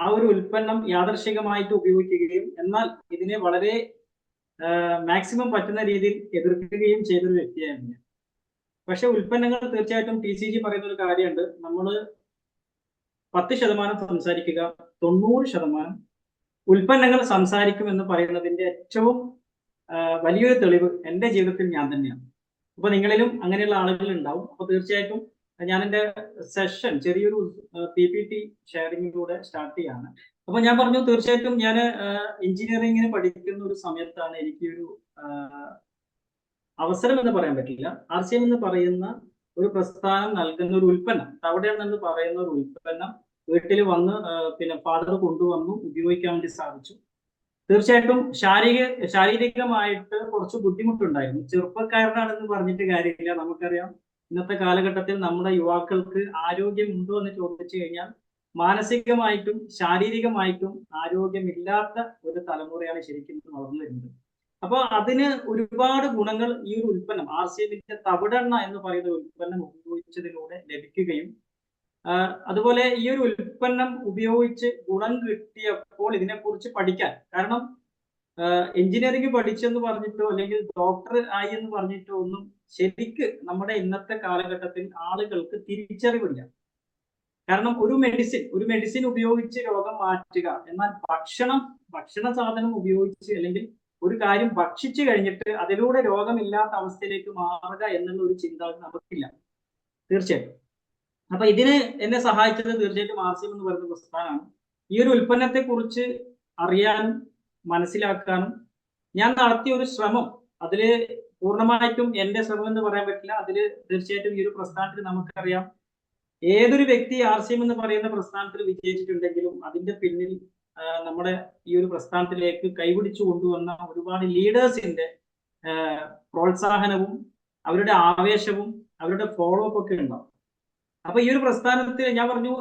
ആ ഒരു ഉൽപ്പന്നം യാദൃശികമായിട്ട് ഉപയോഗിക്കുകയും എന്നാൽ ഇതിനെ വളരെ മാക്സിമം പറ്റുന്ന രീതിയിൽ എതിർക്കുകയും ചെയ്തൊരു വ്യക്തിയായിരുന്നു ഞാൻ. പക്ഷെ ഉൽപ്പന്നങ്ങൾ തീർച്ചയായിട്ടും TCG പറയുന്ന ഒരു കാര്യമുണ്ട്. നമ്മൾ 10% സംസാരിക്കുക, 90% ഉൽപ്പന്നങ്ങൾ സംസാരിക്കും എന്ന് പറയുന്നതിന്റെ ഏറ്റവും വലിയൊരു തെളിവ് എൻ്റെ ജീവിതത്തിൽ ഞാൻ തന്നെയാണ്. അപ്പൊ നിങ്ങളിലും അങ്ങനെയുള്ള ആളുകൾ ഉണ്ടാവും. അപ്പൊ തീർച്ചയായിട്ടും ഞാൻ എൻ്റെ സെഷൻ ചെറിയൊരു PPT ഷെയറിങ്ങിലൂടെ സ്റ്റാർട്ട് ചെയ്യാണ്. അപ്പൊ ഞാൻ പറഞ്ഞു, തീർച്ചയായിട്ടും ഞാൻ എഞ്ചിനീയറിംഗിന് പഠിക്കുന്ന ഒരു സമയത്താണ് എനിക്കൊരു അവസരം എന്ന് പറയാൻ പറ്റില്ല, RCM എന്ന് പറയുന്ന ഒരു പ്രസ്ഥാനം നൽകുന്ന ഒരു ഉൽപ്പന്നം, തവിടെണ്ണ എന്ന് പറയുന്ന ഒരു ഉൽപ്പന്നം വീട്ടിൽ വന്ന് പിന്നെ ഫാദർ കൊണ്ടുവന്നു ഉപയോഗിക്കാൻ വേണ്ടി സാധിച്ചു. തീർച്ചയായിട്ടും ശാരീരികമായിട്ട് കുറച്ച് ബുദ്ധിമുട്ടുണ്ടായിരുന്നു. ചെറുപ്പക്കാരനാണെന്ന് പറഞ്ഞിട്ട് കാര്യമില്ല. നമുക്കറിയാം ഇന്നത്തെ കാലഘട്ടത്തിൽ നമ്മുടെ യുവാക്കൾക്ക് ആരോഗ്യമുണ്ടോ എന്ന് ചോദിച്ചു കഴിഞ്ഞാൽ മാനസികമായിട്ടും ശാരീരികമായിട്ടും ആരോഗ്യമില്ലാത്ത ഒരു തലമുറയാണ് ശരിക്കും വളർന്നു വരുന്നത്. അപ്പോൾ അതിന് ഒരുപാട് ഗുണങ്ങൾ ഈ ഒരു ഉൽപ്പന്നം RCMന്റെ തവിടെണ്ണ എന്ന് പറയുന്ന ഉൽപ്പന്നം ഉപയോഗിച്ചതിലൂടെ ലഭിക്കുകയും അതുപോലെ ഈ ഒരു ഉൽപ്പന്നം ഉപയോഗിച്ച് ഗുണം കിട്ടിയപ്പോൾ ഇതിനെക്കുറിച്ച് പഠിക്കാൻ, കാരണം എഞ്ചിനീയറിംഗ് പഠിച്ചെന്ന് പറഞ്ഞിട്ടോ അല്ലെങ്കിൽ ഡോക്ടർ ആയി എന്ന് പറഞ്ഞിട്ടോ ഒന്നും ശരിക്ക് നമ്മുടെ ഇന്നത്തെ കാലഘട്ടത്തിൽ ആളുകൾക്ക് തിരിച്ചറിവില്ല. കാരണം ഒരു മെഡിസിൻ ഉപയോഗിച്ച് രോഗം മാറ്റുക, എന്നാൽ ഭക്ഷണ സാധനം ഉപയോഗിച്ച് അല്ലെങ്കിൽ ഒരു കാര്യം ഭക്ഷിച്ചു കഴിഞ്ഞിട്ട് അതിലൂടെ രോഗമില്ലാത്ത അവസ്ഥയിലേക്ക് മാറുക എന്നുള്ള ഒരു ചിന്ത നമുക്കില്ല തീർച്ചയായിട്ടും. അപ്പൊ ഇതിന് എന്നെ സഹായിച്ചത് തീർച്ചയായിട്ടും RCM എന്ന് പറയുന്ന പ്രസ്ഥാനമാണ്. ഈ ഒരു ഉൽപ്പന്നത്തെ കുറിച്ച് അറിയാനും മനസ്സിലാക്കാനും ഞാൻ നടത്തിയ ഒരു ശ്രമം, അതില് പൂർണ്ണമായിട്ടും എന്റെ ശ്രമം എന്ന് പറയാൻ പറ്റില്ല. അതില് തീർച്ചയായിട്ടും ഈ ഒരു പ്രസ്ഥാനത്തിൽ നമുക്കറിയാം ഏതൊരു വ്യക്തി RCM എന്ന് പറയുന്ന പ്രസ്ഥാനത്തിൽ വിജയിച്ചിട്ടുണ്ടെങ്കിലും അതിന്റെ പിന്നിൽ നമ്മുടെ ഈ ഒരു പ്രസ്ഥാനത്തിലേക്ക് കൈപിടിച്ചു കൊണ്ടുവന്ന ഒരുപാട് ലീഡേഴ്സിന്റെ പ്രോത്സാഹനവും അവരുടെ ആവേശവും അവരുടെ ഫോളോ അപ്പ് ഒക്കെ ഉണ്ടാവും. അപ്പൊ ഈ ഒരു പ്രസ്ഥാനത്തിൽ ഞാൻ പറഞ്ഞു,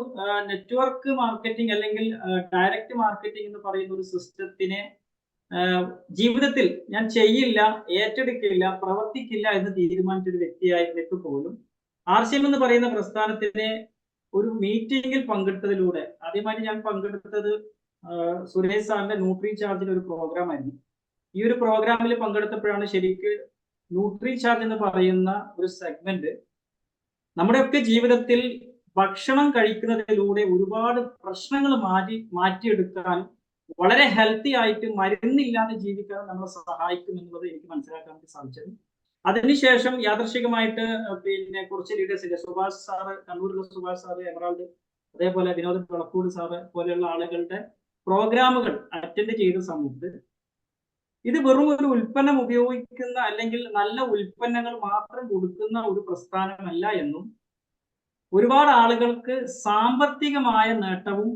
നെറ്റ്വർക്ക് മാർക്കറ്റിംഗ് അല്ലെങ്കിൽ ഡയറക്റ്റ് മാർക്കറ്റിംഗ് എന്ന് പറയുന്ന ഒരു സിസ്റ്റത്തിനെ ജീവിതത്തിൽ ഞാൻ ചെയ്യില്ല, ഏറ്റെടുക്കില്ല, പ്രവർത്തിക്കില്ല എന്ന് തീരുമാനിച്ചൊരു വ്യക്തിയായിട്ട് പോലും RCM എന്ന് പറയുന്ന പ്രസ്ഥാനത്തിനെ ഒരു മീറ്റിംഗിൽ പങ്കെടുത്തതിലൂടെ, ആദ്യമായിട്ട് ഞാൻ പങ്കെടുത്തത് സുരേഷ് സാറിന്റെ ന്യൂട്രി ചാർജിന്റെ ഒരു പ്രോഗ്രാം ആയിരുന്നു. ഈ ഒരു പ്രോഗ്രാമിൽ പങ്കെടുത്തപ്പോഴാണ് ശരിക്ക് ന്യൂട്രി ചാർജ് എന്ന് പറയുന്ന ഒരു സെഗ്മെന്റ് നമ്മുടെയൊക്കെ ജീവിതത്തിൽ ഭക്ഷണം കഴിക്കുന്നതിലൂടെ ഒരുപാട് പ്രശ്നങ്ങൾ മാറ്റിയെടുക്കാനും വളരെ ഹെൽത്തി ആയിട്ട് മരുന്നില്ലാതെ ജീവിക്കാനും നമ്മളെ സഹായിക്കും എന്നുള്ളത് എനിക്ക് മനസ്സിലാക്കാൻ വേണ്ടി സാധിച്ചത്. അതിനുശേഷം യാദൃശികമായിട്ട് പിന്നെ കുറച്ച് ലീഡേഴ്സിന്റെ സുഭാഷ് സാറ്, കണ്ണൂരിലെ സുഭാഷ് സാറ്, എമറാൾഡ്, അതേപോലെ വിനോദ് വിളക്കൂട് സാറ് പോലെയുള്ള ആളുകളുടെ പ്രോഗ്രാമുകൾ അറ്റൻഡ് ചെയ്ത സമയത്ത് ഇത് വെറും ഒരു ഉൽപ്പന്നം ഉപയോഗിക്കുന്ന അല്ലെങ്കിൽ നല്ല ഉൽപ്പന്നങ്ങൾ മാത്രം കൊടുക്കുന്ന ഒരു പ്രസ്ഥാനമല്ല എന്നും ഒരുപാട് ആളുകൾക്ക് സാമ്പത്തികമായ നേട്ടവും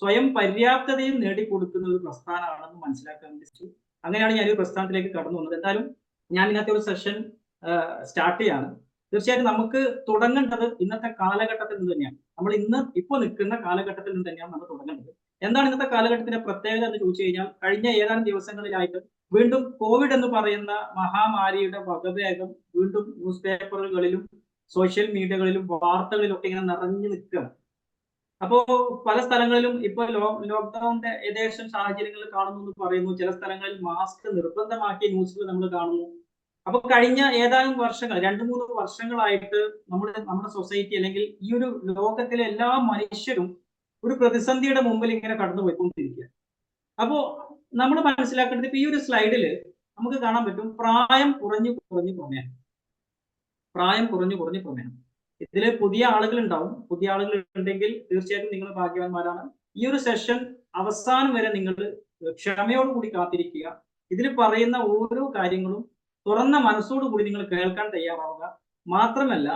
സ്വയം പര്യാപ്തതയും നേടിക്കൊടുക്കുന്ന ഒരു പ്രസ്ഥാനമാണെന്ന് മനസ്സിലാക്കാൻ പറ്റി. അങ്ങനെയാണ് ഞാൻ ഒരു പ്രസ്ഥാനത്തിലേക്ക് കടന്നു വന്നത്. എന്തായാലും ഞാൻ ഇന്നത്തെ ഒരു സെഷൻ സ്റ്റാർട്ട് ചെയ്യാണ്. തീർച്ചയായിട്ടും നമുക്ക് തുടങ്ങേണ്ടത് ഇന്നത്തെ കാലഘട്ടത്തിൽ നിന്ന് തന്നെയാണ്. നമ്മൾ ഇപ്പോൾ നിൽക്കുന്ന കാലഘട്ടത്തിൽ നിന്ന് തന്നെയാണ് നമ്മൾ തുടങ്ങേണ്ടത്. എന്താണ് ഇന്നത്തെ കാലഘട്ടത്തിന്റെ പ്രത്യേകത എന്ന് ചോദിച്ചു കഴിഞ്ഞാൽ, കഴിഞ്ഞ ഏതാനും ദിവസങ്ങളിലായിട്ട് വീണ്ടും കോവിഡ് എന്ന് പറയുന്ന മഹാമാരിയുടെ വകഭേദം വീണ്ടും ന്യൂസ് പേപ്പറുകളിലും സോഷ്യൽ മീഡിയകളിലും വാർത്തകളിലും ഒക്കെ ഇങ്ങനെ നിറഞ്ഞു നിൽക്കുകയാണ്. അപ്പോ പല സ്ഥലങ്ങളിലും ഇപ്പൊ ലോക്ക്ഡൌണിന്റെ ഏകദേശം സാഹചര്യങ്ങൾ കാണുന്നു എന്ന് പറയുന്നു. ചില സ്ഥലങ്ങളിൽ മാസ്ക് നിർബന്ധമാക്കിയ ന്യൂസുകൾ നമ്മൾ കാണുന്നു. അപ്പൊ കഴിഞ്ഞ ഏതാനും വർഷങ്ങൾ, 2-3 വർഷങ്ങളായിട്ട് നമ്മുടെ സൊസൈറ്റി അല്ലെങ്കിൽ ഈ ഒരു ലോകത്തിലെ എല്ലാ മനുഷ്യരും ഒരു പ്രതിസന്ധിയുടെ മുമ്പിൽ ഇങ്ങനെ കടന്നു പോയിക്കൊണ്ടിരിക്കുക. അപ്പോ നമ്മൾ മനസ്സിലാക്കേണ്ടത്, ഇപ്പൊ ഈ ഒരു സ്ലൈഡിൽ നമുക്ക് കാണാൻ പറ്റും പ്രായം കുറഞ്ഞു പ്രമേയം. ഇതില് പുതിയ ആളുകൾ ഉണ്ടാവും. പുതിയ ആളുകൾ ഉണ്ടെങ്കിൽ തീർച്ചയായിട്ടും നിങ്ങൾ ഭാഗ്യവാന്മാരാണ്. ഈ ഒരു സെഷൻ അവസാനം വരെ നിങ്ങൾ ക്ഷമയോടുകൂടി കാത്തിരിക്കുക. ഇതിൽ പറയുന്ന ഓരോ കാര്യങ്ങളും തുറന്ന മനസ്സോടുകൂടി നിങ്ങൾ കേൾക്കാൻ തയ്യാറാവുക. മാത്രമല്ല,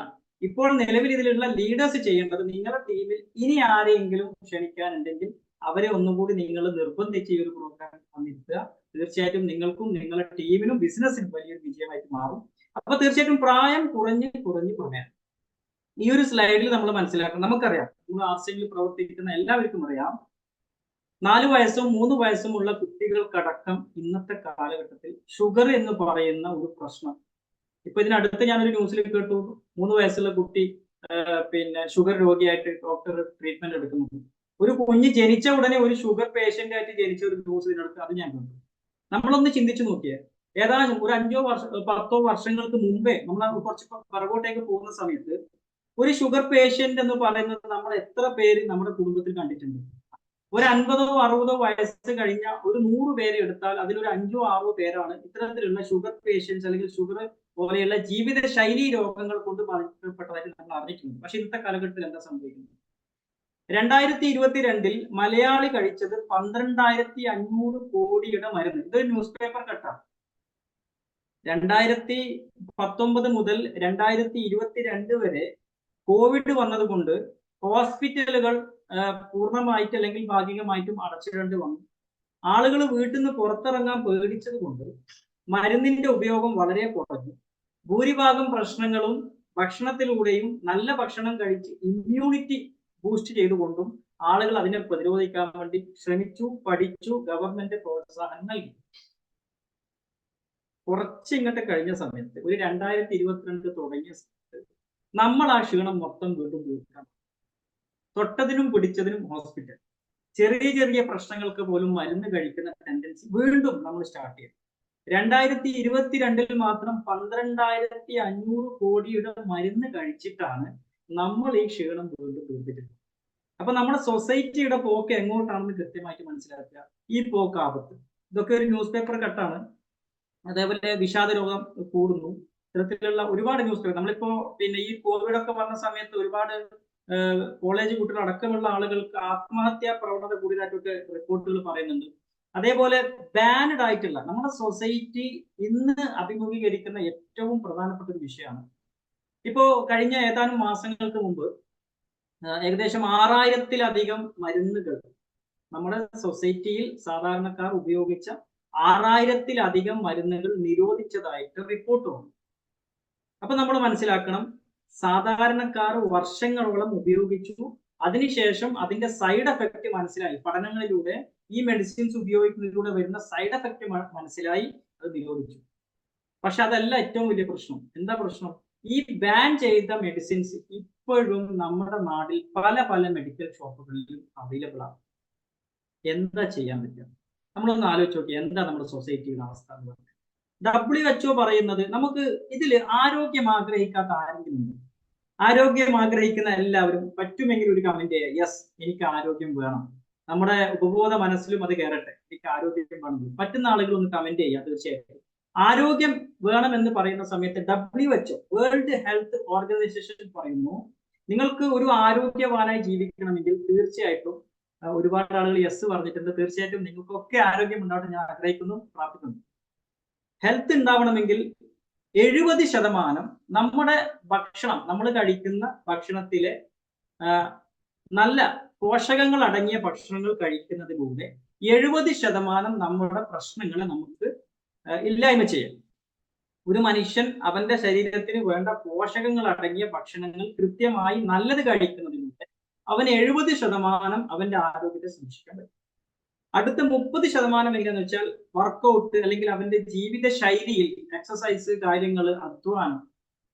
ഇപ്പോൾ നിലവിൽ ഇതിലുള്ള ലീഡേഴ്സ് ചെയ്യേണ്ടത്, നിങ്ങളുടെ ടീമിൽ ഇനി ആരെയെങ്കിലും ക്ഷണിക്കാനുണ്ടെങ്കിൽ അവരെ ഒന്നുകൂടി നിങ്ങൾ നിർബന്ധിച്ച് ഈ ഒരു പ്രോഗ്രാം വന്നിരുത്തുക. തീർച്ചയായിട്ടും നിങ്ങൾക്കും നിങ്ങളുടെ ടീമിനും ബിസിനസ്സിനും വലിയൊരു വിജയമായിട്ട് മാറും. അപ്പൊ തീർച്ചയായിട്ടും പ്രായം കുറഞ്ഞ് പ്രമേയം ഈ ഒരു സ്ലൈഡിൽ നമ്മൾ മനസ്സിലാക്കണം. നമുക്കറിയാം, നമ്മൾ RCMൽ പ്രവർത്തിക്കുന്ന എല്ലാവർക്കും അറിയാം, 4 വയസ്സും 3 വയസ്സുമുള്ള കുട്ടികൾക്കടക്കം ഇന്നത്തെ കാലഘട്ടത്തിൽ ഷുഗർ എന്ന് പറയുന്ന ഒരു പ്രശ്നം. ഇപ്പൊ ഇതിനടുത്ത് ഞാനൊരു ന്യൂസിൽ കേട്ടു, 3 വയസ്സുള്ള കുട്ടി പിന്നെ ഷുഗർ രോഗിയായിട്ട് ഡോക്ടർ ട്രീറ്റ്മെന്റ് എടുക്കുന്നു. ഒരു കുഞ്ഞ് ജനിച്ച ഉടനെ ഒരു ഷുഗർ പേഷ്യന്റ് ആയിട്ട് ജനിച്ച ഒരു ന്യൂസ് ഇതിനടുത്ത് അത് ഞാൻ കണ്ടു. നമ്മളൊന്ന് ചിന്തിച്ചു നോക്കിയേ, ഏതാനും ഒരു 5-10 വർഷങ്ങൾക്ക് മുമ്പേ നമ്മൾ കുറച്ച് പുറകോട്ടേക്ക് പോകുന്ന സമയത്ത് ഒരു ഷുഗർ പേഷ്യന്റ് എന്ന് പറയുന്നത് നമ്മൾ എത്ര പേര് നമ്മുടെ കുടുംബത്തിൽ കണ്ടിട്ടുണ്ട്? ഒരു 50-60 വയസ്സ് കഴിഞ്ഞ ഒരു 100 പേരെ എടുത്താൽ അതിലൊരു 5-6 പേരാണ് ഇത്തരത്തിലുള്ള ഷുഗർ പേഷ്യൻസ് അല്ലെങ്കിൽ ഷുഗർ പോലെയുള്ള ജീവിത ശൈലി രോഗങ്ങൾ കൊണ്ട് ബാധിക്കപ്പെട്ടതായിട്ട് നമ്മൾ അറിഞ്ഞിട്ടുണ്ട്. പക്ഷെ ഇന്നത്തെ കാലഘട്ടത്തിൽ എന്താ സംഭവിക്കുന്നത്? 2022 മലയാളി കഴിച്ചത് 12,500 കോടിയുടെ മരുന്ന്. ഇതൊരു ന്യൂസ് പേപ്പർ കട്ടാണ്. 2019 മുതൽ 2022 വരെ കോവിഡ് വന്നതുകൊണ്ട് ഹോസ്പിറ്റലുകൾ പൂർണ്ണമായിട്ട് അല്ലെങ്കിൽ ഭാഗികമായിട്ടും അടച്ചിടേണ്ടി വന്നു. ആളുകൾ വീട്ടിൽ നിന്ന് പുറത്തിറങ്ങാൻ പേടിച്ചത് കൊണ്ട് മരുന്നിന്റെ ഉപയോഗം വളരെ കുറഞ്ഞു. ഭൂരിഭാഗം പ്രശ്നങ്ങളും ഭക്ഷണത്തിലൂടെയും നല്ല ഭക്ഷണം കഴിച്ച് ഇമ്മ്യൂണിറ്റി ബൂസ്റ്റ് ചെയ്തുകൊണ്ടും ആളുകൾ അതിനെ പ്രതിരോധിക്കാൻ വേണ്ടി ശ്രമിച്ചു, പഠിച്ചു, ഗവൺമെന്റ് പ്രോത്സാഹനം നൽകി. കുറച്ചിങ്ങോട്ട് കഴിഞ്ഞ സമയത്ത് ഒരു 2022 തുടങ്ങിയ സമയത്ത് നമ്മൾ ആ ക്ഷീണം മൊത്തം വീണ്ടും തീർക്കണം. തൊട്ടതിനും പിടിച്ചതിനും ഹോസ്പിറ്റൽ, ചെറിയ ചെറിയ പ്രശ്നങ്ങൾക്ക് പോലും മരുന്ന് കഴിക്കുന്ന ടെൻഡൻസി വീണ്ടും നമ്മൾ സ്റ്റാർട്ട് ചെയ്തു. 2022 മാത്രം 12,500 കോടിയുടെ മരുന്ന് കഴിച്ചിട്ടാണ് നമ്മൾ ഈ ക്ഷീണം വീണ്ടും തീർത്തിട്ടുള്ളത്. അപ്പൊ നമ്മുടെ സൊസൈറ്റിയുടെ പോക്ക് എങ്ങോട്ടാണെന്ന് കൃത്യമായിട്ട് മനസ്സിലാക്കുക. ഈ പോക്ക് ആപത്ത്. ഇതൊക്കെ ഒരു ന്യൂസ് പേപ്പർ കട്ടാണ്. അതേപോലെ വിഷാദ രോഗം കൂടുന്നു. ഇത്തരത്തിലുള്ള ഒരുപാട് ന്യൂസ് പേപ്പർ നമ്മളിപ്പോ ഈ കോവിഡ് ഒക്കെ വന്ന സമയത്ത് ഒരുപാട് കോളേജ് കുട്ടികൾ അടക്കമുള്ള ആളുകൾക്ക് ആത്മഹത്യാ പ്രവണത കൂടിയതായിട്ടൊക്കെ റിപ്പോർട്ടുകൾ പറയുന്നുണ്ട്. അതേപോലെ ബാൻഡ് ആയിട്ടുള്ള നമ്മുടെ സൊസൈറ്റി ഇന്ന് അഭിമുഖീകരിക്കുന്ന ഏറ്റവും പ്രധാനപ്പെട്ട ഒരു വിഷയമാണ്. ഇപ്പോ കഴിഞ്ഞ ഏതാനും മാസങ്ങൾക്ക് മുമ്പ് ഏകദേശം 6,000-ലധികം മരുന്നുകൾ നമ്മുടെ സൊസൈറ്റിയിൽ സാധാരണക്കാർ ഉപയോഗിച്ച 6,000-ലധികം മരുന്നുകൾ നിരോധിച്ചതായിട്ട് റിപ്പോർട്ട് വന്നു. അപ്പൊ നമ്മൾ മനസ്സിലാക്കണം, സാധാരണക്കാർ വർഷങ്ങളോളം ഉപയോഗിച്ചു. അതിനുശേഷം അതിന്റെ സൈഡ് എഫക്റ്റ് മനസ്സിലായി. പഠനങ്ങളിലൂടെ ഈ മെഡിസിൻസ് ഉപയോഗിക്കുന്നതിലൂടെ വരുന്ന സൈഡ് എഫക്റ്റ് മനസ്സിലായി, അത് നിരോധിച്ചു. പക്ഷെ അതല്ല ഏറ്റവും വലിയ പ്രശ്നം. എന്താ പ്രശ്നം? ഈ ബാൻ ചെയ്ത മെഡിസിൻസ് ഇപ്പോഴും നമ്മുടെ നാട്ടിൽ പല പല മെഡിക്കൽ ഷോപ്പുകളിലും അവൈലബിൾ ആണ്. എന്താ ചെയ്യാൻ പറ്റുക? നമ്മളൊന്ന് ആലോചിച്ച് നോക്കി, എന്താ നമ്മുടെ സൊസൈറ്റിയുടെ അവസ്ഥ എന്ന് പറഞ്ഞാൽ. WHO പറയുന്നത് നമുക്ക് ഇതിൽ ആരോഗ്യം ആഗ്രഹിക്കാത്ത ആരെങ്കിലും ഉണ്ട്? ആരോഗ്യം ആഗ്രഹിക്കുന്ന എല്ലാവരും പറ്റുമെങ്കിൽ ഒരു കമന്റ് ചെയ്യുക, യെസ് എനിക്ക് ആരോഗ്യം വേണം. നമ്മുടെ ഉപബോധ മനസ്സിലും അത് കയറട്ടെ, എനിക്ക് ആരോഗ്യം വേണം. പറ്റുന്ന ആളുകൾ ഒന്ന് കമന്റ് ചെയ്യുക. തീർച്ചയായിട്ടും ആരോഗ്യം വേണം എന്ന് പറയുന്ന സമയത്ത് WHO വേൾഡ് ഹെൽത്ത് ഓർഗനൈസേഷൻ പറയുന്നു, നിങ്ങൾക്ക് ഒരു ആരോഗ്യവാനായി ജീവിക്കണമെങ്കിൽ തീർച്ചയായിട്ടും ഒരുപാട് ആളുകൾ യെസ് പറഞ്ഞിട്ടുണ്ട്. തീർച്ചയായിട്ടും നിങ്ങൾക്കൊക്കെ ആരോഗ്യം ഉണ്ടാവട്ടെ ഞാൻ ആഗ്രഹിക്കുന്നു, പ്രാർത്ഥിക്കുന്നു. ഹെൽത്ത് ഉണ്ടാവണമെങ്കിൽ 70% നമ്മുടെ ഭക്ഷണം, നമ്മൾ കഴിക്കുന്ന ഭക്ഷണത്തിലെ നല്ല പോഷകങ്ങൾ അടങ്ങിയ ഭക്ഷണങ്ങൾ കഴിക്കുന്നതിലൂടെ 70% നമ്മുടെ പ്രശ്നങ്ങളെ നമുക്ക് ഇല്ലായ്മ ചെയ്യാം. ഒരു മനുഷ്യൻ അവന്റെ ശരീരത്തിന് വേണ്ട പോഷകങ്ങൾ അടങ്ങിയ ഭക്ഷണങ്ങൾ കൃത്യമായി നല്ലത് കഴിക്കുന്നതിലൂടെ അവന് 70% അവന്റെ ആരോഗ്യത്തെ സംരക്ഷിക്കാൻ പറ്റും. അടുത്ത 30% എങ്ങനെയാന്ന് വെച്ചാൽ വർക്കൗട്ട് അല്ലെങ്കിൽ അവന്റെ ജീവിത ശൈലിയിൽ എക്സസൈസ് കാര്യങ്ങൾ, അധ്വാനം.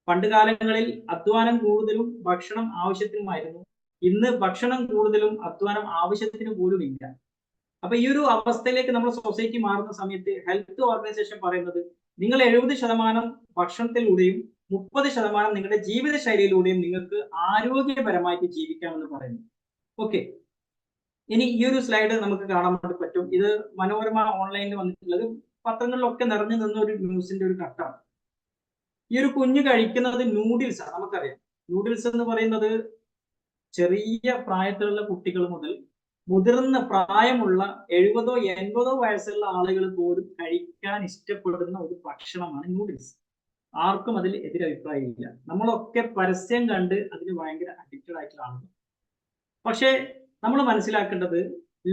പണ്ട് കാലങ്ങളിൽ അധ്വാനം കൂടുതലും ഭക്ഷണം ആവശ്യത്തിനുമായിരുന്നു. ഇന്ന് ഭക്ഷണം കൂടുതലും അധ്വാനം ആവശ്യത്തിന് പോലും ഇല്ല. അപ്പൊ ഈ ഒരു അവസ്ഥയിലേക്ക് നമ്മുടെ സൊസൈറ്റി മാറുന്ന സമയത്ത് ഹെൽത്ത് ഓർഗനൈസേഷൻ പറയുന്നത് നിങ്ങൾ 70% ഭക്ഷണത്തിലൂടെയും 30% നിങ്ങളുടെ ജീവിത ശൈലിയിലൂടെയും നിങ്ങൾക്ക് ആരോഗ്യപരമായിട്ട് ജീവിക്കാമെന്ന് പറയുന്നു. ഓക്കെ, ഇനി ഈ ഒരു സ്ലൈഡ് നമുക്ക് കാണാൻ വേണ്ടി പറ്റും. ഇത് മനോരമ ഓൺലൈനിൽ വന്നിട്ടുള്ളത്, പത്രങ്ങളിലൊക്കെ നിറഞ്ഞു നിന്ന ഒരു ന്യൂസിന്റെ ഒരു കട്ടാണ്. ഈ ഒരു കുഞ്ഞ് കഴിക്കുന്നത് നൂഡിൽസ് ആണ്. നമുക്കറിയാം, നൂഡിൽസ് എന്ന് പറയുന്നത് ചെറിയ പ്രായത്തിലുള്ള കുട്ടികൾ മുതൽ മുതിർന്ന പ്രായമുള്ള 70-80 വയസ്സുള്ള ആളുകൾ പോലും കഴിക്കാൻ ഇഷ്ടപ്പെടുന്ന ഒരു ഭക്ഷണമാണ് നൂഡിൽസ്. ആർക്കും അതിൽ എതിരഭിപ്രായമില്ല. നമ്മളൊക്കെ പരസ്യം കണ്ട് അതിന് ഭയങ്കര അഡിക്റ്റഡ് ആയിട്ടുള്ള ആളുകൾ. പക്ഷെ നമ്മൾ മനസ്സിലാക്കേണ്ടത്,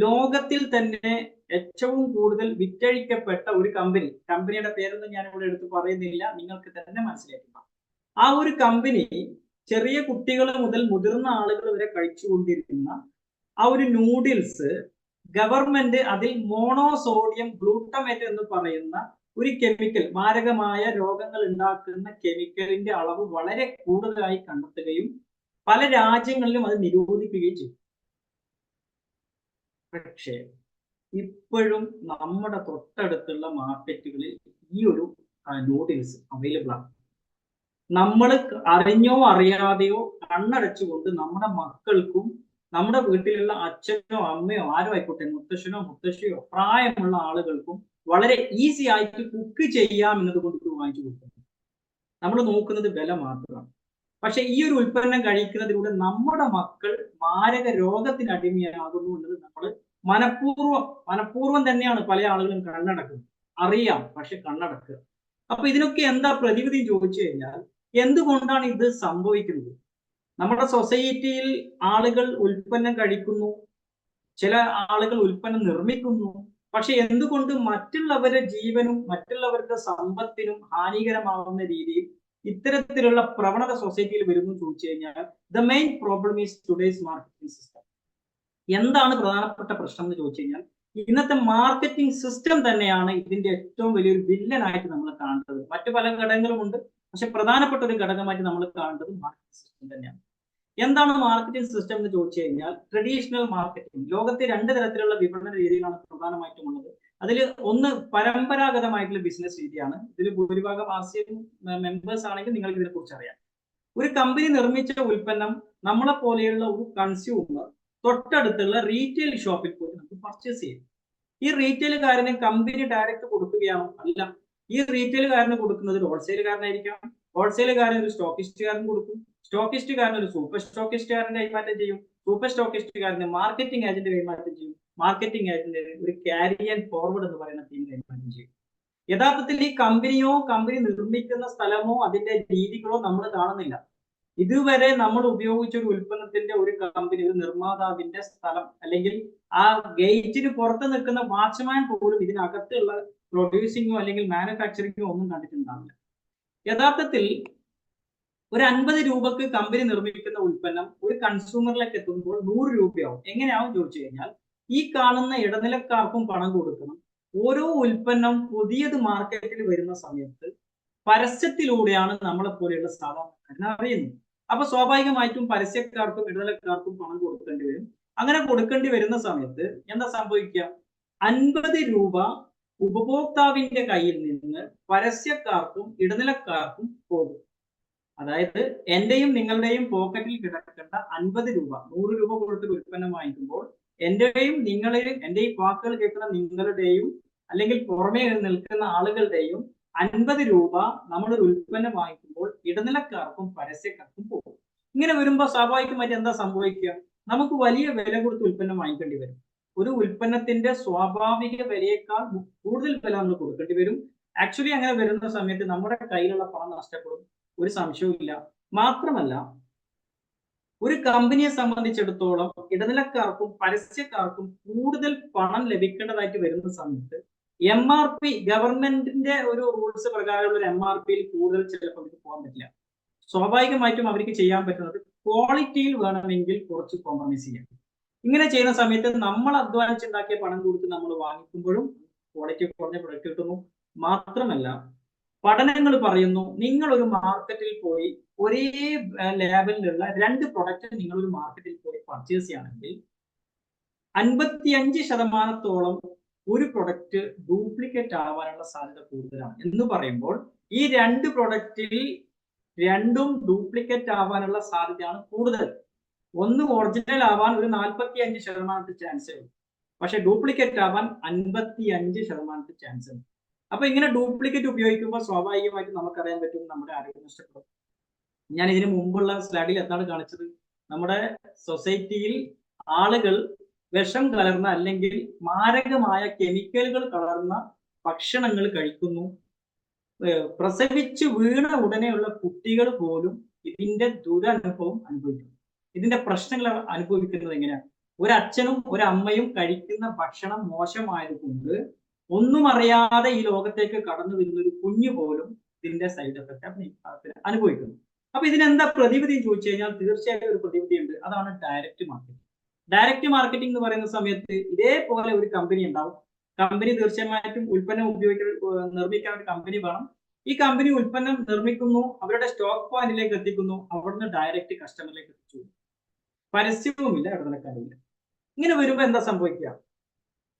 ലോകത്തിൽ തന്നെ ഏറ്റവും കൂടുതൽ വിറ്റഴിക്കപ്പെട്ട ഒരു കമ്പനിയുടെ പേരൊന്നും ഞാൻ ഇവിടെ എടുത്ത് പറയുന്നില്ല, നിങ്ങൾക്ക് തന്നെ മനസ്സിലാക്കുക. ആ ഒരു കമ്പനി ചെറിയ കുട്ടികൾ മുതൽ മുതിർന്ന ആളുകൾ വരെ കഴിച്ചുകൊണ്ടിരിക്കുന്ന ആ ഒരു നൂഡിൽസ്, ഗവൺമെന്റ് അതിൽ മോണോസോഡിയം ഗ്ലൂട്ടമേറ്റ് എന്ന് പറയുന്ന ഒരു കെമിക്കൽ, മാരകമായ രോഗങ്ങൾ ഉണ്ടാക്കുന്ന കെമിക്കലിന്റെ അളവ് വളരെ കൂടുതലായി കണ്ടെത്തുകയും പല രാജ്യങ്ങളിലും അത് നിരോധിക്കുകയും ചെയ്തു. പക്ഷേ ഇപ്പോഴും നമ്മുടെ തൊട്ടടുത്തുള്ള മാർക്കറ്റുകളിൽ ഈ ഒരു നൂഡിൽസ് അവൈലബിൾ ആണ്. നമ്മൾ അറിഞ്ഞോ അറിയാതെയോ കണ്ണടച്ചുകൊണ്ട് നമ്മുടെ മക്കൾക്കും നമ്മുടെ വീട്ടിലുള്ള അച്ഛനോ അമ്മയോ ആരോ ആയിക്കോട്ടെ, മുത്തശ്ശനോ മുത്തശ്ശിയോ പ്രായമുള്ള ആളുകൾക്കും വളരെ ഈസി ആയിട്ട് കുക്ക് ചെയ്യാം എന്നതുകൊണ്ട് വാങ്ങിച്ചു കൊടുക്കുന്നു. നമ്മൾ നോക്കുന്നത് വില മാത്രമാണ്. പക്ഷെ ഈ ഒരു ഉൽപ്പന്നം കഴിക്കുന്നതിലൂടെ നമ്മുടെ മക്കൾ മാരക രോഗത്തിന് അടിമയാകുന്നു എന്നത് നമ്മൾ മനഃപൂർവ്വം തന്നെയാണ് പല ആളുകളും കണ്ണടക്കുന്നത്. അറിയാം, പക്ഷെ കണ്ണടക്കുക. അപ്പൊ ഇതിനൊക്കെ എന്താ പ്രതിവിധി ചോദിച്ചു കഴിഞ്ഞാൽ, എന്തുകൊണ്ടാണ് ഇത് സംഭവിക്കുന്നത്? നമ്മുടെ സൊസൈറ്റിയിൽ ആളുകൾ ഉൽപ്പന്നം കഴിക്കുന്നു, ചില ആളുകൾ ഉൽപ്പന്നം നിർമ്മിക്കുന്നു. പക്ഷെ എന്തുകൊണ്ട് മറ്റുള്ളവരുടെ ജീവനും മറ്റുള്ളവരുടെ സമ്പത്തിനും ഹാനികരമാവുന്ന രീതിയിൽ ഇത്തരത്തിലുള്ള പ്രവണത സൊസൈറ്റിയിൽ വരുന്നു ചോദിച്ചു കഴിഞ്ഞാൽ, the main problem is today's marketing system. എന്താണ് പ്രധാനപ്പെട്ട പ്രശ്നം എന്ന് ചോദിച്ചു കഴിഞ്ഞാൽ, ഇന്നത്തെ മാർക്കറ്റിംഗ് സിസ്റ്റം തന്നെയാണ് ഇതിന്റെ ഏറ്റവും വലിയൊരു വില്ലനായിട്ട് നമ്മൾ കാണുന്നത്. മറ്റു പല ഘടകങ്ങളുമുണ്ട്, പക്ഷെ പ്രധാനപ്പെട്ട ഒരു ഘടകമായിട്ട് നമ്മൾ കാണുന്നത് മാർക്കറ്റിംഗ് സിസ്റ്റം തന്നെയാണ്. എന്താണ് മാർക്കറ്റിംഗ് സിസ്റ്റം എന്ന് ചോദിച്ചു കഴിഞ്ഞാൽ, ട്രഡീഷണൽ മാർക്കറ്റിംഗ്. ലോകത്തെ രണ്ട് തരത്തിലുള്ള വിപണന രീതികളാണ് പ്രധാനമായിട്ടും ഉള്ളത്. അതിൽ ഒന്ന് പരമ്പരാഗതമായിട്ടുള്ള ബിസിനസ് രീതിയാണ്. ഇതിൽ ഭൂരിഭാഗം RCM മെമ്പേഴ്സ് ആണെങ്കിൽ നിങ്ങൾക്ക് ഇതിനെ കുറിച്ച് അറിയാം. ഒരു കമ്പനി നിർമ്മിച്ച ഉൽപ്പന്നം നമ്മളെ പോലെയുള്ള ഒരു കൺസ്യൂമർ തൊട്ടടുത്തുള്ള റീറ്റെയിൽ ഷോപ്പിൽ പോയി നമുക്ക് പർച്ചേസ് ചെയ്യും. ഈ റീറ്റെയിലുകാരന് കമ്പനി ഡയറക്റ്റ് കൊടുക്കുകയാണോ? അല്ല. ഈ റീറ്റെയിലുകാരന് കൊടുക്കുന്നത് ഒരു ഹോൾസെയിലുകാരനായിരിക്കാം. ഹോൾസെയിലുകാരൻ ഒരു സ്റ്റോക്കിസ്റ്റുകാരൻ കൊടുക്കും. സ്റ്റോക്കിസ്റ്റുകാരൻ ഒരു സൂപ്പർ സ്റ്റോക്കിസ്റ്റുകാരൻ കൈമാറ്റം ചെയ്യും. സൂപ്പർ സ്റ്റോക്കിസ്റ്റുകാരന് മാർക്കറ്റിംഗ് ഏജന്റ് കൈമാറ്റം ചെയ്യും. മാർക്കറ്റിംഗ് ഏജന്റ് ഒരു ക്യാരി ആൻഡ് ഫോർവേഡ് എന്ന് പറയുന്ന ടീം കൈമാറ്റം ചെയ്യും. യഥാർത്ഥത്തിൽ ഈ കമ്പനിയോ കമ്പനി നിർമ്മിക്കുന്ന സ്ഥലമോ അതിന്റെ രീതികളോ നമ്മൾ കാണുന്നില്ല. ഇതുവരെ നമ്മൾ ഉപയോഗിച്ച ഒരു ഉൽപ്പന്നത്തിന്റെ ഒരു കമ്പനി, ഒരു നിർമ്മാതാവിന്റെ സ്ഥലം, അല്ലെങ്കിൽ ആ ഗേറ്റിന് പുറത്ത് നിൽക്കുന്ന വാച്ച്മാൻ പോലും ഇതിനകത്തുള്ള പ്രൊഡ്യൂസിങ്ങോ അല്ലെങ്കിൽ മാനുഫാക്ചറിങ്ങോ ഒന്നും കണ്ടിട്ടുണ്ടാവില്ല. യഥാർത്ഥത്തിൽ ഒരു 50 രൂപക്ക് കമ്പനി നിർമ്മിക്കുന്ന ഉൽപ്പന്നം ഒരു കൺസ്യൂമറിലേക്ക് എത്തുമ്പോൾ 100 രൂപയാവും. എങ്ങനെയാവും ചോദിച്ചു കഴിഞ്ഞാൽ, ഈ കാണുന്ന ഇടനിലക്കാർക്കും പണം കൊടുക്കണം. ഓരോ ഉൽപ്പന്നം പുതിയത് മാർക്കറ്റിൽ വരുന്ന സമയത്ത് പരസ്യത്തിലൂടെയാണ് നമ്മളെ പോലെയുള്ള സാധാരണക്കാരനെ അറിയുന്നത്. അപ്പൊ സ്വാഭാവികമായിട്ടും പരസ്യക്കാർക്കും ഇടനിലക്കാർക്കും പണം കൊടുക്കേണ്ടി വരും. അങ്ങനെ കൊടുക്കേണ്ടി വരുന്ന സമയത്ത് എന്താ സംഭവിക്കുക? 50 രൂപ ഉപഭോക്താവിന്റെ കയ്യിൽ നിന്ന് പരസ്യക്കാർക്കും ഇടനിലക്കാർക്കും പോകും. അതായത് എന്റെയും നിങ്ങളുടെയും പോക്കറ്റിൽ കിടക്കേണ്ട 50 രൂപ, 100 രൂപ കൊടുത്തൊരു ഉൽപ്പന്നം വാങ്ങിക്കുമ്പോൾ എന്റെയും നിങ്ങളെയും, എന്റെ ഈ വാക്കുകൾ കേൾക്കുന്ന നിങ്ങളുടെയും അല്ലെങ്കിൽ പുറമേ നിൽക്കുന്ന ആളുകളുടെയും 50 രൂപ നമ്മളൊരു ഉൽപ്പന്നം വാങ്ങിക്കുമ്പോൾ ഇടനിലക്കാർക്കും പരസ്യക്കാർക്കും പോകും. ഇങ്ങനെ വരുമ്പോൾ സ്വാഭാവികമായിട്ട് എന്താ സംഭവിക്കുക? നമുക്ക് വലിയ വില കൊടുത്ത് ഉൽപ്പന്നം വാങ്ങിക്കേണ്ടി വരും. ഒരു ഉൽപ്പന്നത്തിന്റെ സ്വാഭാവിക വിലയേക്കാൾ കൂടുതൽ വില നമ്മൾ കൊടുക്കേണ്ടി വരും. ആക്ച്വലി അങ്ങനെ വരുന്ന സമയത്ത് നമ്മുടെ കയ്യിലുള്ള പണം നഷ്ടപ്പെടും, ഒരു സംശയവും ഇല്ല. മാത്രമല്ല, ഒരു കമ്പനിയെ സംബന്ധിച്ചിടത്തോളം ഇടനിലക്കാർക്കും പരസ്യക്കാർക്കും കൂടുതൽ പണം ലഭിക്കേണ്ടതായിട്ട് വരുന്ന സമയത്ത് MRP, ഗവൺമെന്റിന്റെ ഒരു റൂൾസ് പ്രകാരമുള്ള ഒരു MRPയിൽ കൂടുതൽ ചിലപ്പോൾ അവർക്ക് പോകാൻ പറ്റില്ല. സ്വാഭാവികമായിട്ടും അവർക്ക് ചെയ്യാൻ പറ്റുന്നത് ക്വാളിറ്റിയിൽ വേണമെങ്കിൽ കുറച്ച് കോംപ്രമൈസ് ചെയ്യാം. ഇങ്ങനെ ചെയ്യുന്ന സമയത്ത് നമ്മൾ അധ്വാനിച്ചുണ്ടാക്കിയ പണം കൊടുത്ത് നമ്മൾ വാങ്ങിക്കുമ്പോഴും ക്വാളിറ്റി കുറഞ്ഞ പ്രൊഡക്റ്റ് കിട്ടുന്നു. മാത്രമല്ല, പഠനങ്ങൾ പറയുന്നു, നിങ്ങൾ ഒരു മാർക്കറ്റിൽ പോയി ഒരേ ലേബലിലുള്ള 2 പ്രൊഡക്റ്റ് നിങ്ങൾ ഒരു മാർക്കറ്റിൽ പോയി പർച്ചേസ് ചെയ്യുകയാണെങ്കിൽ 55% ഒരു പ്രൊഡക്റ്റ് ഡ്യൂപ്ലിക്കേറ്റ് ആവാനുള്ള സാധ്യത കൂടുതലാണ്. എന്ന് പറയുമ്പോൾ ഈ 2 പ്രൊഡക്റ്റിൽ 2ഉം ഡ്യൂപ്ലിക്കേറ്റ് ആവാനുള്ള സാധ്യതയാണ് കൂടുതൽ. ഒന്ന് ഒറിജിനൽ ആവാൻ ഒരു 45% ചാൻസ് ഉണ്ട്, പക്ഷെ ഡ്യൂപ്ലിക്കേറ്റ് ആവാൻ 55% ചാൻസ് ഉണ്ട്. അപ്പൊ ഇങ്ങനെ ഡ്യൂപ്ലിക്കേറ്റ് ഉപയോഗിക്കുമ്പോൾ സ്വാഭാവികമായിട്ടും നമുക്കറിയാൻ പറ്റും നമ്മുടെ ആരോഗ്യം നഷ്ടപ്പെടും. ഞാൻ ഇതിനു മുമ്പുള്ള സ്ലൈഡിൽ എന്താണ് കാണിച്ചത്? നമ്മുടെ സൊസൈറ്റിയിൽ ആളുകൾ വിഷം കലർന്ന അല്ലെങ്കിൽ മാരകമായ കെമിക്കലുകൾ കലർന്ന ഭക്ഷണങ്ങൾ കഴിക്കുന്നു. പ്രസവിച്ച് വീണ ഉടനെയുള്ള കുട്ടികൾ പോലും ഇതിന്റെ ദുരനുഭവം അനുഭവിക്കുന്നു. ഇതിന്റെ പ്രശ്നങ്ങൾ അനുഭവിക്കുന്നത് എങ്ങനെയാണ്? ഒരു അച്ഛനും ഒരു അമ്മയും കഴിക്കുന്ന ഭക്ഷണം മോശമായതുകൊണ്ട് ഒന്നും അറിയാതെ ഈ ലോകത്തേക്ക് കടന്നു വരുന്ന ഒരു കുഞ്ഞു പോലും ഇതിന്റെ സൈഡ് എഫക്റ്റ് അനുഭവിക്കുന്നു. അപ്പൊ ഇതിനെന്താ പ്രതിവിധി ചോദിച്ചു കഴിഞ്ഞാൽ, തീർച്ചയായും ഒരു പ്രതിവിധി ഉണ്ട്. അതാണ് ഡയറക്റ്റ് മാർക്കറ്റിംഗ്. ഡയറക്റ്റ് മാർക്കറ്റിംഗ് എന്ന് പറയുന്ന സമയത്ത് ഇതേപോലെ ഒരു കമ്പനി ഉണ്ടാവും. കമ്പനി തീർച്ചയായിട്ടും ഉൽപ്പന്നം നിർമ്മിക്കാൻ ഒരു കമ്പനി വേണം. ഈ കമ്പനി ഉൽപ്പന്നം നിർമ്മിക്കുന്നു, അവരുടെ സ്റ്റോക്ക് പോയിന്റിലേക്ക് എത്തിക്കുന്നു, അവിടുന്ന് ഡയറക്റ്റ് കസ്റ്റമറിലേക്ക് എത്തിച്ചു. പരസ്യവുമില്ല, ഇടനിലക്കാരുമില്ല. ഇങ്ങനെ വരുമ്പോൾ എന്താ സംഭവിക്കുക?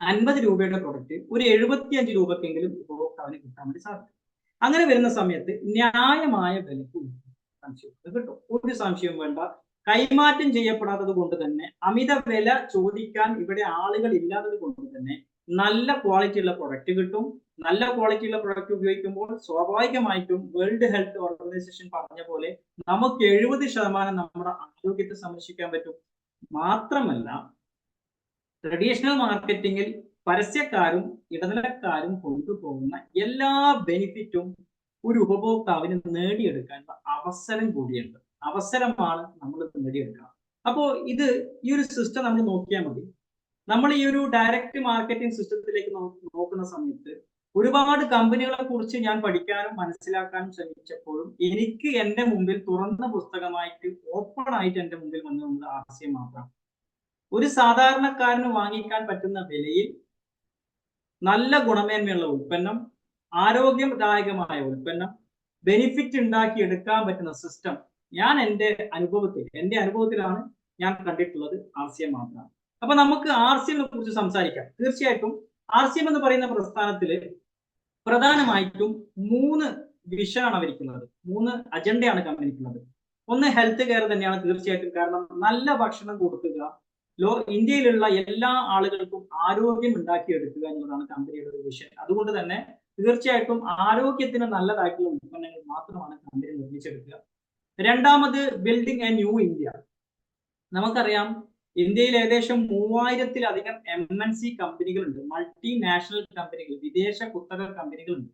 50 രൂപയുടെ പ്രൊഡക്റ്റ് ഒരു 75 രൂപക്കെങ്കിലും ഉപഭോക്താവിന് കിട്ടാൻ വേണ്ടി സാധിക്കും. അങ്ങനെ വരുന്ന സമയത്ത് ന്യായമായ വിലക്ക് കിട്ടും, ഒരു സംശയവും വേണ്ട. കൈമാറ്റം ചെയ്യപ്പെടാത്തത് കൊണ്ട് തന്നെ, അമിത വില ചോദിക്കാൻ ഇവിടെ ആളുകൾ ഇല്ലാത്തത് കൊണ്ട് തന്നെ നല്ല ക്വാളിറ്റി ഉള്ള പ്രൊഡക്റ്റ് കിട്ടും. നല്ല ക്വാളിറ്റി ഉള്ള പ്രൊഡക്റ്റ് ഉപയോഗിക്കുമ്പോൾ സ്വാഭാവികമായിട്ടും വേൾഡ് ഹെൽത്ത് ഓർഗനൈസേഷൻ പറഞ്ഞ പോലെ നമുക്ക് 70% നമ്മുടെ ആരോഗ്യത്തെ സംരക്ഷിക്കാൻ പറ്റും. മാത്രമല്ല, ട്രഡീഷണൽ മാർക്കറ്റിംഗിൽ പരസ്യക്കാരും ഇടനിലക്കാരും കൊണ്ടുപോകുന്ന എല്ലാ ബെനിഫിറ്റും ഒരു ഉപഭോക്താവിന് നേടിയെടുക്കാനുള്ള അവസരം കൂടിയുണ്ട്. അവസരമാണ് നമ്മൾ നേടിയെടുക്കുന്നത്. അപ്പോൾ ഈ ഒരു സിസ്റ്റം നമ്മൾ നോക്കിയാൽ മതി. നമ്മൾ ഈ ഒരു ഡയറക്റ്റ് മാർക്കറ്റിംഗ് സിസ്റ്റത്തിലേക്ക് നോക്കുന്ന സമയത്ത് ഒരുപാട് കമ്പനികളെ കുറിച്ച് ഞാൻ പഠിക്കാനും മനസ്സിലാക്കാനും ശ്രമിച്ചപ്പോഴും എനിക്ക് എന്റെ മുമ്പിൽ തുറന്ന പുസ്തകമായിട്ട് ഓപ്പൺ ആയിട്ട് എന്റെ മുമ്പിൽ വന്നത് RCM മാത്രം. ഒരു സാധാരണക്കാരന് വാങ്ങിക്കാൻ പറ്റുന്ന വിലയിൽ നല്ല ഗുണമേന്മയുള്ള ഉൽപ്പന്നം, ആരോഗ്യദായകമായ ഉൽപ്പന്നം, ബെനിഫിറ്റ് ഉണ്ടാക്കി എടുക്കാൻ പറ്റുന്ന സിസ്റ്റം ഞാൻ എന്റെ അനുഭവത്തിലാണ് ഞാൻ കണ്ടിട്ടുള്ളത് RCM മാത്രമാണ്. അപ്പൊ നമുക്ക് RCM കുറിച്ച് സംസാരിക്കാം. തീർച്ചയായിട്ടും RCM എന്ന് പറയുന്ന പ്രസ്ഥാനത്തില് പ്രധാനമായിട്ടും 3 വിഷയമാണ് അവരിക്കുന്നത്, 3 അജണ്ടയാണ് കമ്പനിക്കുള്ളത്. ഒന്ന് ഹെൽത്ത് കെയർ തന്നെയാണ് തീർച്ചയായിട്ടും. കാരണം നല്ല ഭക്ഷണം കൊടുക്കുക, ഇന്ത്യയിലുള്ള എല്ലാ ആളുകൾക്കും ആരോഗ്യം ഉണ്ടാക്കിയെടുക്കുക എന്നുള്ളതാണ് കമ്പനിയുടെ ഒരു വിഷയം. അതുകൊണ്ട് തന്നെ തീർച്ചയായിട്ടും ആരോഗ്യത്തിന് നല്ലതായിട്ടുള്ള ഉൽപ്പന്നങ്ങൾ മാത്രമാണ് കമ്പനി നിർമ്മിച്ചെടുക്കുക. രണ്ടാമത് ബിൽഡിംഗ് എ ന്യൂ ഇന്ത്യ. നമുക്കറിയാം, ഇന്ത്യയിൽ ഏകദേശം 3000-ലധികം MNC കമ്പനികളുണ്ട്, മൾട്ടിനാഷണൽ കമ്പനികൾ, വിദേശ കുത്തക കമ്പനികളുണ്ട്.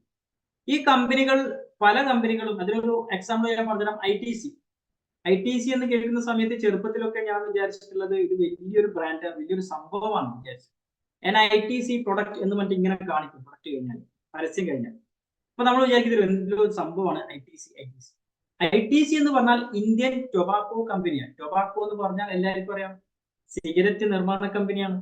ഈ കമ്പനികൾ, പല കമ്പനികളും, അതിലൊരു എക്സാമ്പിൾ ഞാൻ പറഞ്ഞുതരാം. ITC എന്ന് കേൾക്കുന്ന സമയത്ത് ചെറുപ്പത്തിലൊക്കെ ഞാൻ വിചാരിച്ചിട്ടുള്ളത് ഇത് വലിയൊരു ബ്രാൻഡ്, വലിയൊരു സംഭവമാണ് വിചാരിച്ചത്. NITC പ്രൊഡക്റ്റ് എന്ന് പറഞ്ഞിട്ട് ഇങ്ങനെ കാണിക്കും പ്രൊഡക്റ്റ് കഴിഞ്ഞാൽ, പരസ്യം കഴിഞ്ഞാൽ. അപ്പൊ നമ്മൾ വിചാരിക്കുന്നത് എന്തൊരു സംഭവമാണ് ITC എന്ന് പറഞ്ഞാൽ ഇന്ത്യൻ ടൊബാക്കോ കമ്പനിയാണ്. ടൊബാക്കോ എന്ന് പറഞ്ഞാൽ എല്ലാവർക്കും അറിയാം, സിഗരറ്റ് നിർമ്മാണ കമ്പനിയാണ്.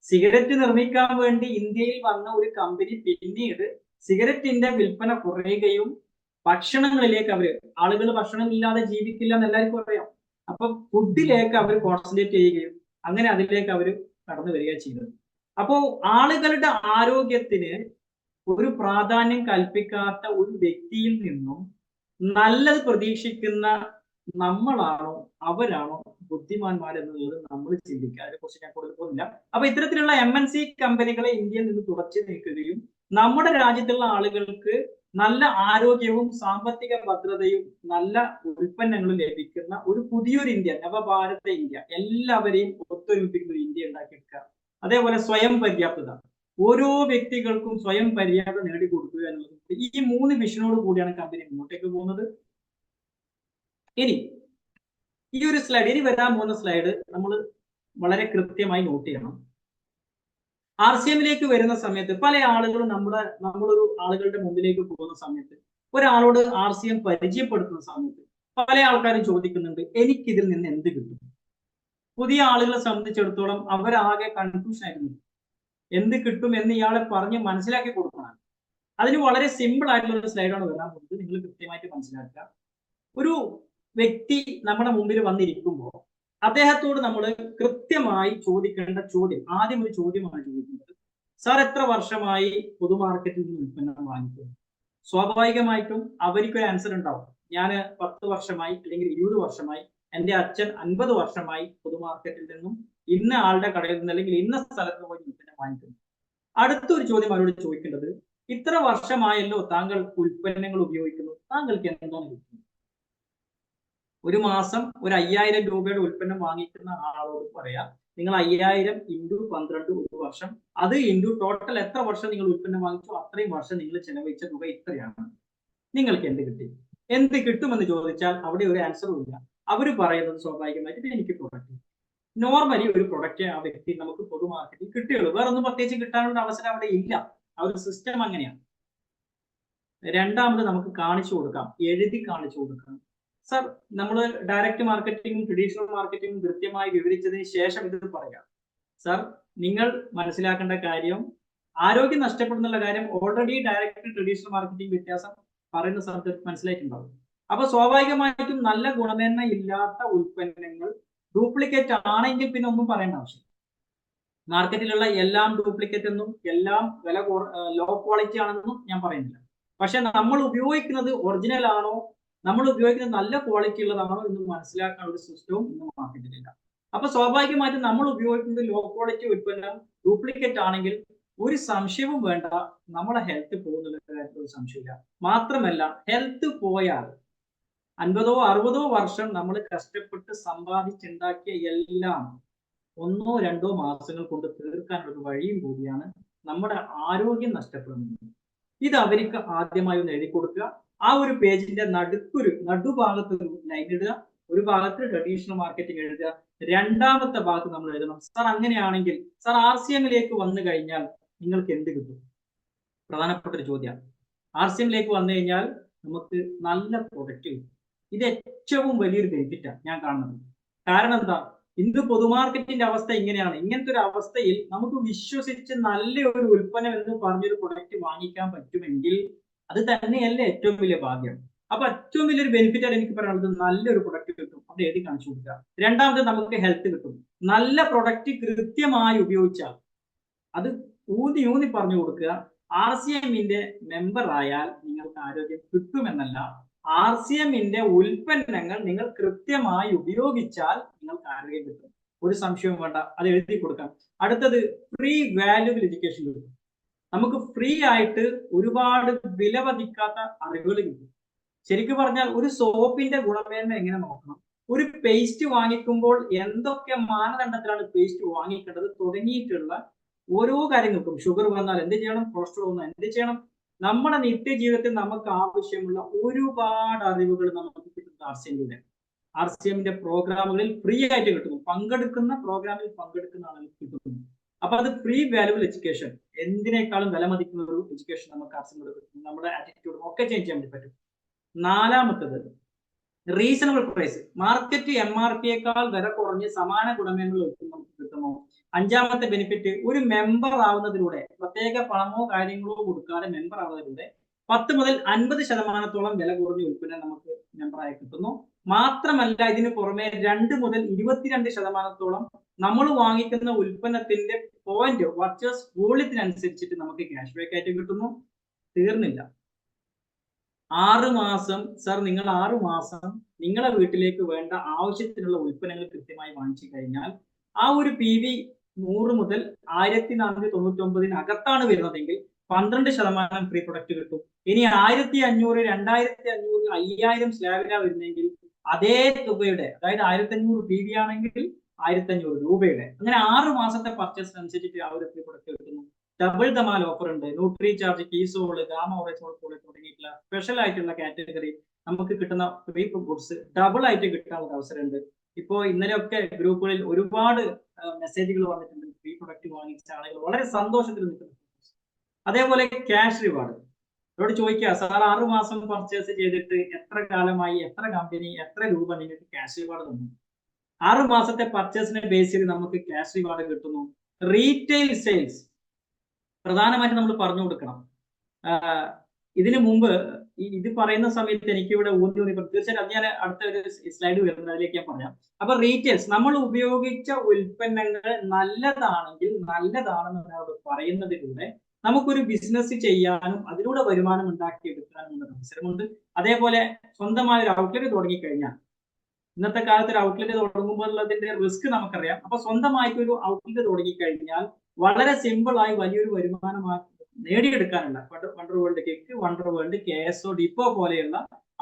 സിഗരറ്റ് നിർമ്മിക്കാൻ വേണ്ടി ഇന്ത്യയിൽ വന്ന ഒരു കമ്പനി പിന്നീട് സിഗരറ്റിന്റെ വിൽപ്പന കുറയുകയും ഭക്ഷണങ്ങളിലേക്ക് ആളുകൾ ഭക്ഷണം ഇല്ലാതെ ജീവിക്കില്ല എന്ന് എല്ലാവർക്കും അറിയാം. അപ്പൊ ഫുഡിലേക്ക് അവർ കോൺസെൻട്രേറ്റ് ചെയ്യുകയും അങ്ങനെ അതിലേക്ക് അവർ കടന്നു വരിക ചെയ്തത്. അപ്പോ ആളുകളുടെ ആരോഗ്യത്തിന് ഒരു പ്രാധാന്യം കൽപ്പിക്കാത്ത ഒരു വ്യക്തിയിൽ നിന്നും നല്ലത് പ്രതീക്ഷിക്കുന്ന നമ്മളാണോ അവരാണോ ബുദ്ധിമാന്മാർ എന്നുള്ളത് നമ്മൾ ചിന്തിക്കുക. അതിനെ കുറിച്ച് ഞാൻ കൂടുതൽ പോകുന്നില്ല. അപ്പൊ ഇത്തരത്തിലുള്ള MNC കമ്പനികളെ ഇന്ത്യയിൽ നിന്ന് തുടച്ചു നീക്കുകയും നമ്മുടെ രാജ്യത്തുള്ള ആളുകൾക്ക് നല്ല ആരോഗ്യവും സാമ്പത്തിക ഭദ്രതയും നല്ല ഉൽപ്പന്നങ്ങളും ലഭിക്കുന്ന ഒരു പുതിയൊരു ഇന്ത്യ, നവഭാരത ഇന്ത്യ, എല്ലാവരെയും ഒത്തൊരുമിപ്പിക്കുന്ന ഒരു ഇന്ത്യ ഉണ്ടാക്കിയെടുക്കുക. അതേപോലെ സ്വയം പര്യാപ്തത, ഓരോ വ്യക്തികൾക്കും സ്വയം പര്യാപ്തത നേടിക്കൊടുക്കുക എന്നുള്ളത്. ഈ 3 വിഷനോട് കൂടിയാണ് കമ്പനി മുന്നോട്ടേക്ക് പോകുന്നത്. ഇനി ഈ ഒരു സ്ലൈഡ്, ഇനി വരാൻ പോകുന്ന സ്ലൈഡ് നമ്മൾ വളരെ നോട്ട് ചെയ്യണം. RCMലേക്ക് വരുന്ന സമയത്ത് പല ആളുകളും നമ്മളൊരു ആളുകളുടെ മുമ്പിലേക്ക് പോകുന്ന സമയത്ത്, ഒരാളോട് RCM പരിചയപ്പെടുത്തുന്ന സമയത്ത് പല ആൾക്കാരും ചോദിക്കുന്നുണ്ട്, എനിക്കിതിൽ നിന്ന് എന്ത് കിട്ടും? പുതിയ ആളുകളെ സംബന്ധിച്ചിടത്തോളം അവരാകെ കൺഫ്യൂഷൻ ആയിരുന്നു. എന്ത് കിട്ടും എന്ന് ഇയാളെ പറഞ്ഞ് മനസ്സിലാക്കി കൊടുക്കണം. അതിന് വളരെ സിമ്പിൾ ആയിട്ടുള്ള ഒരു സ്ലൈഡാണ് വരാൻ പോകുന്നത്. നിങ്ങൾ കൃത്യമായിട്ട് മനസ്സിലാക്കുക. ഒരു വ്യക്തി നമ്മുടെ മുമ്പിൽ വന്നിരിക്കുമ്പോൾ അദ്ദേഹത്തോട് നമ്മൾ കൃത്യമായി ചോദിക്കേണ്ട ചോദ്യം, ആദ്യം ഒരു ചോദ്യമാണ് ചോദിക്കുന്നത്. സാർ, എത്ര വർഷമായി പൊതുമാർക്കറ്റിൽ നിന്ന് ഉൽപ്പന്നം വാങ്ങിക്കുന്നു? സ്വാഭാവികമായിട്ടും അവർക്കൊരു ആൻസർ ഉണ്ടാവും. ഞാൻ 10 വർഷമായി, അല്ലെങ്കിൽ 20 വർഷമായി, എന്റെ അച്ഛൻ 50 വർഷമായി പൊതുമാർക്കറ്റിൽ നിന്നും ഇന്ന ആളുടെ കടയിൽ നിന്ന് അല്ലെങ്കിൽ ഇന്ന സ്ഥലത്ത് പോയി ഉൽപ്പന്നം വാങ്ങിക്കുന്നു. അടുത്തൊരു ചോദ്യം അവരോട് ചോദിക്കേണ്ടത്, ഇത്ര വർഷമായല്ലോ താങ്കൾ ഉൽപ്പന്നങ്ങൾ ഉപയോഗിക്കുന്നു, താങ്കൾക്ക് എന്താണ് കിട്ടുന്നത്? ഒരു മാസം ഒരു 5000 രൂപയുടെ ഉൽപ്പന്നം വാങ്ങിക്കുന്ന ആളോട് പറയാം, നിങ്ങൾ 5000 × 12 ഒരു വർഷം, അത് ടോട്ടൽ എത്ര വർഷം നിങ്ങൾ ഉൽപ്പന്നം വാങ്ങിച്ചു അത്രയും വർഷം നിങ്ങൾ ചെലവഴിച്ച തുക ഇത്രയാണ്, നിങ്ങൾക്ക് എന്ത് കിട്ടി? എന്ത് കിട്ടുമെന്ന് ചോദിച്ചാൽ അവിടെ ഒരു ആൻസറും ഇല്ല. അവർ പറയുന്നത് സ്വാഭാവികമായിട്ട് എനിക്ക് പ്രൊഡക്റ്റ്. നോർമലി ഒരു പ്രൊഡക്റ്റ് ആ വ്യക്തി നമുക്ക് പൊതു മാർക്കറ്റിൽ കിട്ടുകയുള്ളൂ, വേറെ ഒന്നും പ്രത്യേകിച്ച് കിട്ടാനുള്ള അവസരം അവിടെ ഇല്ല. ആ ഒരു സിസ്റ്റം അങ്ങനെയാണ്. രണ്ടാമത് നമുക്ക് കാണിച്ചു കൊടുക്കാം, എഴുതി കാണിച്ചു കൊടുക്കാം. സർ, നമ്മൾ ഡയറക്റ്റ് മാർക്കറ്റിംഗും ട്രഡീഷണൽ മാർക്കറ്റിംഗും കൃത്യമായി വിവരിച്ചതിന് ശേഷം ഇത് പറയാം. സർ, നിങ്ങൾ മനസ്സിലാക്കേണ്ട കാര്യം, ആരോഗ്യം നഷ്ടപ്പെടുന്നുള്ള കാര്യം ഓൾറെഡി ഡയറക്റ്റ് ട്രഡീഷണൽ മാർക്കറ്റിംഗ് വ്യത്യാസം പറയുന്ന സമയത്ത് മനസ്സിലായിട്ടുണ്ടാവും. അപ്പൊ സ്വാഭാവികമായിട്ടും നല്ല ഗുണമേന്മ ഇല്ലാത്ത ഉൽപ്പന്നങ്ങൾ ഡ്യൂപ്ലിക്കേറ്റ് ആണെങ്കിൽ പിന്നെ ഒന്നും പറയേണ്ട ആവശ്യം. മാർക്കറ്റിലുള്ള എല്ലാം ഡ്യൂപ്ലിക്കേറ്റ് എന്നും എല്ലാം വില ലോ ക്വാളിറ്റി ആണെന്നും ഞാൻ പറയുന്നില്ല. പക്ഷെ നമ്മൾ ഉപയോഗിക്കുന്നത് ഒറിജിനൽ ആണോ, നമ്മൾ ഉപയോഗിക്കുന്നത് നല്ല ക്വാളിറ്റി ഉള്ളതാണോ എന്ന് മനസ്സിലാക്കാൻ ഒരു സിസ്റ്റവും ഇന്ന് മാർക്കറ്റിലില്ല. അപ്പൊ സ്വാഭാവികമായിട്ടും നമ്മൾ ഉപയോഗിക്കുന്നത് ലോ ക്വാളിറ്റി ഉൽപ്പന്നം ഡ്യൂപ്ലിക്കേറ്റ് ആണെങ്കിൽ ഒരു സംശയവും വേണ്ട, നമ്മുടെ ഹെൽത്ത് പോകുന്നുള്ള കാര്യത്തിൽ ഒരു സംശയമില്ല. മാത്രമല്ല ഹെൽത്ത് പോയാൽ 50 60 വർഷം നമ്മൾ കഷ്ടപ്പെട്ട് സമ്പാദിച്ചുണ്ടാക്കിയ എല്ലാം 1 2 മാസങ്ങൾ കൊണ്ട് തീർക്കാനുള്ള ഒരു വഴിയും കൂടിയാണ് നമ്മുടെ ആരോഗ്യം നഷ്ടപ്പെടുന്നത്. ഇത് അവർക്ക് ആദ്യമായി ഒന്ന് എഴുതി കൊടുക്കുക. ആ ഒരു പേജിന്റെ നടുഭാഗത്ത് ഒരു ലൈൻ ഇടുക, ഒരു ഭാഗത്ത് ട്രഡീഷണൽ മാർക്കറ്റിംഗ് എഴുതുക, രണ്ടാമത്തെ ഭാഗത്ത് നമ്മൾ എഴുതണം സാർ അങ്ങനെയാണെങ്കിൽ സാർ RCMലേക്ക് വന്നു കഴിഞ്ഞാൽ നിങ്ങൾക്ക് എന്ത് കിട്ടും? പ്രധാനപ്പെട്ട ഒരു ചോദ്യം. RCMലേക്ക് വന്നു കഴിഞ്ഞാൽ നമുക്ക് നല്ല പ്രൊഡക്റ്റ് കിട്ടും. ഇത് ഏറ്റവും വലിയൊരു ബെനിഫിറ്റാണ് ഞാൻ കാണുന്നത്. കാരണം എന്താ, ഇന്ന് പൊതുമാർക്കറ്റിന്റെ അവസ്ഥ ഇങ്ങനെയാണ്. ഇങ്ങനത്തെ ഒരു അവസ്ഥയിൽ നമുക്ക് വിശ്വസിച്ച് നല്ലൊരു ഉൽപ്പന്നം എന്ന് പറഞ്ഞൊരു പ്രൊഡക്റ്റ് വാങ്ങിക്കാൻ പറ്റുമെങ്കിൽ അത് തന്നെയല്ലേ ഏറ്റവും വലിയ ഭാഗ്യം. അപ്പൊ ഏറ്റവും വലിയൊരു ബെനിഫിറ്റ് ആണ് എനിക്ക് പറയാനുള്ളത്, നല്ലൊരു പ്രൊഡക്റ്റ് കിട്ടും, അവിടെ എഴുതി കാണിച്ചു കൊടുക്കുക. രണ്ടാമത് നമുക്ക് ഹെൽത്ത് കിട്ടും. നല്ല പ്രൊഡക്റ്റ് കൃത്യമായി ഉപയോഗിച്ചാൽ അത് ഊന്നി പറഞ്ഞു കൊടുക്കുക. RCMന്റെ മെമ്പർ ആയാൽ നിങ്ങൾക്ക് ആരോഗ്യം കിട്ടുമെന്നല്ല, RCMന്റെ ഉൽപ്പന്നങ്ങൾ നിങ്ങൾ കൃത്യമായി ഉപയോഗിച്ചാൽ നിങ്ങൾക്ക് ആരോഗ്യം കിട്ടും. ഒരു സംശയവും വേണ്ട, അത് എഴുതി കൊടുക്കാം. അടുത്തത് ഫ്രീ വാല്യുബിൾ എഡ്യൂക്കേഷൻ കിട്ടും. നമുക്ക് ഫ്രീ ആയിട്ട് ഒരുപാട് വിലമതിക്കാത്ത അറിവുകൾ കിട്ടും. ശരിക്കും പറഞ്ഞാൽ ഒരു സോപ്പിന്റെ ഗുണമേന്മ എങ്ങനെ നോക്കണം, ഒരു പേസ്റ്റ് വാങ്ങിക്കുമ്പോൾ എന്തൊക്കെ മാനദണ്ഡത്തിലാണ് പേസ്റ്റ് വാങ്ങിക്കേണ്ടത് തുടങ്ങിയിട്ടുള്ള ഓരോ കാര്യങ്ങൾക്കും, ഷുഗർ വന്നാൽ എന്ത് ചെയ്യണം, കൊളസ്ട്രോൾ വന്നാൽ എന്ത് ചെയ്യണം, നമ്മുടെ നിത്യജീവിതത്തിൽ നമുക്ക് ആവശ്യമുള്ള ഒരുപാട് അറിവുകൾ നമുക്ക് കിട്ടുന്നത് RCMയുടെ. RCMന്റെ പ്രോഗ്രാമുകളിൽ ഫ്രീ ആയിട്ട് കിട്ടുന്നു. പ്രോഗ്രാമിൽ പങ്കെടുക്കുന്ന ആളുകൾക്ക് കിട്ടുന്നു. അപ്പൊ അത് ഫ്രീ വാല്യുബിൾ എഡ്യൂക്കേഷൻ, എന്തിനേക്കാളും വിലമതിക്കുന്ന ഒരു എഡ്യൂക്കേഷൻ നമുക്ക് RCMയുടെ കിട്ടും. നമ്മുടെ ആറ്റിറ്റ്യൂഡും ഒക്കെ ചേഞ്ച് ചെയ്യാൻ വേണ്ടി പറ്റും. നാലാമത്തത് റീസണബിൾ പ്രൈസ്. മാർക്കറ്റ് MRPയേക്കാൾ വില കുറഞ്ഞ് സമാന ഗുണമേന്മകൾ നമുക്ക് കിട്ടുന്നു. അഞ്ചാമത്തെ ബെനിഫിറ്റ്, ഒരു മെമ്പർ ആവുന്നതിലൂടെ, പ്രത്യേക പണമോ കാര്യങ്ങളോ കൊടുക്കാതെ മെമ്പർ ആവുന്നതിലൂടെ 10 മുതൽ 50% വില കുറഞ്ഞ ഉൽപ്പന്നം നമുക്ക് മെമ്പറായി കിട്ടുന്നു. മാത്രമല്ല ഇതിന് പുറമെ 2 മുതൽ 22% നമ്മൾ വാങ്ങിക്കുന്ന ഉൽപ്പന്നത്തിന്റെ പോയിന്റ് പർച്ചേസ് വോള്യത്തിനനുസരിച്ചിട്ട് നമുക്ക് ക്യാഷ് ബാക്ക് ആയിട്ട് കിട്ടുന്നു. തീർന്നില്ല, 6 മാസം സാർ, നിങ്ങൾ 6 മാസം നിങ്ങളുടെ വീട്ടിലേക്ക് വേണ്ട ആവശ്യത്തിനുള്ള ഉൽപ്പന്നങ്ങൾ കൃത്യമായി വാങ്ങിച്ചു കഴിഞ്ഞാൽ ആ ഒരു PV 100 മുതൽ 1499 അകത്താണ് വരുന്നതെങ്കിൽ 12% ഫ്രീ പ്രൊഡക്റ്റ് കിട്ടും. ഇനി 1500, 2500, 5000 സ്ലാബിലാണ് വരുന്നതെങ്കിൽ അതേ തുകയുടെ, അതായത് 1500 PV ആണെങ്കിൽ 1500 രൂപയുടെ, അങ്ങനെ 6 മാസത്തെ പർച്ചേസിനനുസരിച്ചിട്ട് ആ ഒരു ഫ്രീ പ്രൊഡക്റ്റ് കിട്ടുന്നു. ഡബിൾ ധമാൽ ഓഫർ ഉണ്ട്. ന്യൂട്രി ചാർജ്, കീസോള്, ഗാമ ഓറേസോൾ തുടങ്ങിയിട്ടുള്ള സ്പെഷ്യൽ ആയിട്ടുള്ള കാറ്റഗറി നമുക്ക് കിട്ടുന്ന ഫ്രീ ഗുഡ്സ് ഡബിൾ ആയിട്ട് കിട്ടാനുള്ള അവസരമുണ്ട്. ഇപ്പോ ഇന്നലെയൊക്കെ ഗ്രൂപ്പുകളിൽ ഒരുപാട് മെസ്സേജുകൾ വന്നിട്ടുണ്ട്. ഫ്രീ പ്രൊഡക്റ്റ് വാങ്ങിച്ച ആളുകൾ വളരെ സന്തോഷത്തിൽ നിൽക്കുന്നു. അതേപോലെ ക്യാഷ് റിവാർഡ്. അവരോട് ചോദിക്കുക, സാർ 6 മാസം പർച്ചേസ് ചെയ്തിട്ട് എത്ര കാലമായി, എത്ര കമ്പനി, എത്ര രൂപ നിങ്ങൾക്ക് ക്യാഷ് റിവാർഡ് തന്നു? 6 മാസത്തെ പർച്ചേസിനെ ബേസ് ചെയ്ത് നമുക്ക് ക്യാഷ് റിവാർഡ് കിട്ടുന്നു. റീറ്റെയിൽ സെയിൽസ് പ്രധാനമായിട്ട് നമ്മൾ പറഞ്ഞു കൊടുക്കണം. ഇതിനു മുമ്പ് ഇത് പറയുന്ന സമയത്ത് എനിക്കിവിടെ ഊന്നി തീർച്ചയായിട്ടും ഞാൻ അടുത്ത ഒരു സ്ലൈഡ് വരുന്നത്, അതിലേക്ക് ഞാൻ പറയാം. അപ്പൊ റീറ്റെയിൽസ്, നമ്മൾ ഉപയോഗിച്ച ഉൽപ്പന്നങ്ങൾ നല്ലതാണെങ്കിൽ നല്ലതാണെന്ന് ഒരാളോട് പറയുന്നതിലൂടെ നമുക്കൊരു ബിസിനസ് ചെയ്യാനും അതിലൂടെ വരുമാനം ഉണ്ടാക്കിയെടുക്കാനും ഉള്ള അവസരമുണ്ട്. അതേപോലെ സ്വന്തമായ ഒരു ഔട്ട്ലെറ്റ് തുടങ്ങിക്കഴിഞ്ഞാൽ, ഇന്നത്തെ കാലത്ത് ഒരു ഔട്ട്ലെറ്റ് തുടങ്ങുമ്പോൾ ഉള്ളതിന്റെ റിസ്ക് നമുക്കറിയാം. അപ്പൊ സ്വന്തമായിട്ട് ഒരു ഔട്ട്ലെറ്റ് തുടങ്ങിക്കഴിഞ്ഞാൽ വളരെ സിമ്പിൾ ആയി വലിയൊരു വരുമാനമാക്കി നേടിയെടുക്കാനുള്ള wonder world cake, wonder world, KSO depot പോലെയുള്ള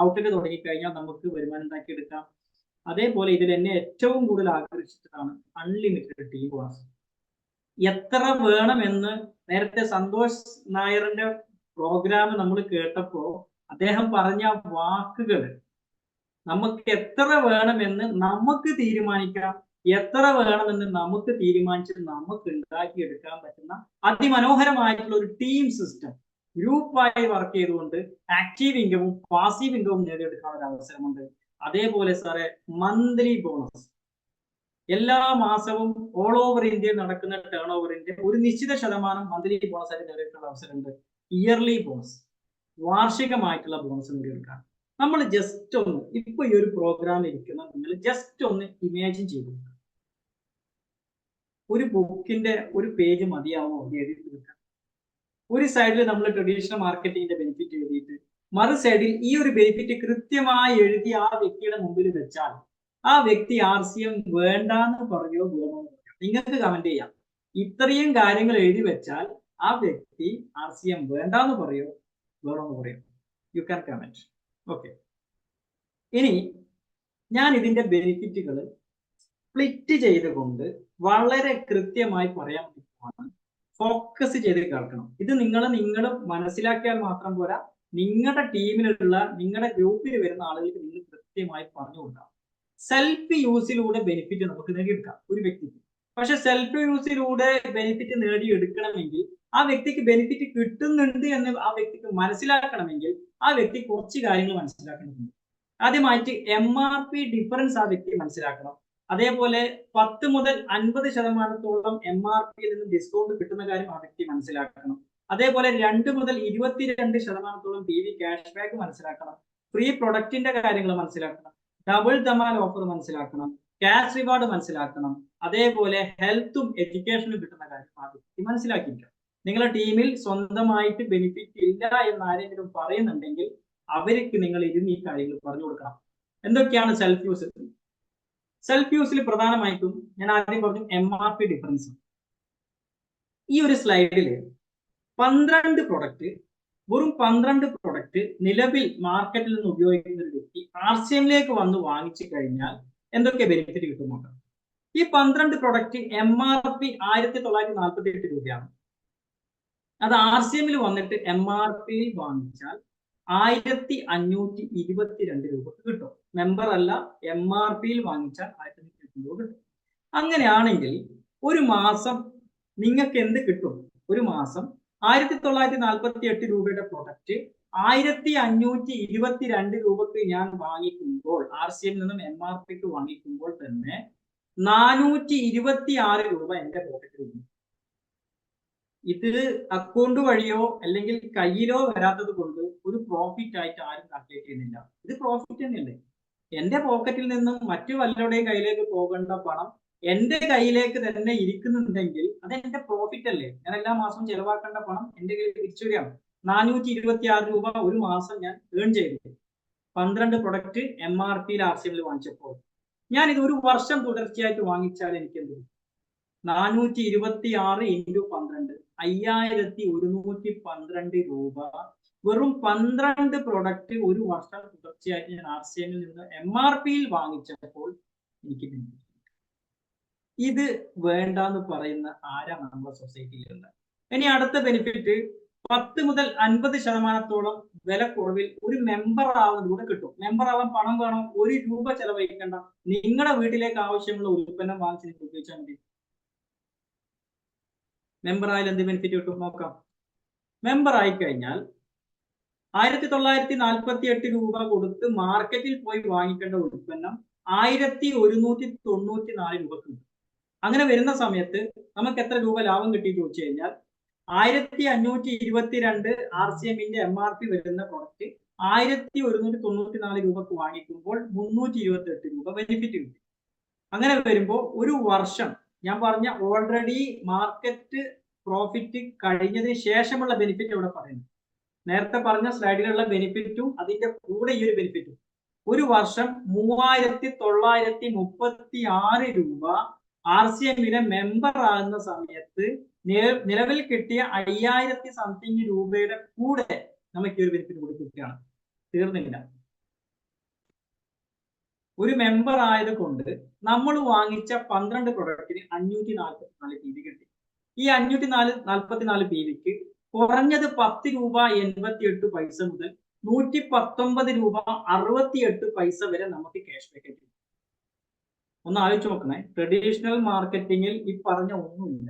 ഔട്ട്ലെറ്റ് തുടങ്ങിക്കഴിഞ്ഞാൽ നമുക്ക് വരുമാനം ഉണ്ടാക്കിയെടുക്കാം. അതേപോലെ ഇതിൽ എന്നെ ഏറ്റവും കൂടുതൽ ആകർഷിച്ചതാണ് അൺലിമിറ്റഡ് ടീം ബോണസ്. എത്ര വേണമെന്ന് നേരത്തെ സന്തോഷ് നായറിന്റെ പ്രോഗ്രാം നമ്മൾ കേട്ടപ്പോ അദ്ദേഹം പറഞ്ഞ വാക്കുകൾ, നമുക്ക് എത്ര വേണമെന്ന് നമുക്ക് തീരുമാനിക്കാം, എത്ര വേണമെന്ന് നമുക്ക് തീരുമാനിച്ചിട്ട് നമുക്ക് ഉണ്ടാക്കിയെടുക്കാൻ പറ്റുന്ന അതിമനോഹരമായിട്ടുള്ള ഒരു ടീം സിസ്റ്റം, ഗ്രൂപ്പായി വർക്ക് ചെയ്തുകൊണ്ട് ആക്റ്റീവ് ഇൻകവും പാസീവ് ഇൻകവും നേടിയെടുക്കാനുള്ള അവസരമുണ്ട്. അതേപോലെ സാറേ മന്ത്ലി ബോണസ്, എല്ലാ മാസവും ഓൾ ഓവർ ഇന്ത്യയിൽ നടക്കുന്ന ടേൺ ഓവറിന്റെ ഒരു നിശ്ചിത ശതമാനം മന്ത്ലി ബോണസ് ആയിട്ട് നേടിയെടുക്കാനുള്ള അവസരമുണ്ട്. ഇയർലി ബോണസ്, വാർഷികമായിട്ടുള്ള ബോണസ് നേടിയെടുക്കാൻ നമ്മൾ ജസ്റ്റ് ഒന്ന്, ഇപ്പൊ ഈ ഒരു പ്രോഗ്രാം ഇരിക്കുന്ന നിങ്ങൾ ജസ്റ്റ് ഒന്ന് ഇമാജിൻ ചെയ്തു. ഒരു ബുക്കിന്റെ ഒരു പേജ് മതിയാവോ എഴുതി തീർക്കാൻ? ഒരു സൈഡിൽ നമ്മൾ ട്രഡീഷണൽ മാർക്കറ്റിംഗിന്റെ ബെനിഫിറ്റ് എഴുതിയിട്ട് മറു സൈഡിൽ ഈ ഒരു ബെനിഫിറ്റ് കൃത്യമായി എഴുതി ആ വ്യക്തിയുടെ മുമ്പിൽ വെച്ചാൽ ആ വ്യക്തി RCM വേണ്ടാന്ന് പറയോ വേണോ? നിങ്ങൾക്ക് കമന്റ് ചെയ്യാം. ഇത്രയും കാര്യങ്ങൾ എഴുതി വെച്ചാൽ ആ വ്യക്തി RCM വേണ്ടാന്ന് പറയോ വേണോന്ന് പറയോ? You can comment. ഓക്കെ, ഇനി ഞാൻ ഇതിന്റെ ബെനിഫിറ്റുകൾ സ്പ്ലിറ്റ് ചെയ്തുകൊണ്ട് വളരെ കൃത്യമായി പറയാൻ വേണ്ടിയാണ്. ഫോക്കസ് ചെയ്ത് കേൾക്കണം. ഇത് നിങ്ങൾ മനസ്സിലാക്കിയാൽ മാത്രം പോരാ, നിങ്ങളുടെ ടീമിലുള്ള നിങ്ങളുടെ ഗ്രൂപ്പിൽ വരുന്ന ആളുകൾക്ക് നിങ്ങൾ കൃത്യമായി പറഞ്ഞു കൊടുക്കാം. സെൽഫ് യൂസിലൂടെ ബെനിഫിറ്റ് നമുക്ക് നേടിയെടുക്കാം ഒരു വ്യക്തിക്ക്. പക്ഷെ സെൽഫ് യൂസിലൂടെ ബെനിഫിറ്റ് നേടിയെടുക്കണമെങ്കിൽ ആ വ്യക്തിക്ക് ബെനിഫിറ്റ് കിട്ടുന്നുണ്ട് എന്ന് ആ വ്യക്തിക്ക് മനസ്സിലാക്കണമെങ്കിൽ ആ വ്യക്തി കുറച്ച് കാര്യങ്ങൾ മനസ്സിലാക്കേണ്ടതുണ്ട്. ആദ്യമായിട്ട് MRP ഡിഫറൻസ് ആ വ്യക്തി മനസ്സിലാക്കണം. അതേപോലെ 10 മുതൽ 50% MRPയിൽ നിന്ന് ഡിസ്കൗണ്ട് കിട്ടുന്ന കാര്യം ആ വ്യക്തി മനസ്സിലാക്കണം. അതേപോലെ 2 മുതൽ 22% PV ക്യാഷ് ബാക്ക് മനസ്സിലാക്കണം. ഫ്രീ പ്രൊഡക്റ്റിന്റെ കാര്യങ്ങൾ മനസ്സിലാക്കണം. ഡബിൾ ധമാൽ ഓഫർ മനസ്സിലാക്കണം. ക്യാഷ് റിവാർഡ് മനസ്സിലാക്കണം. അതേപോലെ ഹെൽത്തും എഡ്യൂക്കേഷനും കിട്ടുന്ന കാര്യം ആ വ്യക്തി മനസ്സിലാക്കിയിരിക്കണം. നിങ്ങളുടെ ടീമിൽ സ്വന്തമായിട്ട് ബെനിഫിറ്റ് ഇല്ല എന്ന് ആരെങ്കിലും പറയുന്നുണ്ടെങ്കിൽ അവർക്ക് നിങ്ങൾ ഇരുന്ന് ഈ കാര്യങ്ങൾ പറഞ്ഞു കൊടുക്കണം. എന്തൊക്കെയാണ് സെൽഫ് യൂസ്? സെൽഫ് യൂസിൽ പ്രധാനമായിട്ടും ഞാൻ ആദ്യം പറഞ്ഞു MRP ഡിഫറൻസ്. ഈ ഒരു സ്ലൈഡില് 12 പ്രൊഡക്റ്റ്, വെറും 12 പ്രൊഡക്റ്റ് നിലവിൽ മാർക്കറ്റിൽ നിന്ന് ഉപയോഗിക്കുന്ന ഒരു വ്യക്തി RCMലേക്ക് വന്ന് വാങ്ങിച്ചു കഴിഞ്ഞാൽ എന്തൊക്കെ ബെനിഫിറ്റ് കിട്ടുന്നുണ്ട്? ഈ 12 പ്രൊഡക്റ്റ് MRP 1948 രൂപയാണ്. അത് RCMൽ വന്നിട്ട് MRPയിൽ വാങ്ങിച്ചാൽ 1522 രൂപക്ക് കിട്ടും. മെമ്പർ അല്ല, MRPയിൽ വാങ്ങിച്ചാൽ 1522 രൂപ കിട്ടും. അങ്ങനെയാണെങ്കിൽ ഒരു മാസം നിങ്ങൾക്ക് എന്ത് കിട്ടും? ഒരു മാസം 1948 രൂപയുടെ പ്രൊഡക്റ്റ് 1522 രൂപക്ക് ഞാൻ വാങ്ങിക്കുമ്പോൾ, RCMൽ നിന്നും MRPക്ക് വാങ്ങിക്കുമ്പോൾ തന്നെ 426 രൂപ എന്റെ പോക്കറ്റിൽ കിട്ടും. ഇത് അക്കൗണ്ട് വഴിയോ അല്ലെങ്കിൽ കയ്യിലോ വരാത്തത് കൊണ്ട് ഒരു പ്രോഫിറ്റ് ആയിട്ട് ആരും കാൽക്കുലേറ്റ് ചെയ്യുന്നില്ല. ഇത് പ്രോഫിറ്റ് തന്നെയല്ലേ? എന്റെ പോക്കറ്റിൽ നിന്നും മറ്റു വല്ലവരുടെയും കയ്യിലേക്ക് പോകേണ്ട പണം എന്റെ കയ്യിലേക്ക് തന്നെ ഇരിക്കുന്നുണ്ടെങ്കിൽ അത് എന്റെ പ്രോഫിറ്റ് അല്ലേ? ഞാൻ എല്ലാ മാസവും ചെലവാക്കേണ്ട പണം എന്റെ കയ്യിൽ തിരിച്ചു വരികയാണ്. 426 രൂപ ഒരു മാസം ഞാൻ ഏൺ ചെയ്തിട്ട് 12 പ്രൊഡക്റ്റ് MRPയിൽ RCMൽ വാങ്ങിച്ചപ്പോൾ ഞാൻ ഇത് ഒരു വർഷം തുടർച്ചയായിട്ട് വാങ്ങിച്ചാൽ എനിക്ക് എന്ത്? 426 × 12 5112 രൂപ. വെറും 12 പ്രൊഡക്റ്റ് ഒരു വർഷം തുടർച്ചയായിട്ട് ഞാൻ RCMൽ നിന്ന് MRPയിൽ വാങ്ങിച്ചപ്പോൾ എനിക്ക് ഇത് വേണ്ടെന്ന് പറയുന്ന ആരാണ് നമ്മുടെ സൊസൈറ്റിയിലുള്ളത്? ഇനി അടുത്ത ബെനിഫിറ്റ് 10 മുതൽ 50% വില കുറവിൽ ഒരു മെമ്പർ ആവുന്നതിലൂടെ കിട്ടും. മെമ്പർ ആവാൻ പണം വേണം, 1 രൂപ ചെലവഴിക്കേണ്ട. നിങ്ങളുടെ വീട്ടിലേക്ക് ആവശ്യമുള്ള ഉൽപ്പന്നം വാങ്ങിച്ച് നിങ്ങൾ ഉപയോഗിച്ചാൽ മതി. മെമ്പർ ആയാൽ എന്ത് ബെനിഫിറ്റ് കിട്ടും നോക്കാം. മെമ്പർ ആയി കഴിഞ്ഞാൽ 1948 രൂപ കൊടുത്ത് മാർക്കറ്റിൽ പോയി വാങ്ങിക്കേണ്ട ഉൽപ്പന്നം 1194 രൂപക്ക് കിട്ടും. അങ്ങനെ വരുന്ന സമയത്ത് നമുക്ക് എത്ര രൂപ ലാഭം കിട്ടി ചോദിച്ചു കഴിഞ്ഞാൽ 1522 RCMന്റെ MRP വരുന്ന പ്രൊഡക്റ്റ് 1194 രൂപക്ക് വാങ്ങിക്കുമ്പോൾ 328 രൂപ ബെനിഫിറ്റ് കിട്ടി. അങ്ങനെ വരുമ്പോൾ ഒരു വർഷം ഞാൻ പറഞ്ഞ ഓൾറെഡി മാർക്കറ്റ് പ്രോഫിറ്റ് കഴിഞ്ഞതിന് ശേഷമുള്ള ബെനിഫിറ്റ് ഇവിടെ പറയുന്നു. നേരത്തെ പറഞ്ഞ സ്ലൈഡിലുള്ള ബെനിഫിറ്റും അതിന്റെ കൂടെ ഈ ഒരു ബെനിഫിറ്റും ഒരു വർഷം 3936 രൂപ RCMലെ മെമ്പർ ആകുന്ന സമയത്ത് നിലവിൽ കിട്ടിയ 5000 സംതിങ് രൂപയുടെ കൂടെ നമുക്ക് ഈ ഒരു ബെനിഫിറ്റ് കൂടി കിട്ടുകയാണ്. തീർന്നില്ല. ഒരു മെമ്പർ ആയത് കൊണ്ട് നമ്മൾ വാങ്ങിച്ച 12 പ്രൊഡക്റ്റിന് 544 PV കിട്ടി. ഈ 544 PVക്ക് കുറഞ്ഞത് 10 രൂപ 88 പൈസ മുതൽ 119 രൂപ 68 പൈസ വരെ നമുക്ക് ക്യാഷ് ബാക്ക് കിട്ടും. ഒന്ന് ആലോചിച്ച് നോക്കണേ. ട്രഡീഷണൽ മാർക്കറ്റിംഗിൽ ഈ പറഞ്ഞ ഒന്നുമില്ല.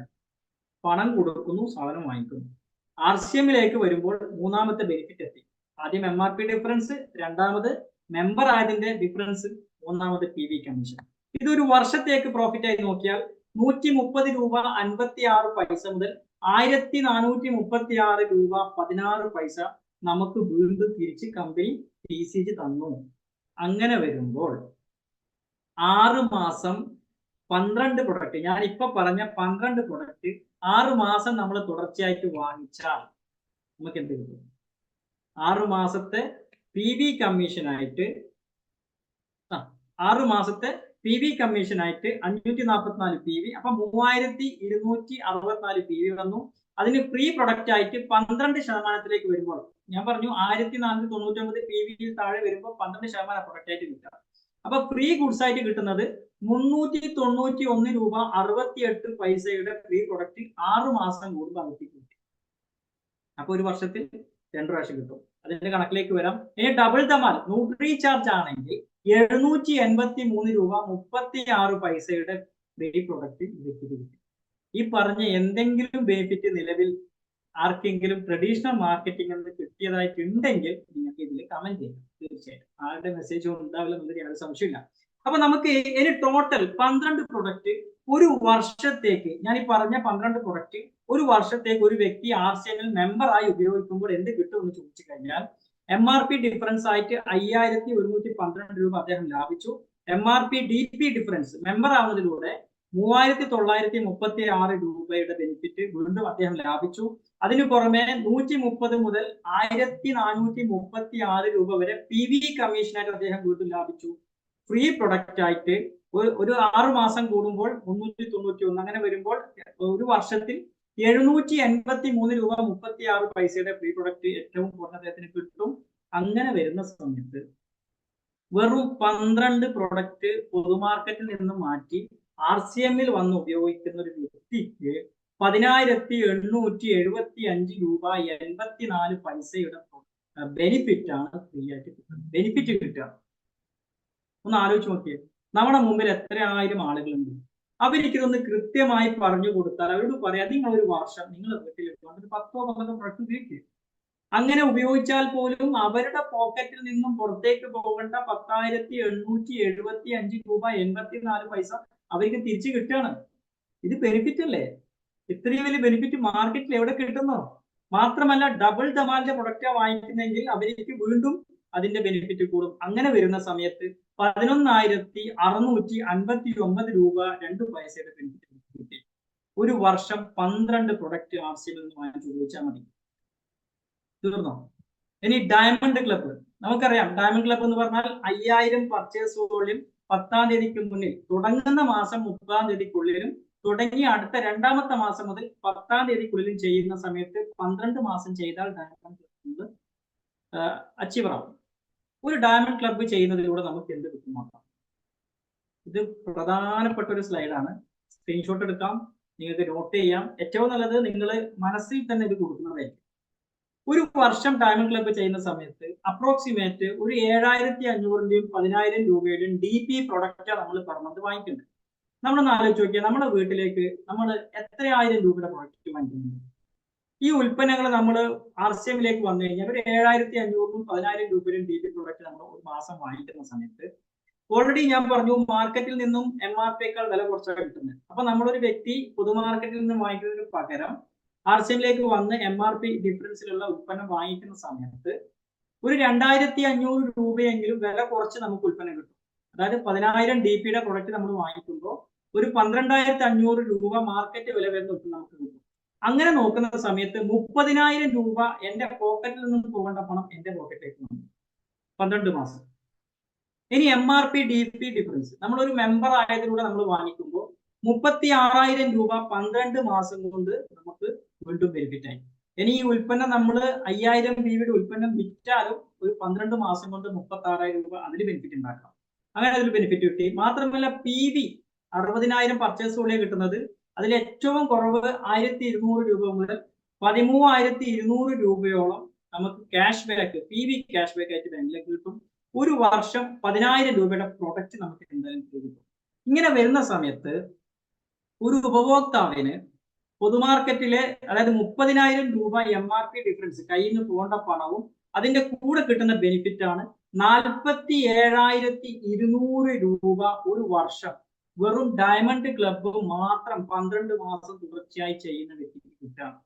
പണം കൊടുക്കുന്നു, സാധനം വാങ്ങിക്കുന്നു. RCMലേക്ക് വരുമ്പോൾ മൂന്നാമത്തെ ബെനിഫിറ്റ് എത്തി. ആദ്യം MRP ഡിഫറൻസ്, രണ്ടാമത് മെമ്പർ ആയതിന്റെ ഡിഫറൻസ്, മൂന്നാമത് PV കമ്മീഷൻ. ഇതൊരു വർഷത്തേക്ക് പ്രോഫിറ്റ് ആയി നോക്കിയാൽ 130 രൂപ 56 പൈസ മുതൽ 1436 രൂപ 16 പൈസ നമുക്ക് വീണ്ടും തിരിച്ച് കമ്പനി TCG തന്നു. അങ്ങനെ വരുമ്പോൾ 6 മാസം 12 പ്രൊഡക്റ്റ്, ഞാൻ ഇപ്പൊ പറഞ്ഞ 12 പ്രൊഡക്റ്റ് 6 മാസം നമ്മൾ തുടർച്ചയായിട്ട് വാങ്ങിച്ചാൽ നമുക്ക് എന്ത് കിട്ടും? 6 മാസത്തെ PV കമ്മീഷനായിട്ട് 6 മാസത്തെ PV കമ്മീഷനായിട്ട് 544 PV, അപ്പൊ 3264 PV വന്നു. അതിന് ഫ്രീ പ്രൊഡക്റ്റ് ആയിട്ട് 12% വരുമ്പോൾ, ഞാൻ പറഞ്ഞു 1499 PV താഴെ വരുമ്പോൾ 12% പ്രൊഡക്റ്റ് ആയിട്ട് കിട്ടുക. അപ്പൊ ഫ്രീ ഗുഡ്സ് ആയിട്ട് കിട്ടുന്നത് 391 രൂപ 68 പൈസയുടെ ഫ്രീ പ്രൊഡക്റ്റ് 6 മാസം കൂടുമ്പോൾ അവർക്ക് കിട്ടും. അപ്പൊ ഒരു വർഷത്തിൽ 2 പ്രാവശ്യം കിട്ടും. അതിന്റെ കണക്കിലേക്ക് വരാം. ഇനി ഡബിൾ ധമാൽ ന്യൂട്രി ചാർജ് ആണെങ്കിൽ 783 രൂപ 36 പൈസയുടെ ഫ്രീ പ്രൊഡക്റ്റ് കിട്ടും. ഈ പറഞ്ഞ എന്തെങ്കിലും ബെനിഫിറ്റ് നിലവിൽ ആർക്കെങ്കിലും ട്രഡീഷണൽ മാർക്കറ്റിംഗ് എന്ന് കിട്ടിയതായിട്ടുണ്ടെങ്കിൽ നിങ്ങൾക്ക് ഇതിൽ കമന്റ് ചെയ്യാം. തീർച്ചയായിട്ടും ആരുടെ മെസ്സേജും ഉണ്ടാവില്ല എന്നൊരു യാതൊരു സംശയമില്ല. അപ്പൊ നമുക്ക് ഇനി ടോട്ടൽ 12 പ്രൊഡക്റ്റ് ഒരു വർഷത്തേക്ക്, ഞാൻ ഈ പറഞ്ഞ 12 പ്രൊഡക്റ്റ് ഒരു വർഷത്തേക്ക് ഒരു വ്യക്തി RCM മെമ്പറായി ഉപയോഗിക്കുമ്പോൾ എന്ത് കിട്ടും എന്ന് ചോദിച്ചു കഴിഞ്ഞാൽ, MRP ഡിഫറൻസ് ആയിട്ട് 5112 രൂപ അദ്ദേഹം ലാഭിച്ചു. MRP DP ഡിഫറൻസ് മെമ്പർ ആവുന്നതിലൂടെ 3936 രൂപയുടെ ബെനിഫിറ്റ് വീണ്ടും അദ്ദേഹം ലാഭിച്ചു. അതിനു പുറമെ 130 മുതൽ 1436 രൂപ വരെ PV കമ്മീഷനായിട്ട് അദ്ദേഹം വീണ്ടും ലാഭിച്ചു. ഫ്രീ പ്രൊഡക്റ്റ് ആയിട്ട് ഒരു 6 മാസം കൂടുമ്പോൾ 391, അങ്ങനെ വരുമ്പോൾ ഒരു വർഷത്തിൽ 783 രൂപ 36 പൈസയുടെ ഫ്രീ പ്രൊഡക്റ്റ് ഏറ്റവും കുറഞ്ഞ അദ്ദേഹത്തിന് കിട്ടും. അങ്ങനെ വരുന്ന സമയത്ത് വെറും 12 പ്രൊഡക്റ്റ് പൊതുമാർക്കറ്റിൽ നിന്ന് മാറ്റി RCM വന്ന് ഉപയോഗിക്കുന്ന ഒരു വ്യക്തിക്ക് 10,875 രൂപ 84 പൈസയുടെ ബെനിഫിറ്റ് ആണ് ഫ്രീ ആയിട്ട് കിട്ടുന്നത്. ബെനിഫിറ്റ് കിട്ടുക. ഒന്ന് ആലോചിച്ച് നോക്കിയേ, നമ്മുടെ മുമ്പിൽ എത്ര ആയിരം ആളുകളുണ്ട്. അവരിക്കൊന്ന് കൃത്യമായി പറഞ്ഞു കൊടുത്താൽ അവരോട് പറയാം, നിങ്ങൾ ഒരു വർഷം നിങ്ങൾ വീട്ടിൽ 10-15 പ്രൊഡക്റ്റ് ഉപയോഗിക്കുക. അങ്ങനെ ഉപയോഗിച്ചാൽ പോലും അവരുടെ പോക്കറ്റിൽ നിന്നും പുറത്തേക്ക് പോകേണ്ട 10,875 രൂപ 84 പൈസ അവർക്ക് തിരിച്ചു കിട്ടുകയാണ്. ഇത് ബെനിഫിറ്റ് അല്ലേ? ഇത്രയും വലിയ ബെനിഫിറ്റ് മാർക്കറ്റിൽ എവിടെ കിട്ടുന്നോ? മാത്രമല്ല ഡബിൾ ധമാലിന്റെ പ്രൊഡക്റ്റാണ് വാങ്ങിക്കുന്നെങ്കിൽ അവർക്ക് വീണ്ടും അതിന്റെ ബെനിഫിറ്റ് കൂടും. അങ്ങനെ വരുന്ന സമയത്ത് 11,659 രൂപ 2 പൈസയുടെ ബെനിഫിറ്റ് കിട്ടി. ഒരു വർഷം 12 പ്രൊഡക്റ്റ് RCM നിന്ന് വാങ്ങിച്ച് ഉപയോഗിച്ചാൽ മതി. തീർന്നോ? ഇനി ഡയമണ്ട് ക്ലബ്ബ്, നമുക്കറിയാം ഡയമണ്ട് ക്ലബ്ബ് എന്ന് പറഞ്ഞാൽ 5000 പർച്ചേസ് വോളിയം 10-ാം തീയതിക്ക് മുന്നിൽ, തുടങ്ങുന്ന മാസം 30-ാം തീയതിക്കുള്ളിലും തുടങ്ങി അടുത്ത 2ാമത്തെ മാസം മുതൽ 10-ാം തീയതിക്കുള്ളിലും ചെയ്യുന്ന സമയത്ത് 12 മാസം ചെയ്താൽ ഡയമണ്ട് ക്ലബ്ബ് അച്ചീവർ ആവും. ഒരു ഡയമണ്ട് ക്ലബ്ബ് ചെയ്യുന്നതിലൂടെ നമുക്ക് എന്ത് കിട്ടും നോക്കാം. ഇത് പ്രധാനപ്പെട്ട ഒരു സ്ലൈഡാണ്. സ്ക്രീൻഷോട്ട് എടുക്കാം, നിങ്ങൾക്ക് നോട്ട് ചെയ്യാം. ഏറ്റവും നല്ലത് നിങ്ങൾ മനസ്സിൽ തന്നെ ഇത് കൊടുക്കുന്നതായിരിക്കും. ഒരു വർഷം ഡയമണ്ട് ക്ലബ്ബ് ചെയ്യുന്ന സമയത്ത് അപ്രോക്സിമേറ്റ് ഒരു 7,500-ന്റെയും 10,000 രൂപയുടെയും DP പ്രൊഡക്റ്റാണ് നമ്മൾ പറഞ്ഞത് വാങ്ങിക്കുന്നത്. നമ്മളൊന്ന് ആലോചിച്ച് നോക്കിയാൽ നമ്മുടെ വീട്ടിലേക്ക് നമ്മൾ എത്ര 1000 രൂപയുടെ പ്രൊഡക്റ്റ് വാങ്ങിക്കുന്നുണ്ട്. ഈ ഉൽപ്പന്നങ്ങൾ നമ്മൾ RCM വന്നു കഴിഞ്ഞാൽ ഒരു 7,500-നും 10,000 രൂപയുടെയും DP പ്രൊഡക്റ്റ് നമ്മൾ ഒരു മാസം വാങ്ങിക്കുന്ന സമയത്ത് ഓൾറെഡി ഞാൻ പറഞ്ഞു മാർക്കറ്റിൽ നിന്നും MRPയേക്കാൾ വില കുറച്ചാണ് കിട്ടുന്നത്. അപ്പൊ നമ്മളൊരു വ്യക്തി പൊതുമാർക്കറ്റിൽ നിന്ന് വാങ്ങിക്കുന്നതിന് പകരം RCM വന്ന് MRP ഡിഫറൻസിലുള്ള ഉൽപ്പന്നം വാങ്ങിക്കുന്ന സമയത്ത് ഒരു 2,500 രൂപയെങ്കിലും വില കുറച്ച് നമുക്ക് ഉൽപ്പന്നം കിട്ടും. അതായത് 10,000 DPയുടെ പ്രൊഡക്റ്റ് നമ്മൾ വാങ്ങിക്കുമ്പോൾ ഒരു 12,500 രൂപ മാർക്കറ്റ് വില വരുന്ന ഉൽപ്പന്നം നമുക്ക് കിട്ടും. അങ്ങനെ നോക്കുന്ന സമയത്ത് 30,000 രൂപ എന്റെ പോക്കറ്റിൽ നിന്ന് പോകേണ്ട പണം എന്റെ പോക്കറ്റിലേക്ക് വന്നു 12 മാസം. ഇനി MRP DP ഡിഫറൻസ് നമ്മളൊരു മെമ്പർ ആയതിലൂടെ നമ്മൾ വാങ്ങിക്കുമ്പോൾ 36,000 രൂപ 12 മാസം കൊണ്ട് നമുക്ക് വീണ്ടും ബെനിഫിറ്റ് ആയി. ഇനി ഈ ഉൽപ്പന്നം നമ്മൾ 5,000 രൂപയുടെ ഉൽപ്പന്നം വിറ്റാലും ഒരു 12 മാസം കൊണ്ട് 36,000 രൂപ അതിൽ ബെനിഫിറ്റ് ഉണ്ടാക്കാം. അങ്ങനെ അതിൽ ബെനിഫിറ്റ് കിട്ടി. മാത്രമല്ല PV 60,000 പർച്ചേസ് വോളിയം കിട്ടുന്നത് അതിൽ ഏറ്റവും കുറവ് 1,200 രൂപ മുതൽ 13,200 രൂപയോളം നമുക്ക് cash back, PV cash back ആയിട്ട് ബാങ്കിലേക്ക് കിട്ടും. ഒരു വർഷം 10,000 രൂപയുടെ പ്രൊഡക്റ്റ് നമുക്ക് എന്തായാലും കിട്ടും. ഇങ്ങനെ വരുന്ന സമയത്ത് ഒരു ഉപഭോക്താവിന് പൊതുമാർക്കറ്റിലെ അതായത് 30,000 രൂപ MRP ഡിഫറൻസ് കയ്യിൽ നിന്ന് പോകേണ്ട പണവും അതിന്റെ കൂടെ കിട്ടുന്ന ബെനിഫിറ്റ് ആണ് 47,200 രൂപ ഒരു വർഷം വെറും ഡയമണ്ട് ക്ലബ്ബ് മാത്രം 12 മാസം തുടർച്ചയായി ചെയ്യുന്ന വ്യക്തിക്ക് കിട്ടാണ്.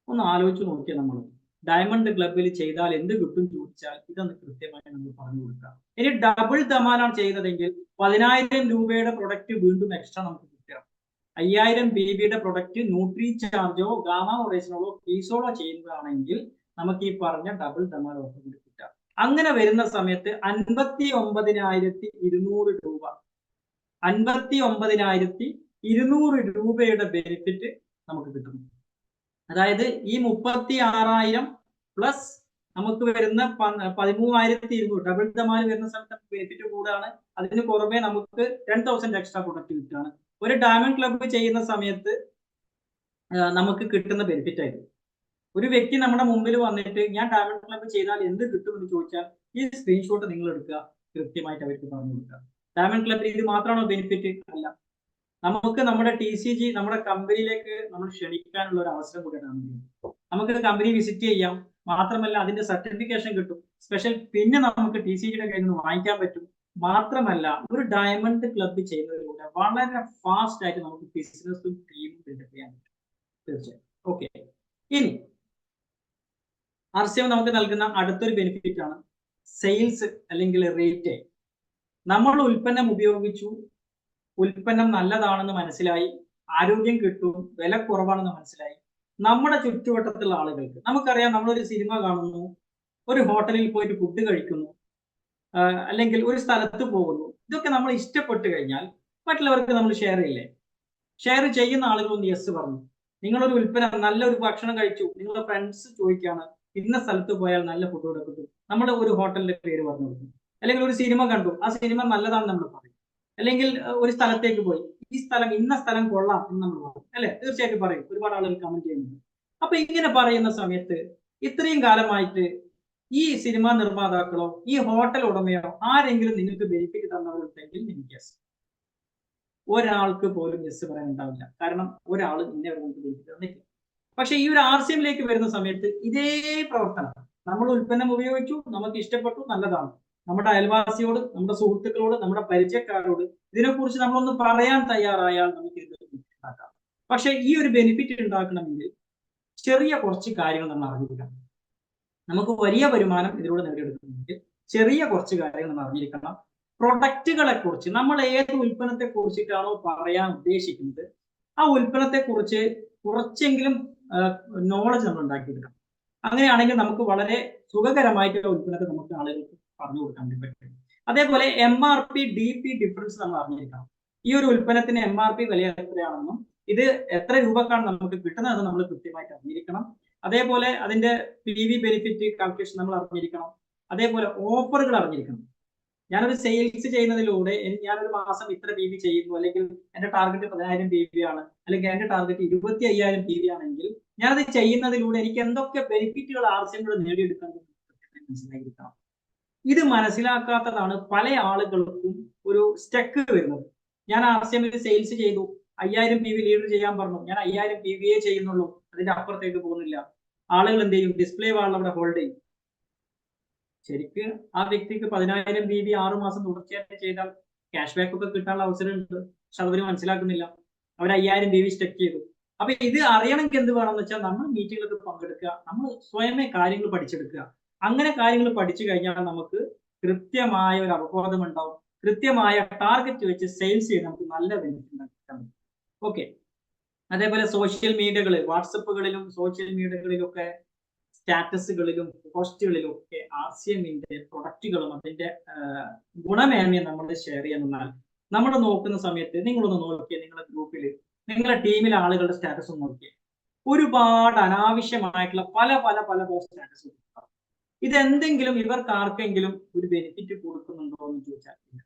ഒന്ന് ആലോചിച്ച് നോക്കിയാൽ നമ്മൾ ഡയമണ്ട് ക്ലബിൽ ചെയ്താൽ എന്ത് കിട്ടും ചോദിച്ചാൽ ഇതൊന്ന് കൃത്യമായി നമ്മൾ പറഞ്ഞു കൊടുക്കാം. ഇനി ഡബിൾ ധമാലാണ് ചെയ്തതെങ്കിൽ 10,000 രൂപയുടെ പ്രൊഡക്റ്റ് വീണ്ടും എക്സ്ട്രാ നമുക്ക് കിട്ടുക. 5000 BB പ്രൊഡക്റ്റ് ന്യൂട്രി ചാർജോ ഗാമ ഒറേഷനോളോ കീസോളോ ചെയ്യുന്നതാണെങ്കിൽ നമുക്ക് ഈ പറഞ്ഞ ഡബിൾ ധമാൽ ഓഫർ കിട്ടുക. അങ്ങനെ വരുന്ന സമയത്ത് 59,200 രൂപ 59,200 രൂപയുടെ ബെനിഫിറ്റ് നമുക്ക് കിട്ടുന്നു. അതായത് ഈ 36,000 പ്ലസ് നമുക്ക് വരുന്ന 13,200 ഡബിൾ ധമാൽ വരുന്ന സമയത്ത് ബെനിഫിറ്റ് കൂടാണ്. അതിന് പുറമെ നമുക്ക് 10,000 എക്സ്ട്രാ പ്രൊഡക്റ്റ് കിട്ടുകയാണ്. ഒരു ഡയമണ്ട് ക്ലബ് ചെയ്യുന്ന സമയത്ത് നമുക്ക് കിട്ടുന്ന ബെനിഫിറ്റ് ആയിരുന്നു. ഒരു വ്യക്തി നമ്മുടെ മുമ്പിൽ വന്നിട്ട് ഞാൻ ഡയമണ്ട് ക്ലബ് ചെയ്താൽ എന്ത് കിട്ടുമെന്ന് ചോദിച്ചാൽ ഈ സ്ക്രീൻഷോട്ട് നിങ്ങൾ എടുക്കുക, കൃത്യമായിട്ട് അവർക്ക് പറഞ്ഞു കൊടുക്കുക. ഡയമണ്ട് ക്ലബിൽ ഇത് മാത്രമാണോ ബെനിഫിറ്റ്? അല്ല, നമുക്ക് നമ്മുടെ TCG നമ്മുടെ കമ്പനിയിലേക്ക് നമ്മൾ ക്ഷണിക്കാനുള്ള ഒരു അവസരം കൂടിയാണ്. നമുക്ക് കമ്പനി വിസിറ്റ് ചെയ്യാം, മാത്രമല്ല അതിന്റെ സർട്ടിഫിക്കേഷൻ കിട്ടും, സ്പെഷ്യൽ പിന്നെ നമുക്ക് TCGയുടെ കയ്യിൽ നിന്ന് വാങ്ങിക്കാൻ പറ്റും. മാത്രമല്ല ഒരു ഡയമണ്ട് ക്ലബ് ചെയ്യുന്നതിലൂടെ വളരെ ഫാസ്റ്റ് ആയിട്ട് നമുക്ക് ബിസിനസ്സും ടീമും ബിൽഡപ്പ് ചെയ്യാൻ പറ്റും. തീർച്ചയായും. ഓക്കെ, ഇനി RCM നമുക്ക് നൽകുന്ന അടുത്തൊരു ബെനിഫിറ്റ് ആണ് സെയിൽസ് അല്ലെങ്കിൽ റീറ്റെയിൽ. നമ്മൾ ഉൽപ്പന്നം ഉപയോഗിച്ചു, ഉൽപ്പന്നം നല്ലതാണെന്ന് മനസ്സിലായി, ആരോഗ്യം കിട്ടും, വില കുറവാണെന്ന് മനസ്സിലായി. നമ്മുടെ ചുറ്റുവട്ടത്തുള്ള ആളുകൾക്ക് നമുക്കറിയാം, നമ്മളൊരു സിനിമ കാണുന്നു, ഒരു ഹോട്ടലിൽ പോയിട്ട് ഫുഡ് കഴിക്കുന്നു, അല്ലെങ്കിൽ ഒരു സ്ഥലത്ത് പോകുന്നു. ഇതൊക്കെ നമ്മൾ ഇഷ്ടപ്പെട്ട് കഴിഞ്ഞാൽ മറ്റുള്ളവർക്ക് നമ്മൾ ഷെയർ ചെയ്യില്ലേ? ഷെയർ ചെയ്യുന്ന ആളുകളൊന്ന് യെസ് പറഞ്ഞു. നിങ്ങളൊരു ഉൽപ്പന്നം നല്ലൊരു ഭക്ഷണം കഴിച്ചു, നിങ്ങളുടെ ഫ്രണ്ട്സ് ചോദിക്കുകയാണ് ഇന്ന സ്ഥലത്ത് പോയാൽ നല്ല ഫുഡ് ഇവിടെ കിട്ടും, നമ്മുടെ ഒരു ഹോട്ടലിന്റെ പേര് പറഞ്ഞു കൊടുക്കും. അല്ലെങ്കിൽ ഒരു സിനിമ കണ്ടു, ആ സിനിമ നല്ലതാണെന്ന് നമ്മൾ പറയും. അല്ലെങ്കിൽ ഒരു സ്ഥലത്തേക്ക് പോയി, ഈ സ്ഥലം ഇന്ന സ്ഥലം കൊള്ളാം എന്ന് നമ്മൾ പറയും, അല്ലെ? തീർച്ചയായിട്ടും പറയും. ഒരുപാട് ആളുകൾ കമന്റ് ചെയ്യുന്നുണ്ട്. അപ്പൊ ഇങ്ങനെ പറയുന്ന സമയത്ത് ഇത്രയും കാലമായിട്ട് ഈ സിനിമാ നിർമ്മാതാക്കളോ ഈ ഹോട്ടൽ ഉടമയോ ആരെങ്കിലും നിങ്ങൾക്ക് ബെനിഫിറ്റ് തന്നവരുണ്ടെങ്കിൽ എനിക്ക് യെസ്. ഒരാൾക്ക് പോലും യെസ് പറയാൻ ഉണ്ടാവില്ല. കാരണം ഒരാൾ ഇന്നെ നമുക്ക് ബെനിഫിറ്റ് തന്നിട്ടില്ല. പക്ഷെ ഈ ഒരു RCMലേക്ക് വരുന്ന സമയത്ത് ഇതേ പ്രവർത്തനം, നമ്മൾ ഉൽപ്പന്നം ഉപയോഗിച്ചു, നമുക്ക് ഇഷ്ടപ്പെട്ടു, നല്ലതാണ്, നമ്മുടെ അയൽവാസിയോട്, നമ്മുടെ സുഹൃത്തുക്കളോട്, നമ്മുടെ പരിചയക്കാരോട് ഇതിനെക്കുറിച്ച് നമ്മളൊന്ന് പറയാൻ തയ്യാറായാൽ നമുക്ക് ഇത് ഉണ്ടാക്കാം. പക്ഷെ ഈ ഒരു ബെനിഫിറ്റ് ഉണ്ടാക്കണമെങ്കിൽ ചെറിയ കുറച്ച് കാര്യങ്ങൾ നമ്മൾ അറിഞ്ഞിരിക്കണം. നമുക്ക് വലിയ വരുമാനം ഇതിലൂടെ നേടിയെടുക്കണമെങ്കിൽ ചെറിയ കുറച്ച് കാര്യങ്ങൾ നമ്മൾ അറിഞ്ഞിരിക്കണം. പ്രൊഡക്റ്റുകളെ കുറിച്ച്, നമ്മൾ ഏത് ഉൽപ്പന്നത്തെ കുറിച്ചിട്ടാണോ പറയാൻ ഉദ്ദേശിക്കുന്നത് ആ ഉൽപ്പന്നത്തെ കുറിച്ച് കുറച്ചെങ്കിലും നോളജ് നമ്മൾ ഉണ്ടാക്കിയെടുക്കണം. അങ്ങനെയാണെങ്കിൽ നമുക്ക് വളരെ സുഖകരമായിട്ടുള്ള ഉൽപ്പന്നത്തെ നമുക്ക് ആളുകൾക്ക് പറഞ്ഞു കൊടുക്കാൻ പറ്റും. അതേപോലെ MRP DP ഡിഫറൻസ് നമ്മൾ അറിഞ്ഞിരിക്കണം. ഈ ഒരു ഉൽപ്പന്നത്തിന് MRP വില എത്രയാണെന്നും ഇത് എത്ര രൂപക്കാണ് നമുക്ക് കിട്ടുന്നത് നമ്മൾ കൃത്യമായിട്ട് അറിഞ്ഞിരിക്കണം. അതേപോലെ അതിന്റെ PV ബെനിഫിറ്റ് കാൽക്കുലേഷൻ നമ്മൾ അറിഞ്ഞിരിക്കണം. അതേപോലെ ഓഫറുകൾ അറിഞ്ഞിരിക്കണം. ഞാനൊരു സെയിൽസ് ചെയ്യുന്നതിലൂടെ ഞാനൊരു മാസം ഇത്ര PV ചെയ്യുന്നു, അല്ലെങ്കിൽ എന്റെ ടാർഗറ്റ് 10,000 PV ആണ്, അല്ലെങ്കിൽ എന്റെ ടാർഗറ്റ് 25,000 PV ആണെങ്കിൽ ഞാനത് ചെയ്യുന്നതിലൂടെ എനിക്ക് എന്തൊക്കെ ബെനിഫിറ്റുകൾ RCM നേടിയെടുക്കാൻ മനസ്സിലായിരിക്കണം. ഇത് മനസ്സിലാക്കാത്തതാണ് പല ആളുകൾക്കും ഒരു സ്റ്റക്ക് വരുന്നത്. ഞാൻ RCM സെയിൽസ് ചെയ്തു, 5,000 PV ലീഡർ ചെയ്യാൻ പറഞ്ഞു, ഞാൻ 5,000 PV ചെയ്യുന്നുള്ളൂ, അതിന്റെ അപ്പുറത്തേക്ക് പോകുന്നില്ല. ആളുകൾ എന്ത് ചെയ്യും? ഡിസ്പ്ലേ വാൾ അവിടെ ഹോൾഡ് ചെയ്യും. ശരിക്ക് ആ വ്യക്തിക്ക് 10,000 PV 6 മാസം തുടർച്ചയായിട്ട് ചെയ്താൽ ക്യാഷ് ബാക്ക് ഒക്കെ കിട്ടാനുള്ള അവസരമുണ്ട്. പക്ഷെ അവർ മനസ്സിലാക്കുന്നില്ല. അവർ 5,000 PV സ്റ്റക്ക് ചെയ്തു. അപ്പൊ ഇത് അറിയണമെങ്കിൽ എന്ത് വേണമെന്ന് വെച്ചാൽ നമ്മൾ മീറ്റിങ്ങിലൊക്കെ പങ്കെടുക്കുക, നമ്മൾ സ്വയമേ കാര്യങ്ങൾ പഠിച്ചെടുക്കുക. അങ്ങനെ കാര്യങ്ങൾ പഠിച്ചു കഴിഞ്ഞാൽ നമുക്ക് കൃത്യമായ ഒരു അവബോധം ഉണ്ടാവും. കൃത്യമായ ടാർഗറ്റ് വെച്ച് സെയിൽസ് ചെയ്ത് നമുക്ക് നല്ല ബെനിഫിറ്റ് ഉണ്ടാക്കാൻ പറ്റും. ഓക്കെ, അതേപോലെ സോഷ്യൽ മീഡിയകളിൽ, വാട്സപ്പുകളിലും സോഷ്യൽ മീഡിയകളിലും ഒക്കെ സ്റ്റാറ്റസുകളിലും പോസ്റ്റുകളിലും ഒക്കെ RCMന്റെ പ്രൊഡക്റ്റുകളും അതിന്റെ ഗുണമേന്മയും നമ്മൾ ഷെയർ ചെയ്യുന്നാൽ നമ്മൾ നോക്കുന്ന സമയത്ത് നിങ്ങളൊന്ന് നോക്കിയേ, നിങ്ങളുടെ ഗ്രൂപ്പിൽ, നിങ്ങളുടെ ടീമിലെ ആളുകളുടെ സ്റ്റാറ്റസ് ഒന്ന് നോക്കിയേ, ഒരുപാട് അനാവശ്യമായിട്ടുള്ള പല പല പല സ്റ്റാറ്റസ്. ഇതെന്തെങ്കിലും ഇവർക്ക് ആർക്കെങ്കിലും ഒരു ബെനിഫിറ്റ് കൊടുക്കുന്നുണ്ടോ എന്ന് ചോദിച്ചാൽ ഇല്ല.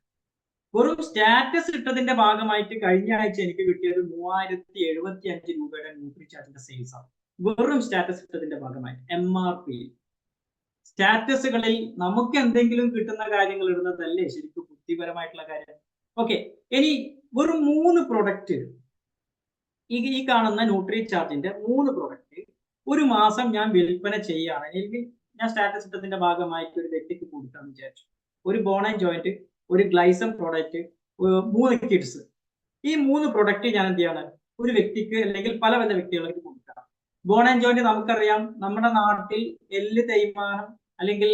ഒരു സ്റ്റാറ്റസ് ഇട്ടതിന്റെ ഭാഗമായിട്ട് കഴിഞ്ഞ ആഴ്ച എനിക്ക് കിട്ടിയത് 3,075 രൂപയുടെ ന്യൂട്രി ചാർജിന്റെ സെയിൽസ് ആണ്. വെറും സ്റ്റാറ്റസ് ഇട്ടതിന്റെ ഭാഗമായി MRP. സ്റ്റാറ്റസുകളിൽ നമുക്ക് എന്തെങ്കിലും കിട്ടുന്ന കാര്യങ്ങൾ ഇടുന്നതല്ലേ ശരിക്കും ബുദ്ധിപരമായിട്ടുള്ള കാര്യം. ഓക്കെ, ഇനി വെറും 3 പ്രൊഡക്റ്റ്, ഈ കാണുന്ന ന്യൂട്രി ചാർജിന്റെ 3 പ്രൊഡക്റ്റ് ഒരു മാസം ഞാൻ വിൽപ്പന ചെയ്യുകയാണെങ്കിൽ ഞാൻ സ്റ്റാറ്റസ് ഇട്ടതിന്റെ ഭാഗമായിട്ട് ഒരു വ്യക്തിക്ക് കൊടുക്കാമെന്ന് വിചാരിച്ചു. ഒരു ബോൺ ആൻഡ് ജോയിന്റ്, ഒരു ഗ്ലൈസം പ്രോഡക്റ്റ്, 3 കിഡ്സ്. ഈ 3 പ്രൊഡക്റ്റ് ഞാൻ എന്ത് ചെയ്യാണ്? ഒരു വ്യക്തിക്ക് അല്ലെങ്കിൽ പല വ്യക്തികൾക്ക് കൊടുക്കാം. ബോൺ ആൻഡ് ജോയിന്റ് നമുക്കറിയാം, നമ്മുടെ നാട്ടിൽ എല്ല് തേയ്മാനം അല്ലെങ്കിൽ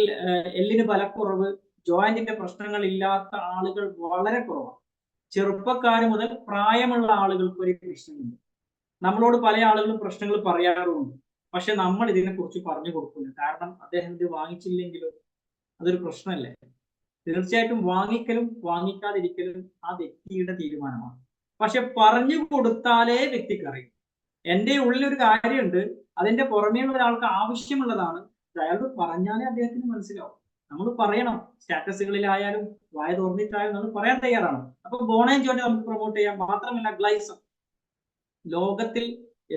എല്ലിന് ബലക്കുറവ്, ജോയിന്റിന്റെ പ്രശ്നങ്ങൾ ഇല്ലാത്ത ആളുകൾ വളരെ കുറവാണ്. ചെറുപ്പക്കാർ മുതൽ പ്രായമുള്ള ആളുകൾക്ക് ഒരു പ്രശ്നമുണ്ട്. നമ്മളോട് പല ആളുകളും പ്രശ്നങ്ങൾ പറയാറുമുണ്ട്. പക്ഷെ നമ്മൾ ഇതിനെക്കുറിച്ച് പറഞ്ഞു കൊടുക്കില്ല. കാരണം അദ്ദേഹം ഇത് വാങ്ങിച്ചില്ലെങ്കിലോ അതൊരു പ്രശ്നമല്ലേ. തീർച്ചയായിട്ടും വാങ്ങിക്കലും വാങ്ങിക്കാതിരിക്കലും ആ വ്യക്തിയുടെ തീരുമാനമാണ്. പക്ഷെ പറഞ്ഞു കൊടുത്താലേ വ്യക്തിക്ക് അറിയും. എന്റെ ഉള്ളിൽ ഒരു കാര്യമുണ്ട്, അതിന്റെ പുറമേയുള്ള ഒരാൾക്ക് ആവശ്യമുള്ളതാണ്, അയാളോട് പറഞ്ഞാലേ അദ്ദേഹത്തിന് മനസ്സിലാവും. നമ്മൾ പറയണം, സ്റ്റാറ്റസുകളിലായാലും വായ തുറന്നിട്ടായാലും നമ്മൾ പറയാൻ തയ്യാറാണ്. അപ്പൊ ബോൺ ആൻഡ് ജോയിന്റ് നമുക്ക് പ്രൊമോട്ട് ചെയ്യാം. മാത്രമല്ല ഗ്ലൈസം, ലോകത്തിൽ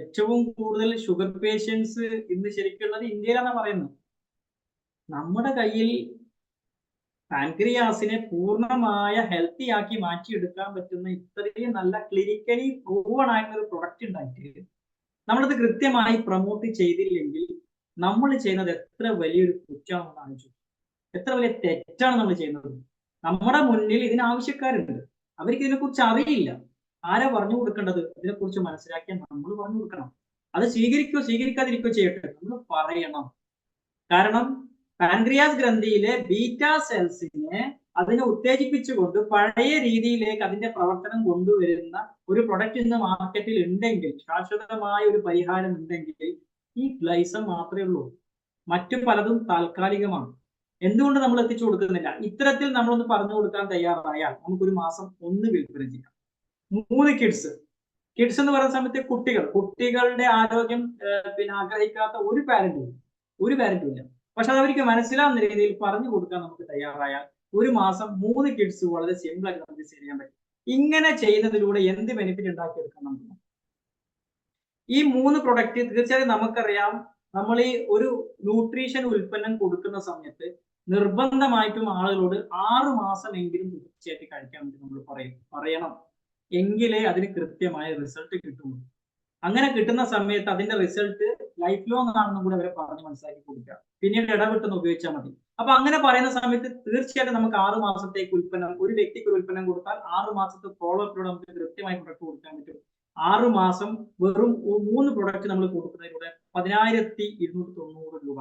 ഏറ്റവും കൂടുതൽ ഷുഗർ പേഷ്യൻസ് ഇന്ന് ശരിക്കുള്ളത് ഇന്ത്യയിലാണ് പറയുന്നത്. നമ്മുടെ കയ്യിൽ പാൻക്രിയാസിനെ പൂർണ്ണമായ ഹെൽത്തി ആക്കി മാറ്റിയെടുക്കാൻ പറ്റുന്ന ഇത്രയും നല്ല ക്ലിനിക്കലി പ്രൂവൺ ആയിട്ടുള്ള ഒരു പ്രൊഡക്റ്റ് ഉണ്ടായിട്ട് നമ്മളത് കൃത്യമായി പ്രൊമോട്ട് ചെയ്തില്ലെങ്കിൽ നമ്മൾ ചെയ്യുന്നത് എത്ര വലിയൊരു കുറ്റമാണെന്ന് ആലോചിച്ചു. എത്ര വലിയ തെറ്റാണ് നമ്മൾ ചെയ്യുന്നത്. നമ്മുടെ മുന്നിൽ ഇതിനാവശ്യക്കാരുണ്ട്, അവർക്ക് ഇതിനെക്കുറിച്ച് അറിയില്ല. ആരാ പറഞ്ഞു കൊടുക്കേണ്ടത്? ഇതിനെക്കുറിച്ച് മനസ്സിലാക്കിയാൽ നമ്മൾ പറഞ്ഞു കൊടുക്കണം. അത് സ്വീകരിക്കുകയോ സ്വീകരിക്കാതിരിക്കുകയോ ചെയ്യട്ടെ, നമ്മൾ പറയണം. കാരണം പാൻക്രിയാസ് ഗ്രന്ഥിയിലെ ബീറ്റാ സെൽസിനെ അതിനെ ഉത്തേജിപ്പിച്ചുകൊണ്ട് പഴയ രീതിയിലേക്ക് അതിന്റെ പ്രവർത്തനം കൊണ്ടുവരുന്ന ഒരു പ്രൊഡക്റ്റ് ഇന്ന് മാർക്കറ്റിൽ ഉണ്ടെങ്കിൽ, ശാശ്വതമായ ഒരു പരിഹാരം ഉണ്ടെങ്കിൽ ഈ ഗ്ലൈസം മാത്രമേ ഉള്ളൂ. മറ്റു പലതും താൽക്കാലികമാണ്. എന്തുകൊണ്ട് നമ്മൾ എത്തിച്ചു കൊടുക്കുന്നില്ല? ഇത്തരത്തിൽ നമ്മളൊന്ന് പറഞ്ഞു കൊടുക്കാൻ തയ്യാറായാൽ നമുക്കൊരു മാസം 1 വിൽപ്പന ചെയ്യാം. 3 കിഡ്സ് എന്ന് പറയുന്ന സമയത്ത് കുട്ടികളുടെ ആരോഗ്യം ആഗ്രഹിക്കാത്ത ഒരു പാരന്റും ഇല്ല. പക്ഷെ അത് അവർക്ക് മനസ്സിലാവുന്ന രീതിയിൽ പറഞ്ഞു കൊടുക്കാൻ നമുക്ക് തയ്യാറായാൽ ഒരു മാസം 3 കിഡ്സ് വളരെ സിമ്പിൾ ആയിട്ട് നമുക്ക് ചെയ്യാൻ പറ്റും. ഇങ്ങനെ ചെയ്യുന്നതിലൂടെ എന്ത് ബെനിഫിറ്റ് ഉണ്ടാക്കിയെടുക്കാൻ നമുക്ക്? ഈ 3 പ്രൊഡക്റ്റ് തീർച്ചയായും നമുക്കറിയാം, നമ്മൾ ഈ ഒരു ന്യൂട്രീഷൻ ഉൽപ്പന്നം കൊടുക്കുന്ന സമയത്ത് നിർബന്ധമായിട്ടും ആളുകളോട് 6 മാസമെങ്കിലും തീർച്ചയായിട്ടും കഴിക്കാൻ വേണ്ടി നമ്മൾ പറയണം. എങ്കിലേ അതിന് കൃത്യമായ റിസൾട്ട് കിട്ടുള്ളൂ. അങ്ങനെ കിട്ടുന്ന സമയത്ത് അതിന്റെ റിസൾട്ട് ലൈഫ് ലോങ് ആണെന്നും കൂടെ അവരെ പറഞ്ഞ് മനസ്സിലാക്കി കൊടുക്കുക. പിന്നീട് ഇടവിട്ടൊന്ന് ഉപയോഗിച്ചാൽ മതി. അപ്പൊ അങ്ങനെ പറയുന്ന സമയത്ത് തീർച്ചയായിട്ടും നമുക്ക് 6 മാസത്തേക്ക് ഉൽപ്പന്നം, ഒരു വ്യക്തിക്ക് ഒരു ഉൽപ്പന്നം കൊടുത്താൽ 6 മാസത്തെ ഫോളോ അപ്പിലൂടെ നമുക്ക് കൃത്യമായി പ്രൊഡക്റ്റ് കൊടുക്കാൻ പറ്റും. 6 മാസം വെറും 3 പ്രൊഡക്റ്റ് നമ്മൾ കൊടുക്കുന്നതിലൂടെ 10,290 രൂപ,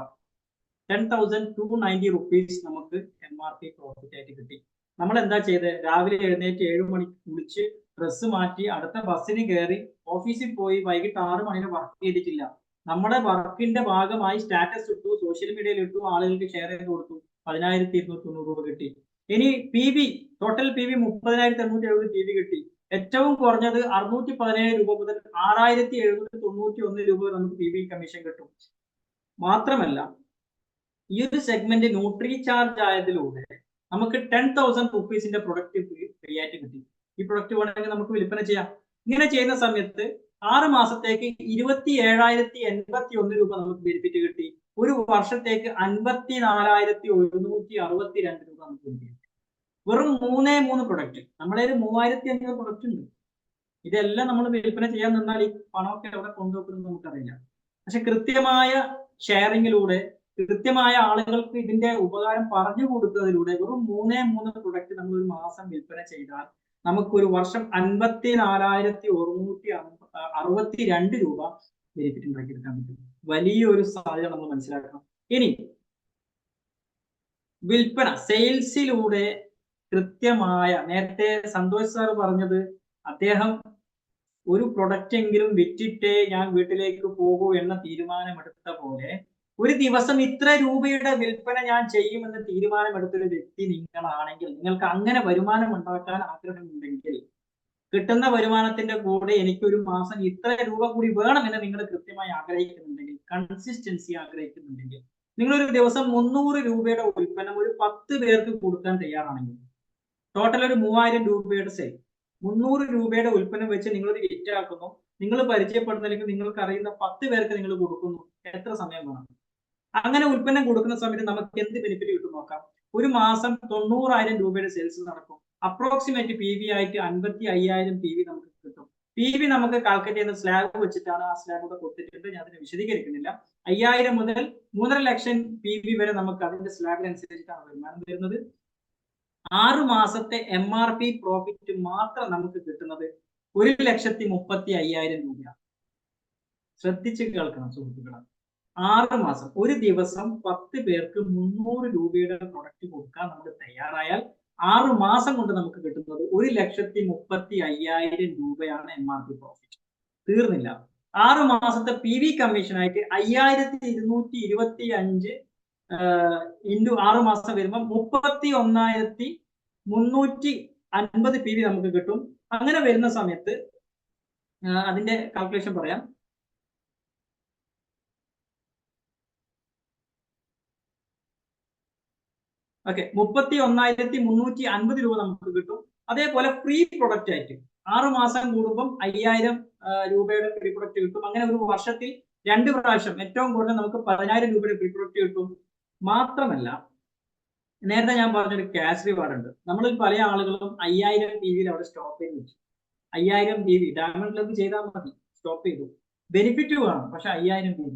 10,290 rupees നമുക്ക് MRP പ്രോഫിറ്റ് ആയിട്ട് കിട്ടി. നമ്മൾ എന്താ ചെയ്തത്? രാവിലെ എഴുന്നേറ്റ് 7 മണിക്ക് കുളിച്ച് ഡ്രസ്സ് മാറ്റി അടുത്ത ബസ്സിന് കയറി ഓഫീസിൽ പോയി വൈകിട്ട് 6 മണിന് വർക്ക് ചെയ്തിട്ടില്ല. നമ്മുടെ വർക്കിന്റെ ഭാഗമായി സ്റ്റാറ്റസ് ഇട്ടു, സോഷ്യൽ മീഡിയയിൽ ഇട്ടു, ആളുകൾക്ക് ഷെയർ ചെയ്ത് കൊടുത്തു, 10,290 രൂപ കിട്ടി. ഇനി ടോട്ടൽ PV 30,870 PV കിട്ടി. ഏറ്റവും കുറഞ്ഞത് 617 രൂപ മുതൽ 6,791 രൂപ വരെ നമുക്ക് PV കമ്മീഷൻ കിട്ടും. മാത്രമല്ല ഈ ഒരു സെഗ്മെന്റ് ന്യൂട്രി ചാർജ് ആയതിലൂടെ നമുക്ക് 10,000 rupeesന്റെ പ്രൊഡക്റ്റ് ഫ്രീ ആയിട്ട് കിട്ടി. ഈ പ്രൊഡക്റ്റ് വേണമെങ്കിൽ നമുക്ക് വിൽപ്പന ചെയ്യാം. ഇങ്ങനെ ചെയ്യുന്ന സമയത്ത് 6 മാസത്തേക്ക് 27,081 രൂപ നമുക്ക് ബെനിഫിറ്റ് കിട്ടി. ഒരു വർഷത്തേക്ക് 54,162 രൂപ നമുക്ക് കിട്ടി. വെറും 3 പ്രൊഡക്റ്റ്. നമ്മുടെ 3,500 പ്രൊഡക്റ്റ് ഉണ്ട്. ഇതെല്ലാം നമ്മൾ വിൽപ്പന ചെയ്യാൻ നിന്നാൽ ഈ പണമൊക്കെ എവിടെ കൊണ്ടുവെക്കുന്നത് നമുക്കറിയില്ല. പക്ഷെ കൃത്യമായ ഷെയറിങ്ങിലൂടെ, കൃത്യമായ ആളുകൾക്ക് ഇതിന്റെ ഉപകാരം പറഞ്ഞു കൊടുക്കുന്നതിലൂടെ വെറും 3 പ്രൊഡക്റ്റ് നമ്മൾ ഒരു മാസം വിൽപ്പന ചെയ്താൽ നമുക്ക് ഒരു വർഷം 54,162 രൂപ ബെനിഫിറ്റ് ഉണ്ടാക്കിയെടുക്കാൻ പറ്റും. വലിയൊരു സാധ്യത നമ്മൾ മനസ്സിലാക്കണം. ഇനി വിൽപ്പന, സെയിൽസിലൂടെ കൃത്യമായ, നേരത്തെ സന്തോഷ് സാർ പറഞ്ഞത്, അദ്ദേഹം ഒരു പ്രൊഡക്റ്റ് എങ്കിലും വിറ്റിട്ടേ ഞാൻ വീട്ടിലേക്ക് പോകൂ എന്ന തീരുമാനമെടുത്ത പോലെ ഒരു ദിവസം ഇത്ര രൂപയുടെ വിൽപ്പന ഞാൻ ചെയ്യുമെന്ന് തീരുമാനമെടുത്തൊരു വ്യക്തി നിങ്ങളാണെങ്കിൽ, നിങ്ങൾക്ക് അങ്ങനെ വരുമാനം ഉണ്ടാക്കാൻ ആഗ്രഹമുണ്ടെങ്കിൽ, കിട്ടുന്ന വരുമാനത്തിന്റെ കൂടെ എനിക്കൊരു മാസം ഇത്ര രൂപ കൂടി വേണമെന്ന് നിങ്ങൾ കൃത്യമായി ആഗ്രഹിക്കുന്നുണ്ടെങ്കിൽ, കൺസിസ്റ്റൻസി ആഗ്രഹിക്കുന്നുണ്ടെങ്കിൽ, നിങ്ങളൊരു ദിവസം 300 രൂപയുടെ ഉൽപ്പന്നം ഒരു 10 പേർക്ക് കൊടുക്കാൻ തയ്യാറാണെങ്കിൽ, ടോട്ടൽ ഒരു 3,000 രൂപയുടെ സെയിൽ, 300 രൂപയുടെ ഉൽപ്പന്നം വെച്ച് നിങ്ങളൊരു ഹിറ്റ് ആക്കുന്നു, നിങ്ങൾ പരിചയപ്പെടുന്നില്ലെങ്കിൽ നിങ്ങൾക്ക് അറിയുന്ന 10 പേർക്ക് നിങ്ങൾ കൊടുക്കുന്നു, എത്ര സമയം വേണം? അങ്ങനെ ഉൽപ്പന്നം കൊടുക്കുന്ന സമയത്ത് നമുക്ക് എന്ത് ബെനിഫിറ്റ് കിട്ടും നോക്കാം. ഒരു മാസം 90,000 രൂപയുടെ സെയിൽസ് നടക്കും. അപ്രോക്സിമേറ്റ് PV ആയിട്ട് 55,000 PV നമുക്ക് കിട്ടും. PV നമുക്ക് കാൽക്കുലേറ്റ് ചെയ്യുന്ന സ്ലാബ് വെച്ചിട്ടാണ്. ആ സ്ലാബ് കൂടെ കൊടുത്തിട്ടുണ്ട്, ഞാൻ അതിനെ വിശദീകരിക്കുന്നില്ല. 5,000 മുതൽ 3.5 ലക്ഷം PV വരെ നമുക്ക് അതിന്റെ സ്ലാബിനനുസരിച്ചിട്ടാണ് വരുമാനം വരുന്നത്. 6 മാസത്തെ MRP പ്രോഫിറ്റ് മാത്രം നമുക്ക് കിട്ടുന്നത് 1,35,000 രൂപയാണ്. ശ്രദ്ധിച്ച് കേൾക്കണം സുഹൃത്തുക്കളെ. 6 മാസം, ഒരു ദിവസം 10 പേർക്ക് 300 രൂപയുടെ പ്രൊഡക്റ്റ് കൊടുക്കാൻ നമ്മൾ തയ്യാറായാൽ 6 മാസം കൊണ്ട് നമുക്ക് കിട്ടുന്നത് 1,35,000 രൂപയാണ് MRP പ്രോഫിറ്റ്. തീർന്നില്ല. 6 മാസത്തെ PV കമ്മീഷനായിട്ട് 5,225 ഇൻറ്റു 6 മാസം വരുമ്പോൾ 31,350 PV നമുക്ക് കിട്ടും. അങ്ങനെ വരുന്ന സമയത്ത് അതിന്റെ കാൽക്കുലേഷൻ പറയാം. ഓക്കെ, 31,350 രൂപ നമുക്ക് കിട്ടും. അതേപോലെ ഫ്രീ പ്രൊഡക്റ്റ് ആയിട്ട് 6 മാസം കൂടുമ്പം 5,000 രൂപയുടെ ഫ്രീ പ്രൊഡക്റ്റ് കിട്ടും. അങ്ങനെ ഒരു വർഷത്തിൽ 2 പ്രാവശ്യം ഏറ്റവും കൂടുതൽ നമുക്ക് 10,000 രൂപയുടെ ഫ്രീ പ്രൊഡക്റ്റ് കിട്ടും. മാത്രമല്ല, നേരത്തെ ഞാൻ പറഞ്ഞൊരു ക്യാഷ് റിവാർഡ് ഉണ്ട്. നമ്മളിൽ പല ആളുകളും 5,000 PV അവിടെ സ്റ്റോപ്പ് ചെയ്ത് വെച്ചു. 5,000 PV ഡയമണ്ട് ക്ലബ് ചെയ്താൽ മതി, സ്റ്റോപ്പ് ചെയ്തു. ബെനിഫിറ്റ് വേണം, പക്ഷെ 5,000 PV.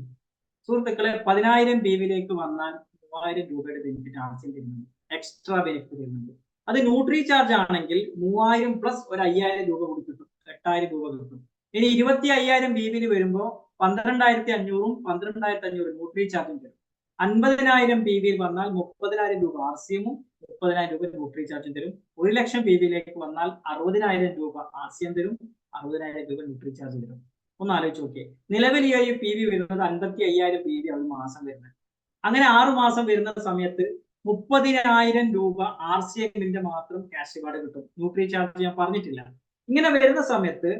സുഹൃത്തുക്കളെ, 10,000 PV വന്നാൽ 3,000 രൂപയുടെ ബെനിഫിറ്റ് ആവശ്യം തരുന്നുണ്ട്, എക്സ്ട്രാ ബെനിഫിറ്റ് തരുന്നുണ്ട്. അത് ന്യൂട്രി ചാർജ് ആണെങ്കിൽ 3,000 പ്ലസ് ഒരു 5,000 രൂപ കൂടി കിട്ടും, 8,000 രൂപ കിട്ടും. ഇനി 25,000 PV വരുമ്പോൾ 12,500 12,500 ന്യൂട്രി ചാർജും തരും. 50,000 PV വന്നാൽ 30,000 രൂപ RCM-ഉം 30,000 രൂപ ന്യൂട്രി ചാർജും തരും. 1,00,000 PV വന്നാൽ 60,000 രൂപ RCM തരും, 60,000 രൂപ ന്യൂട്രി ചാർജ് തരും. ഒന്ന് ആലോചിച്ച് നോക്കിയേ. നിലവിൽ ഈ PV വരുന്നത് 55,000 PV ഒരു മാസം വരുന്നത്. അങ്ങനെ 6 മാസം വരുന്ന സമയത്ത് 30,000 രൂപ RCM-ന്റെ മാത്രം ക്യാഷ് റിവാർഡ് കിട്ടും. ന്യൂട്രി ചാർജ് ഞാൻ പറഞ്ഞിട്ടില്ല. ഇങ്ങനെ വരുന്ന സമയത്ത്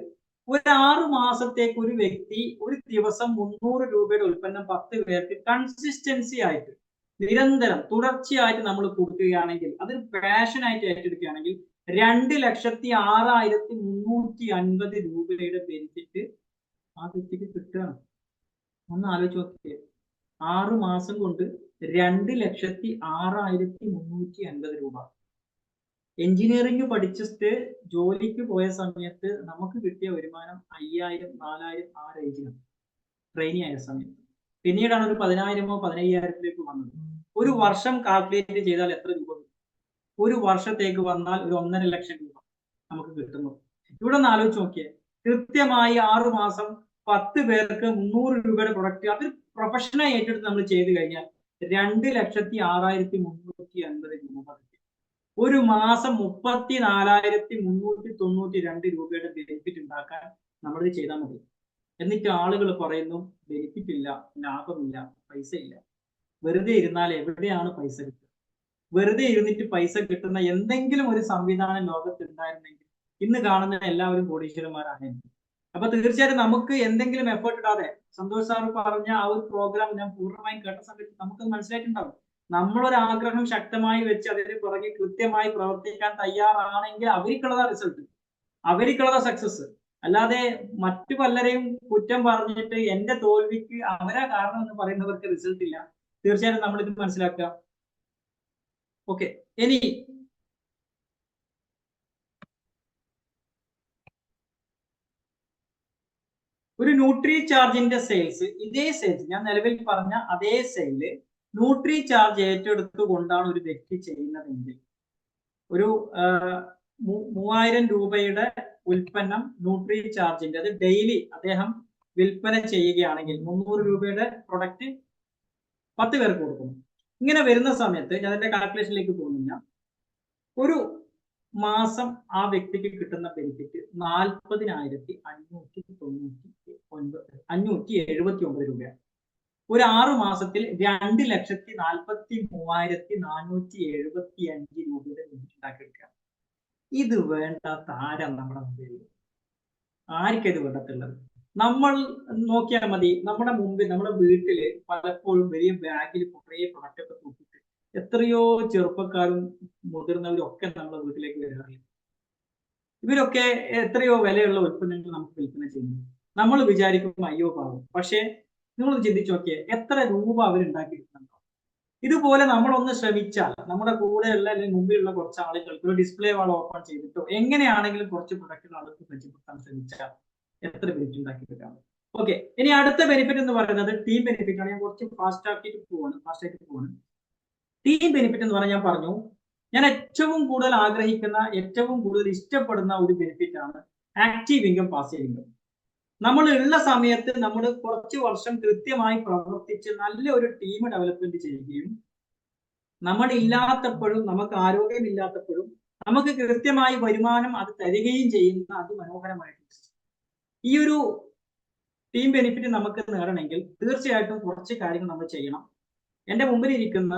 ഒരു 6 മാസത്തേക്ക് ഒരു വ്യക്തി ഒരു ദിവസം 300 രൂപയുടെ ഉൽപ്പന്നം 10 പേർക്ക് കൺസിസ്റ്റൻസി ആയിട്ട് നിരന്തരം തുടർച്ചയായിട്ട് നമ്മൾ കൊടുക്കുകയാണെങ്കിൽ, അതൊരു പാഷൻ ആയിട്ട് ഏറ്റെടുക്കുകയാണെങ്കിൽ 2,06,350 രൂപയുടെ ബെനിഫിറ്റ് ആ വ്യക്തിക്ക് കിട്ടുകയാണ്. ഒന്ന് ആലോചിച്ച് നോക്കിയേ. 6 മാസം കൊണ്ട് 2,06,350 രൂപ. എഞ്ചിനീയറിംഗ് പഠിച്ചിട്ട് ജോലിക്ക് പോയ സമയത്ത് നമുക്ക് കിട്ടിയ വരുമാനം 5,000 4,000 ആ റേഞ്ചിലാണ് ട്രെയിനിങ് ആയ സമയത്ത്. പിന്നീടാണ് ഒരു 10,000-ഓ 15,000-ത്തിലേക്ക് വന്നത്. ഒരു വർഷം കാൽക്കുലേറ്റ് ചെയ്താൽ എത്ര രൂപ കിട്ടും? ഒരു വർഷത്തേക്ക് വന്നാൽ ഒരു 1.5 ലക്ഷം രൂപ നമുക്ക് കിട്ടുന്നു. ഇവിടെ ഒന്ന് ആലോചിച്ച് നോക്കിയേ. കൃത്യമായി 6 മാസം 10 പേർക്ക് 300 രൂപയുടെ പ്രൊഡക്റ്റ് അത് പ്രൊഫഷണൽ ഏറ്റെടുത്ത് നമ്മൾ ചെയ്ത് കഴിഞ്ഞാൽ 2,06,350 രൂപ കിട്ടും. ഒരു മാസം 34,392 രൂപയുടെ ബെനിഫിറ്റ് ഉണ്ടാക്കാൻ നമ്മളിത് ചെയ്താൽ മതി. എന്നിട്ട് ആളുകൾ പറയുന്നു ബെനിഫിറ്റ് ഇല്ല, ലാഭമില്ല, പൈസ ഇല്ല. വെറുതെ ഇരുന്നാൽ എവിടെയാണ് പൈസ കിട്ടുക? വെറുതെ ഇരുന്നിട്ട് പൈസ കിട്ടുന്ന എന്തെങ്കിലും ഒരു സംവിധാനം ലോകത്ത് ഉണ്ടായിരുന്നെങ്കിൽ ഇന്ന് കാണുന്ന എല്ലാവരും കോടീശ്വരന്മാരായിരുന്നു. അപ്പൊ തീർച്ചയായിട്ടും നമുക്ക് എന്തെങ്കിലും എഫേർട്ട് ഇടാതെ, സന്തോഷ് സാർ പറഞ്ഞ ആ ഒരു പ്രോഗ്രാം ഞാൻ പൂർണ്ണമായും കേട്ട സമയത്ത് നമുക്ക് മനസ്സിലായിട്ടുണ്ടാവും. നമ്മളൊരു ആഗ്രഹം ശക്തമായി വെച്ച് അതിന് പുറകെ കൃത്യമായി പ്രവർത്തിക്കാൻ തയ്യാറാണെങ്കിൽ അവർക്കുള്ളതാ റിസൾട്ട്, അവർക്കുള്ളതാ സക്സസ്. അല്ലാതെ മറ്റു പലരെയും കുറ്റം പറഞ്ഞിട്ട് എന്റെ തോൽവിക്ക് അവരാ കാരണം എന്ന് പറയുന്നവർക്ക് റിസൾട്ട് ഇല്ല. തീർച്ചയായിട്ടും നമ്മൾ ഇത് മനസ്സിലാക്കുക. ഓക്കെ, ഇനി ഒരു ന്യൂട്രി ചാർജിന്റെ സെയിൽസ്, ഇതേ സെയിൽസ് ഞാൻ നിലവിൽ പറഞ്ഞ അതേ സെയില് ന്യൂട്രി ചാർജ് ഏറ്റെടുത്തുകൊണ്ടാണ് ഒരു വ്യക്തി ചെയ്യുന്നതെങ്കിൽ, ഒരു 3,000 രൂപയുടെ ഉൽപ്പന്നം ന്യൂട്രി ചാർജിന്റെ അത് ഡെയിലി അദ്ദേഹം വിൽപ്പന ചെയ്യുകയാണെങ്കിൽ 300 രൂപയുടെ പ്രൊഡക്റ്റ് 10 പേർക്ക് കൊടുക്കുന്നു. ഇങ്ങനെ വരുന്ന സമയത്ത് ഞാൻ അതിന്റെ കാൽക്കുലേഷനിലേക്ക് പോകുന്നില്ല. ഒരു മാസം ആ വ്യക്തിക്ക് കിട്ടുന്ന ബെനിഫിറ്റ് 40,579 രൂപയാണ്. ഒരു 6 മാസത്തിൽ 2,43,475 രൂപയുടെ ബെനിഫിറ്റ് ഉണ്ടാക്കിയെടുക്കുക. ഇത് വേണ്ടാത്ത ആരാ നമ്മുടെ മുമ്പിൽ? ആർക്കും ഇത് വേണ്ടത്തുള്ളത്? നമ്മൾ നോക്കിയാൽ മതി. നമ്മുടെ മുമ്പിൽ, നമ്മുടെ വീട്ടില് പലപ്പോഴും വലിയ ബാഗിൽ കുറേ പ്രൊഡക്റ്റ് ഒക്കെ തൂക്കിട്ട് എത്രയോ ചെറുപ്പക്കാരും മുതിർന്നവരും ഒക്കെ നമ്മുടെ വീട്ടിലേക്ക് വരാറില്ല. ഇവരൊക്കെ എത്രയോ വിലയുള്ള ഉൽപ്പന്നങ്ങൾ നമുക്ക് വിൽപ്പന ചെയ്യുന്നു. നമ്മൾ വിചാരിക്കും അയ്യോ പാവം. പക്ഷെ നിങ്ങൾ ചിന്തിച്ചു നോക്കിയേ, എത്ര രൂപ അവരുണ്ടാക്കിയിട്ടുണ്ടോ? ഇതുപോലെ നമ്മളൊന്ന് ശ്രമിച്ചാൽ നമ്മുടെ കൂടെയുള്ള അല്ലെങ്കിൽ മുമ്പിലുള്ള കുറച്ച് ആളുകൾക്ക് ഒരു ഡിസ്പ്ലേ വാൾ ഓപ്പൺ ചെയ്തിട്ടോ എങ്ങനെയാണെങ്കിലും കുറച്ച് പ്രൊഡക്റ്റുകൾ ആളുകൾക്ക് പരിചയപ്പെടുത്താൻ ശ്രമിച്ചാൽ എത്ര ബെനിഫിറ്റ് ഉണ്ടാക്കിയെടുക്കാം. ഓക്കെ, ഇനി അടുത്ത ബെനിഫിറ്റ് എന്ന് പറയുന്നത് ടീം ബെനിഫിറ്റ് ആണ്. ഞാൻ കുറച്ച് ഫാസ്റ്റ് ആക്കിയിട്ട് പോവാണ്. ടീം ബെനിഫിറ്റ് എന്ന് പറഞ്ഞാൽ ഞാൻ പറഞ്ഞു, ഞാൻ ഏറ്റവും കൂടുതൽ ആഗ്രഹിക്കുന്ന, ഏറ്റവും കൂടുതൽ ഇഷ്ടപ്പെടുന്ന ഒരു ബെനിഫിറ്റ് ആണ് ആക്റ്റീവ് ഇൻകം, പാസീവ് ഇൻകം. നമ്മൾ ഉള്ള സമയത്ത് നമ്മൾ കുറച്ച് വർഷം കൃത്യമായി പ്രവർത്തിച്ച് നല്ല ഒരു ടീം ഡെവലപ്മെന്റ് ചെയ്യുകയും നമ്മൾ ഇല്ലാത്തപ്പോഴും നമുക്ക് ആരോഗ്യമില്ലാത്തപ്പോഴും നമുക്ക് കൃത്യമായി വരുമാനം അത് തരികയും ചെയ്യുന്ന അതിമനോഹരമായിട്ട് ഈ ഒരു ടീം ബെനിഫിറ്റ് നമുക്ക് നേടണമെങ്കിൽ തീർച്ചയായിട്ടും കുറച്ച് കാര്യങ്ങൾ നമ്മൾ ചെയ്യണം. എന്റെ മുമ്പിൽ ഇരിക്കുന്ന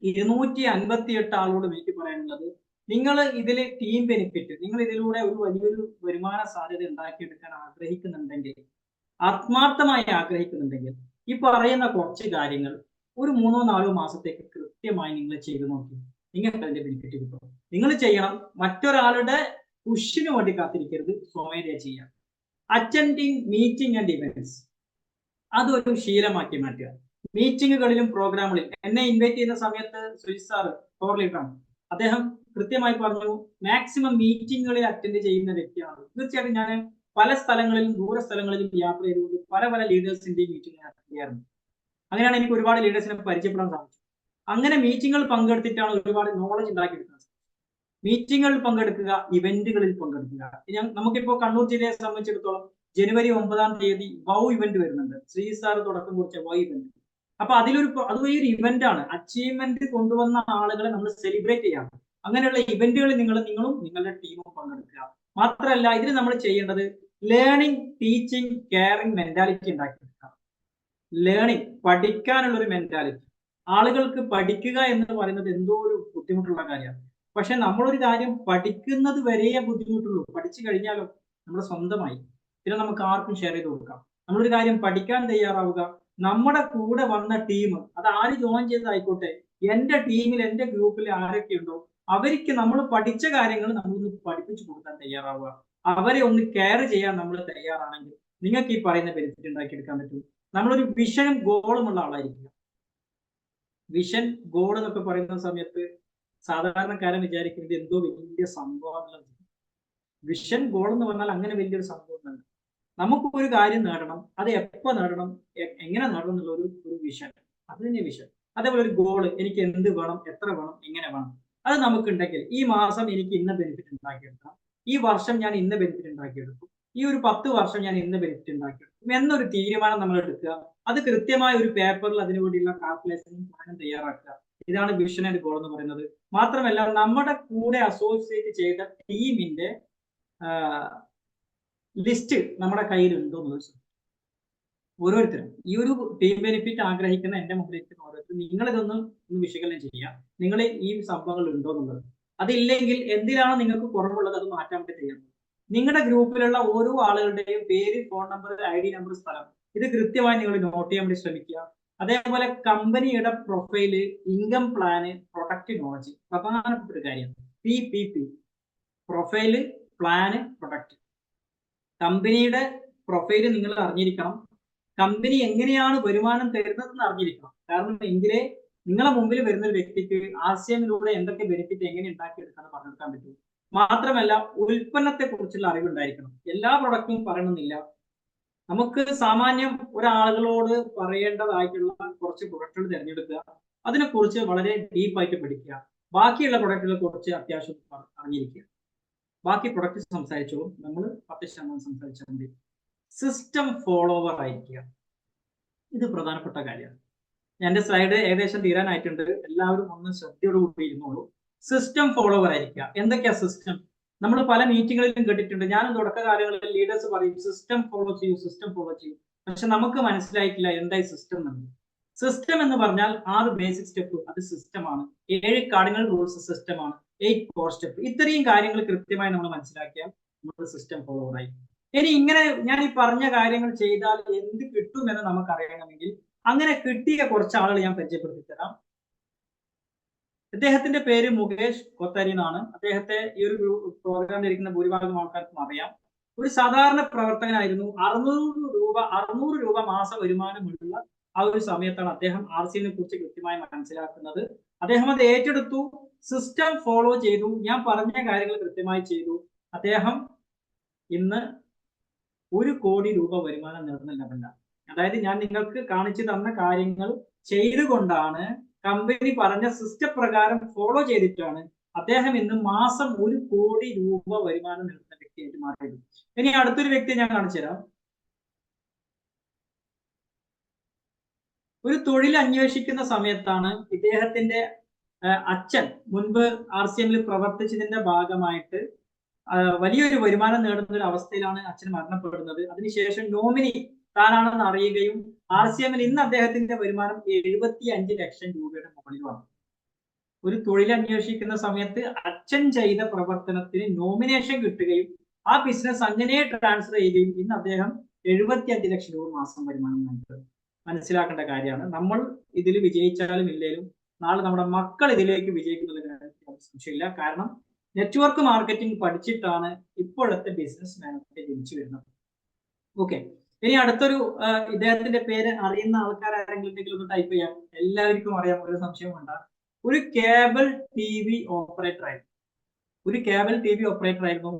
258 ആളോട് എനിക്ക് പറയാനുള്ളത്, നിങ്ങൾ ഇതിൽ ടീം ബെനിഫിറ്റ്, നിങ്ങൾ ഇതിലൂടെ ഒരു വലിയൊരു വരുമാന സാധ്യത ഉണ്ടാക്കിയെടുക്കാൻ ആഗ്രഹിക്കുന്നുണ്ടെങ്കിൽ, ആത്മാർത്ഥമായി ആഗ്രഹിക്കുന്നുണ്ടെങ്കിൽ, ഈ പറയുന്ന കുറച്ച് കാര്യങ്ങൾ ഒരു 3-4 മാസത്തേക്ക് കൃത്യമായി നിങ്ങൾ ചെയ്തു നോക്കി നിങ്ങൾക്ക് അതിന്റെ ബെനിഫിറ്റ് കിട്ടും. നിങ്ങൾ ചെയ്യണം, മറ്റൊരാളുടെ പുഷിന് വേണ്ടി കാത്തിരിക്കരുത്, സ്വമേധയാ ചെയ്യാം. അറ്റൻഡിങ് മീറ്റിംഗ് ആൻഡ് ഇവന്റ്സ് അതൊരു ശീലമാക്കി മാറ്റുക. മീറ്റിങ്ങുകളിലും പ്രോഗ്രാമുകളിലും എന്നെ ഇൻവൈറ്റ് ചെയ്യുന്ന സമയത്ത് സുജിത് സാർ പവർ ലീഡറാണ്, അദ്ദേഹം കൃത്യമായി പറഞ്ഞു മാക്സിമം മീറ്റിങ്ങുകളിൽ അറ്റൻഡ് ചെയ്യുന്ന വ്യക്തിയാണ്. തീർച്ചയായിട്ടും ഞാൻ പല സ്ഥലങ്ങളിലും ദൂര സ്ഥലങ്ങളിലും യാത്ര ചെയ്തുകൊണ്ട് പല പല ലീഡേഴ്സിന്റെയും മീറ്റിംഗ് അറ്റൻഡ് ചെയ്യാറുണ്ട്. അങ്ങനെയാണ് എനിക്ക് ഒരുപാട് ലീഡേഴ്സിനെ പരിചയപ്പെടാൻ സാധിച്ചു. അങ്ങനെ മീറ്റിങ്ങുകൾ പങ്കെടുത്തിട്ടാണ് ഒരുപാട് നോളജ് ഉണ്ടാക്കിയെടുക്കുന്നത്. മീറ്റിങ്ങുകളിൽ പങ്കെടുക്കുക, ഇവന്റുകളിൽ പങ്കെടുക്കുക. നമുക്കിപ്പോ കണ്ണൂർ ജില്ലയെ സംബന്ധിച്ചിടത്തോളം ജനുവരി 9-ാം തീയതി വൗ ഇവന്റ് വരുന്നുണ്ട്. ശ്രീ സാർ തുടക്കം കുറിച്ച വൗ ഇവന്റ്. അപ്പൊ അത് ഒരു ഇവന്റ് ആണ്. അച്ചീവ്മെന്റ് കൊണ്ടുവന്ന ആളുകളെ നമ്മൾ സെലിബ്രേറ്റ് ചെയ്യാം. അങ്ങനെയുള്ള ഇവന്റുകളിൽ നിങ്ങളും നിങ്ങളുടെ ടീമും പങ്കെടുക്കുക. മാത്രമല്ല ഇതിന് നമ്മൾ ചെയ്യേണ്ടത് ലേണിംഗ്, ടീച്ചിങ്, കെയറിംഗ് മെന്റാലിറ്റി ഉണ്ടാക്കിയെടുക്കുക. ലേണിംഗ്, പഠിക്കാനുള്ള ഒരു മെന്റാലിറ്റി. ആളുകൾക്ക് പഠിക്കുക എന്ന് പറയുന്നത് എന്തോ ഒരു ബുദ്ധിമുട്ടുള്ള കാര്യമാണ്. പക്ഷെ നമ്മളൊരു കാര്യം പഠിക്കുന്നത് വരെയേ ബുദ്ധിമുട്ടുള്ളൂ. പഠിച്ചു കഴിഞ്ഞാലോ നമ്മുടെ സ്വന്തമായി, പിന്നെ നമുക്ക് ആർക്കും ഷെയർ ചെയ്ത് കൊടുക്കാം. നമ്മളൊരു കാര്യം പഠിക്കാൻ തയ്യാറാവുക. നമ്മുടെ കൂടെ വന്ന ടീം, അത് ആര് ജോയിൻ ചെയ്തതായിക്കോട്ടെ, എന്റെ ടീമിൽ എന്റെ ഗ്രൂപ്പിൽ ആരൊക്കെ ഉണ്ടോ അവർക്ക് നമ്മൾ പഠിച്ച കാര്യങ്ങൾ നമ്മളൊന്ന് പഠിപ്പിച്ചു കൊടുക്കാൻ തയ്യാറാവുക. അവരെ ഒന്ന് കെയർ ചെയ്യാൻ നമ്മൾ തയ്യാറാണെങ്കിൽ നിങ്ങൾക്ക് ഈ പറയുന്ന ബെനിഫിറ്റ് ഉണ്ടാക്കിയെടുക്കാൻ പറ്റും. നമ്മളൊരു വിഷനും ഗോളും ഉള്ള ആളായിരിക്കുക. വിഷൻ, ഗോൾ എന്നൊക്കെ പറയുന്ന സമയത്ത് സാധാരണക്കാരൻ വിചാരിക്കുന്നത് എന്തോ വലിയ സംഭവം. വിഷൻ, ഗോൾ എന്ന് പറഞ്ഞാൽ അങ്ങനെ വലിയൊരു സംഭവം തന്നെ. നമുക്ക് ഒരു കാര്യം നേടണം, അത് എപ്പോ നേടണം, എങ്ങനെ നേടണം എന്നുള്ള ഒരു വിഷൻ, അത് തന്നെ വിഷൻ. അതേപോലെ ഒരു ഗോൾ, എനിക്ക് എന്ത് വേണം, എത്ര വേണം, എങ്ങനെ വേണം, അത് നമുക്കുണ്ടെങ്കിൽ ഈ മാസം എനിക്ക് ഇന്ന ബെനിഫിറ്റ് ഉണ്ടാക്കിയെടുക്കാം, ഈ വർഷം ഞാൻ ഇന്ന ബെനിഫിറ്റ് ഉണ്ടാക്കിയെടുക്കും, ഈ ഒരു 10 വർഷം ഞാൻ ഇന്ന ബെനിഫിറ്റ് ഉണ്ടാക്കിയെടുക്കും എന്നൊരു തീരുമാനം നമ്മൾ എടുക്കുക. അത് കൃത്യമായ ഒരു പേപ്പറിൽ അതിനു വേണ്ടിയുള്ള കാൽക്കുലേഷനും പ്ലാനും തയ്യാറാക്കുക. ഇതാണ് വിഷൻ ആൻഡ് ഗോൾ എന്ന് പറയുന്നത്. മാത്രമല്ല നമ്മുടെ കൂടെ അസോസിയേറ്റ് ചെയ്ത ടീമിന്റെ ലിസ്റ്റ് നമ്മുടെ കയ്യിലുണ്ടോ എന്ന് ഓരോരുത്തരും ഈ ഒരു ടീം ബെനിഫിറ്റ് ആഗ്രഹിക്കുന്ന എന്റെ മുമ്പിലേക്ക് ഓരോരുത്തരും നിങ്ങളിതൊന്ന് വിശകലനം ചെയ്യാം. നിങ്ങൾ ഈ സംഭവങ്ങൾ ഉണ്ടോ എന്നുള്ളത്. അതില്ലെങ്കിൽ എന്തിനാണ് നിങ്ങൾക്ക് കുറവുള്ളത് അത് മാറ്റാൻ വേണ്ടി ചെയ്യാം. നിങ്ങളുടെ ഗ്രൂപ്പിലുള്ള ഓരോ ആളുകളുടെയും പേര്, ഫോൺ നമ്പർ, ID നമ്പർ, സ്ഥലം, ഇത് കൃത്യമായി നിങ്ങൾ നോട്ട് ചെയ്യാൻ വേണ്ടി ശ്രമിക്കുക. അതേപോലെ കമ്പനിയുടെ profile, income plan, product knowledge, പ്രധാനപ്പെട്ട ഒരു കാര്യം. PPP, profile, plan, product. കമ്പനിയുടെ പ്രൊഫൈല് നിങ്ങൾ അറിഞ്ഞിരിക്കണം. കമ്പനി എങ്ങനെയാണ് വരുമാനം തരുന്നതെന്ന് അറിഞ്ഞിരിക്കണം. കാരണം എങ്കിലേ നിങ്ങളെ മുമ്പിൽ വരുന്ന ഒരു വ്യക്തിക്ക് RCMലൂടെ എന്തൊക്കെ ബെനിഫിറ്റ് എങ്ങനെ ഉണ്ടാക്കിയെടുക്കാന്ന് പറഞ്ഞെടുക്കാൻ പറ്റും. മാത്രമല്ല ഉൽപ്പന്നത്തെ കുറിച്ചുള്ള അറിവുണ്ടായിരിക്കണം. എല്ലാ പ്രൊഡക്റ്റും പറയണമെന്നില്ല. നമുക്ക് സാമാന്യം ഒരാളുകളോട് പറയേണ്ടതായിട്ടുള്ള കുറച്ച് പ്രൊഡക്റ്റുകൾ തിരഞ്ഞെടുക്കുക, അതിനെക്കുറിച്ച് വളരെ ഡീപ്പായിട്ട് പഠിക്കുക, ബാക്കിയുള്ള പ്രൊഡക്റ്റുകളെ കുറിച്ച് അത്യാവശ്യം അറിഞ്ഞിരിക്കുക. ബാക്കി പ്രൊഡക്റ്റ് സംസാരിച്ചോളും, നമ്മൾ 10% സംസാരിച്ചാൽ മതി. സിസ്റ്റം ഫോളോവർ ആയിരിക്കുക, ഇത് പ്രധാനപ്പെട്ട കാര്യമാണ്. എന്റെ സ്ലൈഡ് ഏകദേശം തീരാനായിട്ടുണ്ട്, എല്ലാവരും ഒന്ന് ശ്രദ്ധയോടുകൂടി ഇരുന്നോളൂ. സിസ്റ്റം ഫോളോവർ ആയിരിക്കുക. എന്തൊക്കെയാ സിസ്റ്റം? നമ്മൾ പല മീറ്റിങ്ങുകളിലും കേട്ടിട്ടുണ്ട്. ഞാൻ തുടക്കകാലങ്ങളിൽ ലീഡേഴ്സ് പറയും സിസ്റ്റം ഫോളോ ചെയ്യൂ, സിസ്റ്റം ഫോളോ ചെയ്യൂ. പക്ഷെ നമുക്ക് മനസ്സിലായിട്ടില്ല എന്തായി സിസ്റ്റം എന്നത്. സിസ്റ്റം എന്ന് പറഞ്ഞാൽ 6 ബേസിക് സ്റ്റെപ്പ്, അത് സിസ്റ്റമാണ്. 7 കാർഡിനൽ റൂൾസ് സിസ്റ്റമാണ്. 8 കോർ സ്റ്റെപ്പ്. ഇത്രയും കാര്യങ്ങൾ കൃത്യമായി നമ്മൾ മനസ്സിലാക്കിയാൽ നമ്മൾ സിസ്റ്റം ഫോളോവർ ആയി. ഇനി ഇങ്ങനെ ഞാൻ ഈ പറഞ്ഞ കാര്യങ്ങൾ ചെയ്താൽ എന്ത് കിട്ടുമെന്ന് നമുക്ക് അറിയണമെങ്കിൽ അങ്ങനെ കിട്ടിയ കുറച്ച് ആളുകൾ ഞാൻ പരിചയപ്പെടുത്തി തരാം. അദ്ദേഹത്തിന്റെ പേര് മുകേഷ് കൊത്തരി എന്നാണ്. അദ്ദേഹത്തെ ഈ ഒരു പ്രോഗ്രാമിൽ ഇരിക്കുന്ന ഭൂരിഭാഗം ആൾക്കാർക്കും അറിയാം. ഒരു സാധാരണ പ്രവർത്തകനായിരുന്നു. 600 രൂപ മാസ വരുമാനമുള്ള ആ ഒരു സമയത്താണ് അദ്ദേഹം RCMനെ കുറിച്ച് കൃത്യമായി മനസ്സിലാക്കുന്നത്. അദ്ദേഹം അത് ഏറ്റെടുത്തു, സിസ്റ്റം ഫോളോ ചെയ്തു, ഞാൻ പറഞ്ഞ കാര്യങ്ങൾ കൃത്യമായി ചെയ്തു. അദ്ദേഹം ഇന്ന് 1 കോടി രൂപ വരുമാനം നേടുന്ന ലെവലാണ്. അതായത് ഞാൻ നിങ്ങൾക്ക് കാണിച്ചു തന്ന കാര്യങ്ങൾ ചെയ്തുകൊണ്ടാണ്, കമ്പനി പറഞ്ഞ സിസ്റ്റം പ്രകാരം ഫോളോ ചെയ്തിട്ടാണ് അദ്ദേഹം ഇന്ന് മാസം 1 കോടി രൂപ വരുമാനം നേടുന്ന വ്യക്തിയായിട്ട് മാറിയത്. ഇനി അടുത്തൊരു വ്യക്തിയെ ഞാൻ കാണിച്ചു തരാം. ഒരു തൊഴിൽ അന്വേഷിക്കുന്ന സമയത്താണ് ഇദ്ദേഹത്തിന്റെ അച്ഛൻ മുൻപ് RCMൽ പ്രവർത്തിച്ചതിന്റെ ഭാഗമായിട്ട് വലിയൊരു വരുമാനം നേടുന്ന ഒരു അവസ്ഥയിലാണ് അച്ഛൻ മരണപ്പെടുന്നത്. അതിനുശേഷം നോമിനി താനാണെന്ന് അറിയുകയും RCMൽ ഇന്ന് അദ്ദേഹത്തിന്റെ വരുമാനം 75 ലക്ഷം രൂപയുടെ മുകളിൽ വന്നു. ഒരു തൊഴിൽ അന്വേഷിക്കുന്ന സമയത്ത് അച്ഛൻ ചെയ്ത പ്രവർത്തനത്തിന് നോമിനേഷൻ കിട്ടുകയും ആ ബിസിനസ് അങ്ങനെ ട്രാൻസ്ഫർ ചെയ്യുകയും ഇന്ന് അദ്ദേഹം 75 ലക്ഷം രൂപ മാസം വരുമാനം നൽകുന്നത്. മനസ്സിലാക്കേണ്ട കാര്യമാണ്. നമ്മൾ ഇതിൽ വിജയിച്ചാലും ഇല്ലേലും നാളെ നമ്മുടെ മക്കൾ ഇതിലേക്ക് വിജയിക്കുന്ന കാര്യത്തിൽ സംശയമില്ല. കാരണം നെറ്റ്വർക്ക് മാർക്കറ്റിംഗ് പഠിച്ചിട്ടാണ് ഇപ്പോഴത്തെ ബിസിനസ് മാനൊക്കെ ജനിച്ചു വരുന്നത്. ഓക്കെ, ഇനി അടുത്തൊരു ഇദ്ദേഹത്തിന്റെ പേര് അറിയുന്ന ആൾക്കാർ ആരെങ്കിലും ഉണ്ടെങ്കിൽ ഒന്ന് ടൈപ്പ് ചെയ്യാം. എല്ലാവർക്കും അറിയാം, ഒരു സംശയം വേണ്ട. ഒരു കേബിൾ TV ഓപ്പറേറ്റർ ആയിരുന്നു. ഒരു കേബിൾ TV ഓപ്പറേറ്റർ ആയിരുന്നു.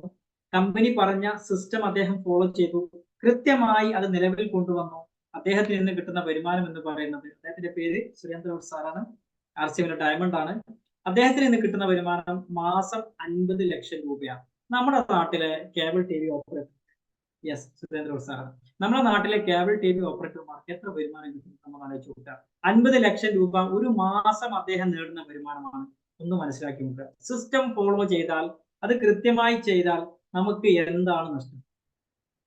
കമ്പനി പറഞ്ഞ സിസ്റ്റം അദ്ദേഹം ഫോളോ ചെയ്തു, കൃത്യമായി അത് നിലവിൽ കൊണ്ടുവന്നു. അദ്ദേഹത്തിന് നിന്ന് കിട്ടുന്ന വരുമാനം എന്ന് പറയുന്നത്, അദ്ദേഹത്തിന്റെ പേര് സുരേന്ദ്ര സാറാണ്, RCMലെ ഡയമണ്ട് ആണ്. അദ്ദേഹത്തിന് നിന്ന് കിട്ടുന്ന വരുമാനം മാസം 50 ലക്ഷം രൂപയാണ്. നമ്മുടെ നാട്ടിലെ cable TV operator, yes Surendra സാറാണ്, നമ്മുടെ നാട്ടിലെ കേബിൾ TV ഓപ്പറേറ്റർമാർക്ക് എത്ര വരുമാനം കിട്ടും നമ്മൾ ആലോചിച്ച് നോക്കുക. 50 ലക്ഷം രൂപ ഒരു മാസം അദ്ദേഹം നേടുന്ന വരുമാനമാണ്. ഒന്ന് മനസ്സിലാക്കി നോക്കുക. സിസ്റ്റം ഫോളോ ചെയ്താൽ, അത് കൃത്യമായി ചെയ്താൽ നമുക്ക് എന്താണ് നഷ്ടം?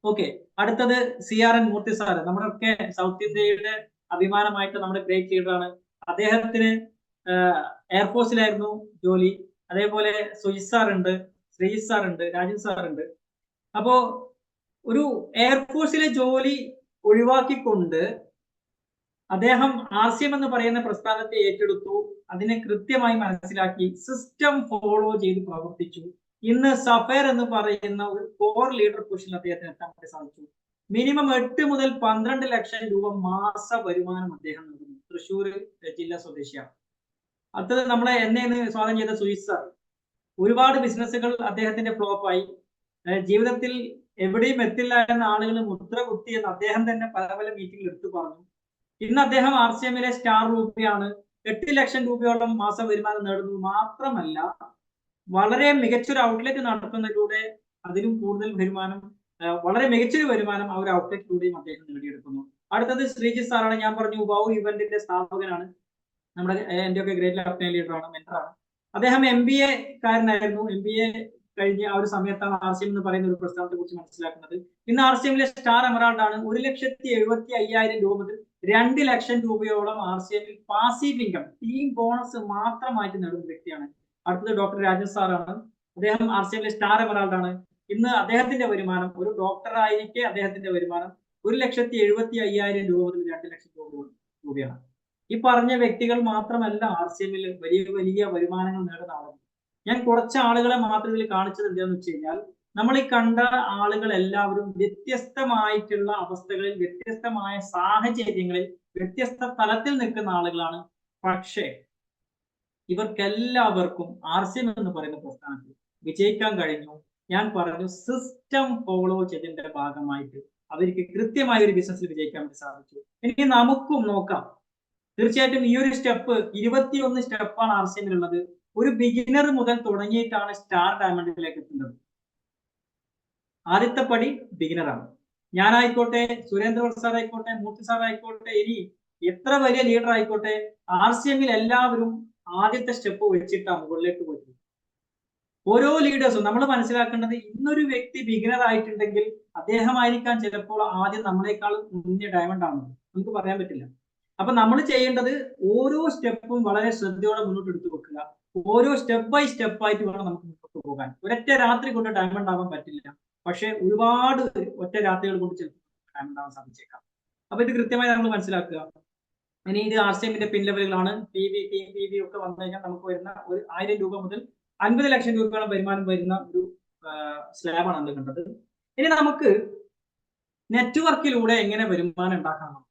ഓക്കെ, അടുത്തത് CRN മൂർത്തി സാറ്, നമ്മുടെ ഒക്കെ സൗത്ത് ഇന്ത്യയുടെ അഭിമാനമായിട്ട് നമ്മുടെ ഗ്രേറ്റ് ലീഡറാണ്. അദ്ദേഹത്തിന് എയർഫോഴ്സിലായിരുന്നു ജോലി. അതേപോലെ സുജിത് സാർ ഉണ്ട്, ശ്രീജിത് സാർ ഉണ്ട്, രാജൻ സാർ ഉണ്ട്. അപ്പോ ഒരു എയർഫോഴ്സിലെ ജോലി ഒഴിവാക്കിക്കൊണ്ട് അദ്ദേഹം RCM എന്ന് പറയുന്ന പ്രസ്ഥാനത്തെ ഏറ്റെടുത്തു. അതിനെ കൃത്യമായി മനസ്സിലാക്കി സിസ്റ്റം ഫോളോ ചെയ്ത് പ്രവർത്തിച്ചു. ഇന്ന് സഫയർ എന്ന് പറയുന്ന ഒരു കോർ ലീഡർ പൊസിഷനിൽ അദ്ദേഹത്തിന് എത്താൻ വേണ്ടി സാധിച്ചു. മിനിമം 8 മുതൽ 12 ലക്ഷം രൂപ മാസ വരുമാനം അദ്ദേഹം നൽകുന്നു. തൃശ്ശൂർ ജില്ലാ സ്വദേശിയാണ്. അടുത്തത് നമ്മളെ എന്നെ സ്വാഗതം ചെയ്ത സുജിത് സാർ. ഒരുപാട് ബിസിനസ്സുകൾ അദ്ദേഹത്തിന്റെ ഫ്ലോപ്പായി. ജീവിതത്തിൽ എവിടെയും എത്തില്ല എന്ന ആളുകൾ മുദ്ര കുത്തി എന്ന് അദ്ദേഹം തന്നെ പല പല മീറ്റിംഗിൽ എടുത്തു പറഞ്ഞു. ഇന്ന് അദ്ദേഹം RCMലെ സ്റ്റാർ രൂപയാണ്. 8 ലക്ഷം രൂപയോളം മാസ വരുമാനം നേടുന്നു. മാത്രമല്ല, വളരെ മികച്ചൊരു ഔട്ട്ലെറ്റ് നടത്തുന്നതിലൂടെ അതിലും കൂടുതൽ വരുമാനം, വളരെ മികച്ചൊരു വരുമാനം ആ ഒരു ഔട്ട്ലെറ്റിലൂടെയും അദ്ദേഹം നേടിയെടുക്കുന്നു. അടുത്തത് ശ്രീജിത്ത് സാറാണ്. ഞാൻ പറഞ്ഞു വൗ ഇവന്റിന്റെ സ്ഥാപകനാണ്. നമ്മുടെ എന്റെ ഒക്കെ ഗ്രേറ്റ് ലെഫ്റ്റനന്റ് ലീഡറാണ്, മെന്ററാണ്. അദ്ദേഹം MBA കാരനായിരുന്നു. MBA കഴിഞ്ഞ ആ ഒരു സമയത്താണ് RCM എന്ന് പറയുന്ന ഒരു പ്രസ്ഥാനത്തെ കുറിച്ച് മനസ്സിലാക്കുന്നത്. ഇന്ന് RCMലെ സ്റ്റാർ എമറാൾഡ് ആണ്. 1,75,000 രൂപ മുതൽ 2 ലക്ഷം രൂപയോളം RCMൽ പാസീവ് ഇൻകം, ടീം ബോണസ് മാത്രമായിട്ട് നേടുന്ന വ്യക്തിയാണ്. അടുത്തത് ഡോക്ടർ രാജൻ സാറാണ്. അദ്ദേഹം RCMലെ സ്റ്റാർ എമറാൾഡ് ആണ്. ഇന്ന് അദ്ദേഹത്തിന്റെ വരുമാനം, ഒരു ഡോക്ടർ ആയിരിക്കെ അദ്ദേഹത്തിന്റെ വരുമാനം 1,75,000 രൂപ മുതൽ 2 ലക്ഷം രൂപയാണ്. ഈ പറഞ്ഞ വ്യക്തികൾ മാത്രമല്ല RCMൽ വലിയ വലിയ വരുമാനങ്ങൾ നേടുന്ന ആളുകൾ. ഞാൻ കുറച്ച് ആളുകളെ മാത്രം ഇതിൽ കാണിച്ചത് എന്താണെന്ന് വെച്ച് കഴിഞ്ഞാൽ, നമ്മൾ ഈ കണ്ട ആളുകൾ എല്ലാവരും വ്യത്യസ്തമായിട്ടുള്ള അവസ്ഥകളിൽ, വ്യത്യസ്തമായ സാഹചര്യങ്ങളിൽ, വ്യത്യസ്ത തലത്തിൽ നിൽക്കുന്ന ആളുകളാണ്. പക്ഷേ ഇവർക്കെല്ലാവർക്കും RCM എന്ന് പറയുന്ന പ്രസ്ഥാനത്തിൽ വിജയിക്കാൻ കഴിഞ്ഞു. ഞാൻ പറഞ്ഞു, സിസ്റ്റം ഫോളോ ചെയ്തതിന്റെ ഭാഗമായിട്ട് അവർക്ക് കൃത്യമായ ഒരു ബിസിനസ്സിൽ വിജയിക്കാൻ വേണ്ടി സാധിച്ചു. ഇനി നമുക്കും നോക്കാം. തീർച്ചയായിട്ടും ഈ ഒരു സ്റ്റെപ്പ്, 21 സ്റ്റെപ്പാണ് RCMലുള്ളത്. ഒരു ബിഗിനർ മുതൽ തുടങ്ങിയിട്ടാണ് സ്റ്റാർ ഡയമണ്ടിലേക്ക് എത്തുന്നത്. ആദ്യത്തെ പടി ബിഗിനറാണ്. ഞാനായിക്കോട്ടെ, സുരേന്ദ്ര സാർ ആയിക്കോട്ടെ, മൂർത്തി സാർ ആയിക്കോട്ടെ, ഇനി എത്ര വലിയ ലീഡർ ആയിക്കോട്ടെ, RCMൽ എല്ലാവരും ആദ്യത്തെ സ്റ്റെപ്പ് വെച്ചിട്ടാണ് മുകളിലേക്ക് പോയത്. ഓരോ ലീഡേഴ്സും നമ്മൾ മനസ്സിലാക്കേണ്ടത്, ഇന്നൊരു വ്യക്തി ബിഗിനർ ആയിട്ടുണ്ടെങ്കിൽ അദ്ദേഹമായിരിക്കാം ചിലപ്പോൾ ആദ്യം നമ്മളെക്കാൾ മുന്നേ ഡയമണ്ട് ആണ്, നമുക്ക് പറയാൻ പറ്റില്ല. അപ്പൊ നമ്മൾ ചെയ്യേണ്ടത് ഓരോ സ്റ്റെപ്പും വളരെ ശ്രദ്ധയോടെ മുന്നോട്ട് എടുത്തു വെക്കുക. ഓരോ സ്റ്റെപ്പ് ബൈ സ്റ്റെപ്പ് ആയിട്ട് വേണം നമുക്ക് മുന്നോട്ട് പോകാൻ. ഒരൊറ്റ രാത്രി കൊണ്ട് ഡയമണ്ട് ആവാൻ പറ്റില്ല, പക്ഷെ ഒരുപാട് ഒറ്റ രാത്രികൾ കൊണ്ട് ചിലപ്പോൾ ഡയമണ്ട് ആവാൻ സാധിച്ചേക്കാം. അപ്പൊ ഇത് കൃത്യമായി നമ്മൾ മനസ്സിലാക്കുക. ഇനി ഇത് RCMന്റെ പിൻ ലെവലുകളാണ്. PV ഒക്കെ വന്നു കഴിഞ്ഞാൽ നമുക്ക് വരുന്ന ഒരു 1000 രൂപ മുതൽ 50 ലക്ഷം രൂപയോളം വരുമാനം വരുന്ന ഒരു സ്ലാബാണ് നമ്മൾ കണ്ടത്. ഇനി നമുക്ക് നെറ്റ്വർക്കിലൂടെ എങ്ങനെ വരുമാനം ഉണ്ടാക്കണം,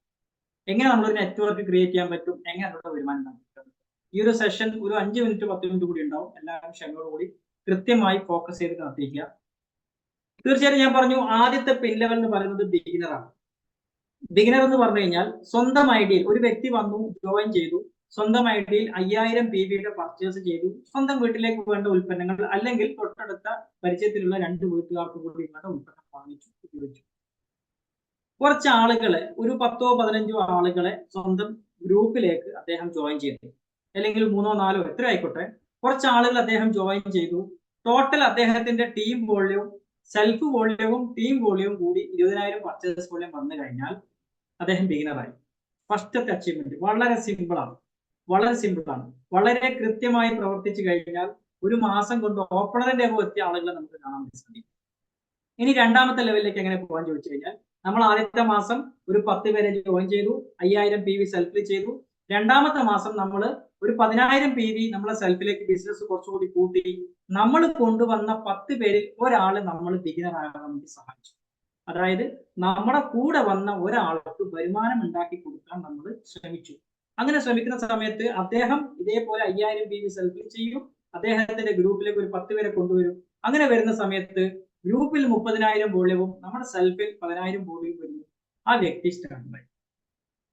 എങ്ങനെ നമ്മളൊരു നെറ്റ്വർക്ക് ക്രിയേറ്റ് ചെയ്യാൻ പറ്റും, എങ്ങനെ അതിലൂടെ വരുമാനം ഉണ്ടാക്കാൻ. ഈ ഒരു സെഷൻ ഒരു 5 മിനിറ്റ് 10 മിനിറ്റ് കൂടി ഉണ്ടാവും. എല്ലാവരും ക്ഷമയോടുകൂടി കൃത്യമായി ഫോക്കസ് ചെയ്ത് കാത്തിരിക്കുക. തീർച്ചയായിട്ടും ഞാൻ പറഞ്ഞു, ആദ്യത്തെ പിൻ ലെവൽ എന്ന് പറയുന്നത് ബിഗിനറാണ്. ബിഗിനർ എന്ന് പറഞ്ഞു കഴിഞ്ഞാൽ സ്വന്തം ഐഡിയയിൽ ഒരു വ്യക്തി വന്നു, ജോയിൻ ചെയ്തു, സ്വന്തം ഐഡിയയിൽ 5000 PVയുടെ പർച്ചേസ് ചെയ്തു, സ്വന്തം വീട്ടിലേക്ക് വേണ്ട ഉൽപ്പന്നങ്ങൾ അല്ലെങ്കിൽ തൊട്ടടുത്ത പരിചയത്തിലുള്ള 2 വീട്ടുകാർക്ക് കൂടി വേണ്ട ഉൽപ്പന്നം വാങ്ങിച്ചു, ഉപയോഗിച്ചു. കുറച്ച് ആളുകളെ, ഒരു 10 15 ആളുകളെ സ്വന്തം ഗ്രൂപ്പിലേക്ക് അദ്ദേഹം ജോയിൻ ചെയ്തു, അല്ലെങ്കിൽ 3 4 എത്ര ആയിക്കോട്ടെ, കുറച്ച് ആളുകൾ അദ്ദേഹം ജോയിൻ ചെയ്തു. ടോട്ടൽ അദ്ദേഹത്തിന്റെ ടീം വോള്യവും സെൽഫ് വോള്യവും ടീം വോള്യവും കൂടി 20,000 പർച്ചേസ് വോള്യം വന്നു കഴിഞ്ഞാൽ അദ്ദേഹം ബിഗിനറായി. ഫസ്റ്റത്തെ അച്ചീവ്മെന്റ് വളരെ സിമ്പിൾ ആണ്, വളരെ കൃത്യമായി പ്രവർത്തിച്ചു കഴിഞ്ഞാൽ ഒരു മാസം കൊണ്ട് ഓപ്പണറിന്റെ എത്തിയ ആളുകളെ നമുക്ക് കാണാൻ സാധിക്കും. ഇനി രണ്ടാമത്തെ ലെവലിലേക്ക് എങ്ങനെ പോകാൻ ചോദിച്ചു കഴിഞ്ഞാൽ, നമ്മൾ ആദ്യത്തെ മാസം ഒരു 10 പേരെ ജോയിൻ ചെയ്തു, 5000 PV സെൽഫിൽ ചെയ്തു. രണ്ടാമത്തെ മാസം നമ്മൾ ഒരു 10,000 PV നമ്മളെ സെൽഫിലേക്ക് ബിസിനസ് കുറച്ചുകൂടി കൂട്ടി. നമ്മൾ കൊണ്ടുവന്ന 10 പേരിൽ ഒരാള് നമ്മൾ ബിഗിനർ ആകാൻ വേണ്ടി സഹായിച്ചു. അതായത് നമ്മുടെ കൂടെ വന്ന ഒരാൾക്ക് വരുമാനം ഉണ്ടാക്കി കൊടുക്കാൻ നമ്മൾ ശ്രമിച്ചു. അങ്ങനെ ശ്രമിക്കുന്ന സമയത്ത് അദ്ദേഹം ഇതേപോലെ 5000 PV സെൽഫിൽ ചെയ്യും, അദ്ദേഹത്തിന്റെ ഗ്രൂപ്പിലേക്ക് ഒരു 10 പേരെ കൊണ്ടുവരും. അങ്ങനെ വരുന്ന സമയത്ത് ഗ്രൂപ്പിൽ 30,000 വോള്യവും നമ്മുടെ സെൽഫിൽ 10,000 വോള്യവും വരുന്നു. ആ വ്യക്തി സ്റ്റാർട്ടായി.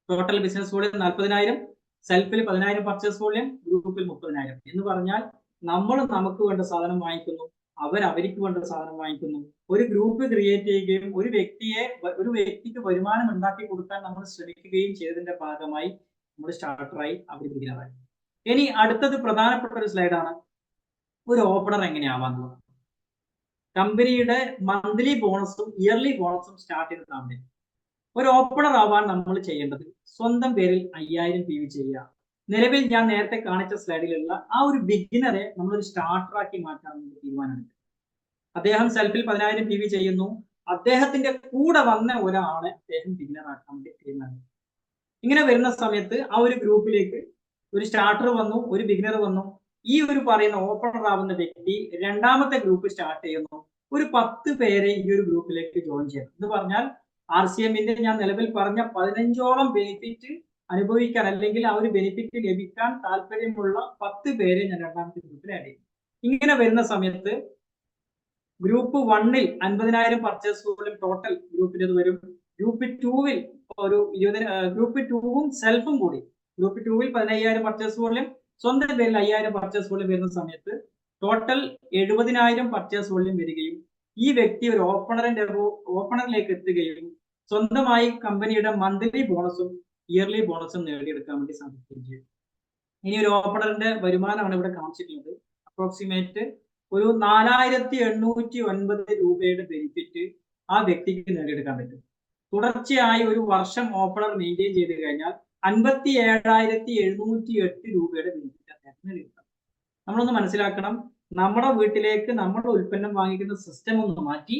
ടോട്ടൽ ബിസിനസ് വോള്യം 40,000, സെൽഫിൽ 10,000 പർച്ചേസ് വോള്യം, ഗ്രൂപ്പിൽ 30,000 എന്ന് പറഞ്ഞാൽ നമ്മൾ നമുക്ക് വേണ്ട സാധനം വാങ്ങിക്കുന്നു, അവർക്ക് വേണ്ട സാധനം വാങ്ങിക്കുന്നു. ഒരു ഗ്രൂപ്പ് ക്രിയേറ്റ് ചെയ്യുകയും ഒരു വ്യക്തിക്ക് വരുമാനം ഉണ്ടാക്കി കൊടുക്കാൻ നമ്മൾ ശ്രമിക്കുകയും ചെയ്തതിന്റെ ഭാഗമായി നമ്മൾ സ്റ്റാർട്ടറായി, അവർ ബിഗിനറായി. ഇനി അടുത്തത് പ്രധാനപ്പെട്ട ഒരു സ്ലൈഡാണ്, ഒരു ഓപ്പണർ എങ്ങനെയാവാന്നുള്ളത്. കമ്പനിയുടെ മന്ത്ലി ബോണസും ഇയർലി ബോണസും സ്റ്റാർട്ട് ചെയ്തിട്ടാണ്. ഒരു ഓപ്പണർ ആവാൻ നമ്മൾ ചെയ്യേണ്ടത് സ്വന്തം പേരിൽ 5000 PV ചെയ്യുക. നിലവിൽ ഞാൻ നേരത്തെ കാണിച്ച സ്ലൈഡിലുള്ള ആ ഒരു ബിഗിനറെ നമ്മളൊരു സ്റ്റാർട്ടറാക്കി മാറ്റാൻ തീരുമാനമുണ്ട്. അദ്ദേഹം സെൽഫിൽ 10,000 PV ചെയ്യുന്നു, അദ്ദേഹത്തിന്റെ കൂടെ വന്ന ഒരാളെ അദ്ദേഹം ബിഗിനർ ആക്കാൻ വേണ്ടി തീരുമാനിച്ചു. ഇങ്ങനെ വരുന്ന സമയത്ത് ആ ഒരു ഗ്രൂപ്പിലേക്ക് ഒരു സ്റ്റാർട്ടർ വന്നു, ഒരു ബിഗിനർ വന്നു. ഈ ഒരു പറയുന്ന ഓപ്പണർ ആവുന്ന വ്യക്തി രണ്ടാമത്തെ ഗ്രൂപ്പ് സ്റ്റാർട്ട് ചെയ്യുന്നു. ഒരു 10 പേരെ ഈ ഒരു ഗ്രൂപ്പിലേക്ക് ജോയിൻ ചെയ്യണം എന്ന് പറഞ്ഞാൽ RCMന്റെ ഞാൻ നിലവിൽ പറഞ്ഞ 15ഓളം ബെനിഫിറ്റ് അനുഭവിക്കാൻ, അല്ലെങ്കിൽ ആ ഒരു ബെനിഫിറ്റ് ലഭിക്കാൻ താല്പര്യമുള്ള 10 പേരെ ഞാൻ രണ്ടാമത്തെ ഗ്രൂപ്പിൽ ആഡ് ചെയ്യും. ഇങ്ങനെ വരുന്ന സമയത്ത് ഗ്രൂപ്പ് 1ൽ 50,000 പർച്ചേസ് വോള്യം ടോട്ടൽ ഗ്രൂപ്പിൽ വരും. ഗ്രൂപ്പ് 2ൽ ഒരു 20, ഗ്രൂപ്പ് 2ഉം സെൽഫും കൂടി ഗ്രൂപ്പ് 2ൽ 15,000 പർച്ചേസ് വോള്യം, സ്വന്തം പേരിൽ 5000 പർച്ചേസ് വോള്യം വരുന്ന സമയത്ത് ടോട്ടൽ 70,000 പർച്ചേസ് വോള്യം വരികയും ഈ വ്യക്തി ഒരു ഓപ്പണറിലേക്ക് എത്തുകയും സ്വന്തമായി കമ്പനിയുടെ മന്ത്ലി ബോണസും ഇയർലി ബോണസും നേടിയെടുക്കാൻ വേണ്ടി സാധിക്കുകയും ചെയ്യും. ഇനി ഒരു ഓപ്പണറിന്റെ വരുമാനമാണ് ഇവിടെ കാണിച്ചിട്ടുള്ളത്. അപ്രോക്സിമേറ്റ് ഒരു 4,809 രൂപയുടെ ബെനിഫിറ്റ് ആ വ്യക്തിക്ക് നേടിയെടുക്കാൻ പറ്റും. തുടർച്ചയായി ഒരു വർഷം ഓപ്പണർ മെയിൻറ്റെയിൻ ചെയ്ത് കഴിഞ്ഞാൽ 57,708 രൂപയുടെ ബെനിഫിറ്റ് അദ്ദേഹത്തിന് നേടിയെടുക്കാം. നമ്മളൊന്ന് മനസ്സിലാക്കണം, നമ്മുടെ വീട്ടിലേക്ക് നമ്മുടെ ഉൽപ്പന്നം വാങ്ങിക്കുന്ന സിസ്റ്റം ഒന്ന് മാറ്റി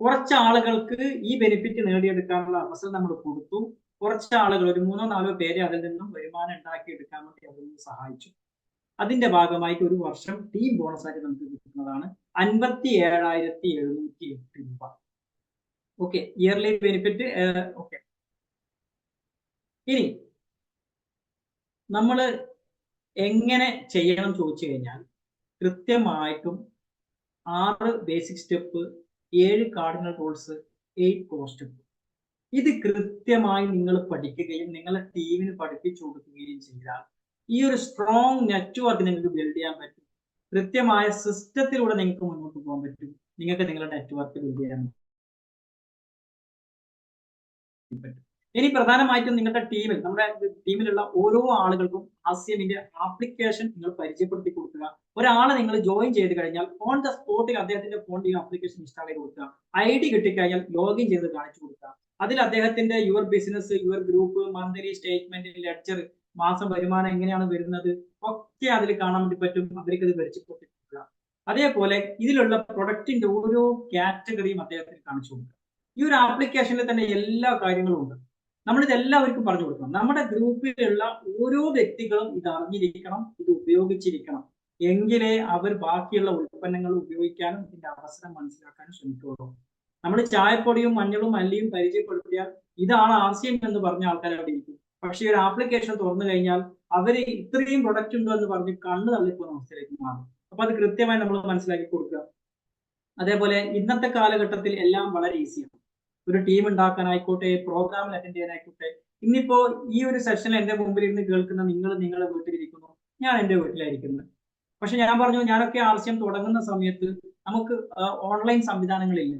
കുറച്ച് ആളുകൾക്ക് ഈ ബെനിഫിറ്റ് നേടിയെടുക്കാനുള്ള അവസരം നമ്മൾ കൊടുത്തു. കുറച്ച് ആളുകൾ, ഒരു 3 4 പേരെ അതിൽ നിന്നും വരുമാനം ഉണ്ടാക്കിയെടുക്കാൻ വേണ്ടി അതിൽ നിന്ന് സഹായിച്ചു. അതിന്റെ ഭാഗമായിട്ട് ഒരു വർഷം ടീം ബോണസ് ആയിട്ട് നമുക്ക് കിട്ടുന്നതാണ് 57,708 രൂപ. Okay, yearly benefit. ഓക്കെ, ഇനി നമ്മൾ എങ്ങനെ ചെയ്യണം ചോദിച്ചു കഴിഞ്ഞാൽ, കൃത്യമായിട്ടും 6 basic step, 7 cardinal rules, 8 core step. ഇത് കൃത്യമായി നിങ്ങൾ പഠിക്കുകയും നിങ്ങളെ ടീമിന് പഠിപ്പിച്ചു കൊടുക്കുകയും ചെയ്താൽ ഈ ഒരു സ്ട്രോങ് നെറ്റ്വർക്ക് നിങ്ങൾക്ക് ബിൽഡ് ചെയ്യാൻ പറ്റും. കൃത്യമായ സിസ്റ്റത്തിലൂടെ നിങ്ങൾക്ക് മുന്നോട്ട് പോകാൻ പറ്റും. നിങ്ങൾക്ക് നിങ്ങളുടെ നെറ്റ്വർക്ക് ബിൽഡ് ചെയ്യാൻ പറ്റും. ഇനി പ്രധാനമായിട്ടും നിങ്ങളുടെ ടീമിൽ, നമ്മുടെ ടീമിലുള്ള ഓരോ ആളുകൾക്കും RCMന്റെ ആപ്ലിക്കേഷൻ നിങ്ങൾ പരിചയപ്പെടുത്തി കൊടുക്കുക. ഒരാളെ നിങ്ങൾ ജോയിൻ ചെയ്ത് കഴിഞ്ഞാൽ ഓൺ ദ സ്പോട്ടിൽ അദ്ദേഹത്തിന്റെ ഫോണിൽ ഈ ആപ്ലിക്കേഷൻ ഇൻസ്റ്റാൾ ചെയ്ത് കൊടുക്കുക. ID കിട്ടിക്കഴിഞ്ഞാൽ ലോഗിൻ ചെയ്ത് കാണിച്ചു കൊടുക്കുക. അതിൽ അദ്ദേഹത്തിന്റെ your business, your group, monthly statement, ledger, മാസം വരുമാനം എങ്ങനെയാണ് വരുന്നത് ഒക്കെ അതിൽ കാണാൻ വേണ്ടി പറ്റും. അവർക്ക് അത് പരിചയപ്പെടുത്തി കൊടുക്കുക. അതേപോലെ ഇതിലുള്ള പ്രൊഡക്റ്റിന്റെ ഓരോ കാറ്റഗറിയും അദ്ദേഹത്തിന് കാണിച്ചു കൊടുക്കുക. ഈ ഒരു ആപ്ലിക്കേഷനിൽ തന്നെ എല്ലാ കാര്യങ്ങളും ഉണ്ട്. നമ്മളിത് എല്ലാവർക്കും പറഞ്ഞു കൊടുക്കണം. നമ്മുടെ ഗ്രൂപ്പിലുള്ള ഓരോ വ്യക്തികളും ഇത് അറിഞ്ഞിരിക്കണം, ഇത് ഉപയോഗിച്ചിരിക്കണം. എങ്കിലേ അവർ ബാക്കിയുള്ള ഉൽപ്പന്നങ്ങൾ ഉപയോഗിക്കാനും ഇതിന്റെ അവസരം മനസ്സിലാക്കാനും ശ്രമിക്കുള്ളൂ. നമ്മൾ ചായപ്പൊടിയും മഞ്ഞളും മല്ലിയും പരിചയപ്പെടുത്തിയാൽ ഇതാണ് RCM എന്ന് പറഞ്ഞ ആൾക്കാർ അവിടെ ഇരിക്കും. പക്ഷേ ഒരു ആപ്ലിക്കേഷൻ തുറന്നു കഴിഞ്ഞാൽ അവര് ഇത്രയും പ്രൊഡക്റ്റ് ഉണ്ടോ എന്ന് പറഞ്ഞ് കണ്ണ് തള്ളിപ്പോകുന്ന അവസ്ഥയിലേക്ക് മാറും. അപ്പൊ അത് കൃത്യമായി നമ്മൾ മനസ്സിലാക്കി കൊടുക്കുക. അതേപോലെ ഇന്നത്തെ കാലഘട്ടത്തിൽ എല്ലാം വളരെ ഈസിയാണ്. ഒരു ടീം ഉണ്ടാക്കാനായിക്കോട്ടെ, പ്രോഗ്രാമിൽ അറ്റൻഡ് ചെയ്യാനായിക്കോട്ടെ. ഇന്നിപ്പോ ഈ ഒരു സെഷനിൽ എന്റെ മുമ്പിൽ ഇരുന്ന് കേൾക്കുന്ന നിങ്ങൾ നിങ്ങളുടെ വീട്ടിലിരിക്കുന്നു, ഞാൻ എന്റെ വീട്ടിലായിരിക്കുന്നത്. പക്ഷെ ഞാൻ പറഞ്ഞു, ഞാനൊക്കെ RCM തുടങ്ങുന്ന സമയത്ത് നമുക്ക് ഓൺലൈൻ സംവിധാനങ്ങളില്ല.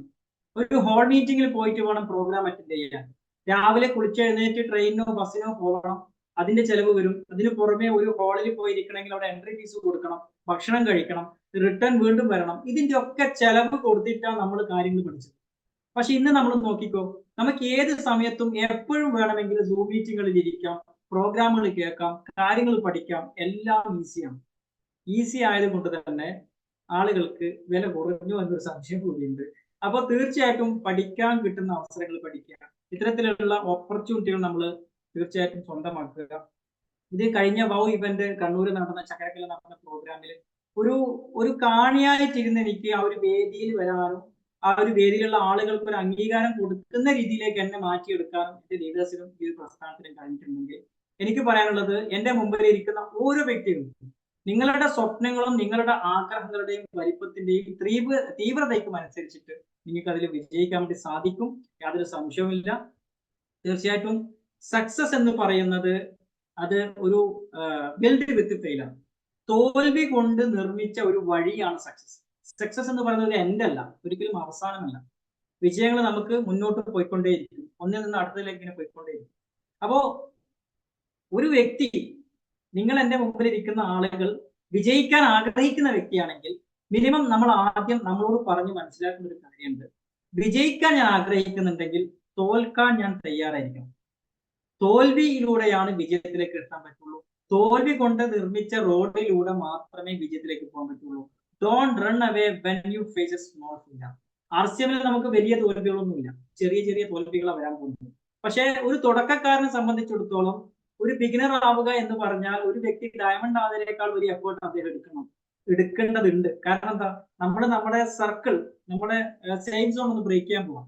ഒരു ഹോൾ മീറ്റിംഗിൽ പോയിട്ട് വേണം പ്രോഗ്രാം അറ്റൻഡ് ചെയ്യാൻ. രാവിലെ കുളിച്ചെഴുന്നേറ്റ് ട്രെയിനിനോ ബസ്സിനോ പോകണം, അതിന്റെ ചെലവ് വരും. അതിന് പുറമെ ഒരു ഹാളിൽ പോയി ഇരിക്കണമെങ്കിൽ അവിടെ എൻട്രി ഫീസ് കൊടുക്കണം, ഭക്ഷണം കഴിക്കണം, റിട്ടേൺ വീണ്ടും വരണം. ഇതിന്റെ ഒക്കെ ചെലവ് കൊടുത്തിട്ടാണ് നമ്മൾ കാര്യങ്ങൾ പഠിച്ചത്. പക്ഷെ ഇന്ന് നമ്മൾ നോക്കിക്കോ, നമുക്ക് ഏത് സമയത്തും എപ്പോഴും വേണമെങ്കിൽ സൂം മീറ്റിങ്ങുകളിൽ ഇരിക്കാം, പ്രോഗ്രാമുകൾ കേൾക്കാം, കാര്യങ്ങൾ പഠിക്കാം, എല്ലാം ഈസിയാണ്. ഈസി ആയതുകൊണ്ട് തന്നെ ആളുകൾക്ക് വില കുറഞ്ഞു എന്നൊരു സംശയം കൂടിയുണ്ട്. അപ്പോൾ തീർച്ചയായിട്ടും പഠിക്കാൻ കിട്ടുന്ന അവസരങ്ങൾ പഠിക്കുക, ഇത്തരത്തിലുള്ള ഓപ്പർച്യൂണിറ്റികൾ നമ്മൾ തീർച്ചയായിട്ടും സ്വന്തമാക്കുക. ഇത് കഴിഞ്ഞ വൗ ഇവന്റ് കണ്ണൂർ നടന്ന ചക്കരക്കൽ നടന്ന പ്രോഗ്രാമിൽ ഒരു കാണിയായിട്ടിരുന്ന് എനിക്ക് ആ ഒരു വേദിയിൽ വരാനും ആ ഒരു വേദിയിലുള്ള ആളുകൾക്ക് ഒരു അംഗീകാരം കൊടുക്കുന്ന രീതിയിലേക്ക് എന്നെ മാറ്റിയെടുക്കാനും എന്റെ ലീഡേഴ്സിനും ഈ ഒരു പ്രസ്ഥാനത്തിനും കഴിഞ്ഞിട്ടുണ്ടെങ്കിൽ എനിക്ക് പറയാനുള്ളത്, എന്റെ മുമ്പിൽ ഇരിക്കുന്ന ഓരോ വ്യക്തികളും നിങ്ങളുടെ സ്വപ്നങ്ങളും നിങ്ങളുടെ ആഗ്രഹങ്ങളുടെയും വലിപ്പത്തിന്റെയും തീവ്രതയ്ക്കും അനുസരിച്ചിട്ട് നിങ്ങൾക്ക് അതിൽ വിജയിക്കാൻ വേണ്ടി സാധിക്കും, യാതൊരു സംശയവുമില്ല. തീർച്ചയായിട്ടും സക്സസ് എന്ന് പറയുന്നത് അത് ഒരു ബിൽഡ് വിത്ത് ഫെയിലാണ്. തോൽവി കൊണ്ട് നിർമ്മിച്ച ഒരു വഴിയാണ് സക്സസ്. സക്സസ് എന്ന് പറയുന്നത് ഒരു എൻഡ് അല്ല, ഒരിക്കലും അവസാനമല്ല. വിജയങ്ങൾ നമുക്ക് മുന്നോട്ട് പോയിക്കൊണ്ടേയിരിക്കും, ഒന്നിൽ നിന്ന് അടുത്തതിലേക്ക് ഇങ്ങനെ പോയിക്കൊണ്ടേയിരിക്കും. അപ്പോ ഒരു വ്യക്തി, നിങ്ങൾ എന്റെ മുമ്പിൽ ഇരിക്കുന്ന ആളുകൾ വിജയിക്കാൻ ആഗ്രഹിക്കുന്ന വ്യക്തിയാണെങ്കിൽ മിനിമം നമ്മൾ ആദ്യം നമ്മളോട് പറഞ്ഞ് മനസ്സിലാക്കുന്ന ഒരു കാര്യമുണ്ട്. വിജയിക്കാൻ ഞാൻ ആഗ്രഹിക്കുന്നുണ്ടെങ്കിൽ തോൽക്കാൻ ഞാൻ തയ്യാറായിരിക്കണം. തോൽവിയിലൂടെയാണ് വിജയത്തിലേക്ക് എത്താൻ പറ്റുള്ളൂ. തോൽവി കൊണ്ട് നിർമ്മിച്ച റോഡിലൂടെ മാത്രമേ വിജയത്തിലേക്ക് പോകാൻ പറ്റുള്ളൂ. Don't run away when you face a small failure. RCMൽ നമുക്ക് വലിയ തോൽവികളൊന്നുമില്ല, ചെറിയ ചെറിയ തോൽവികളാണ് വരാൻ പോകുന്നത്. പക്ഷെ ഒരു തുടക്കക്കാരനെ സംബന്ധിച്ചിടത്തോളം ഒരു ബിഗിനർ ആവുക എന്ന് പറഞ്ഞാൽ ഒരു വ്യക്തി ഡയമണ്ട് ആവുന്നതിനേക്കാൾ വലിയ എഫേർട്ട് അദ്ദേഹം എടുക്കേണ്ടതുണ്ട്. കാരണം എന്താ, നമ്മുടെ സർക്കിൾ, നമ്മുടെ സേഫ് സോൺ ഒന്ന് ബ്രേക്ക് ചെയ്യാൻ പോവാം.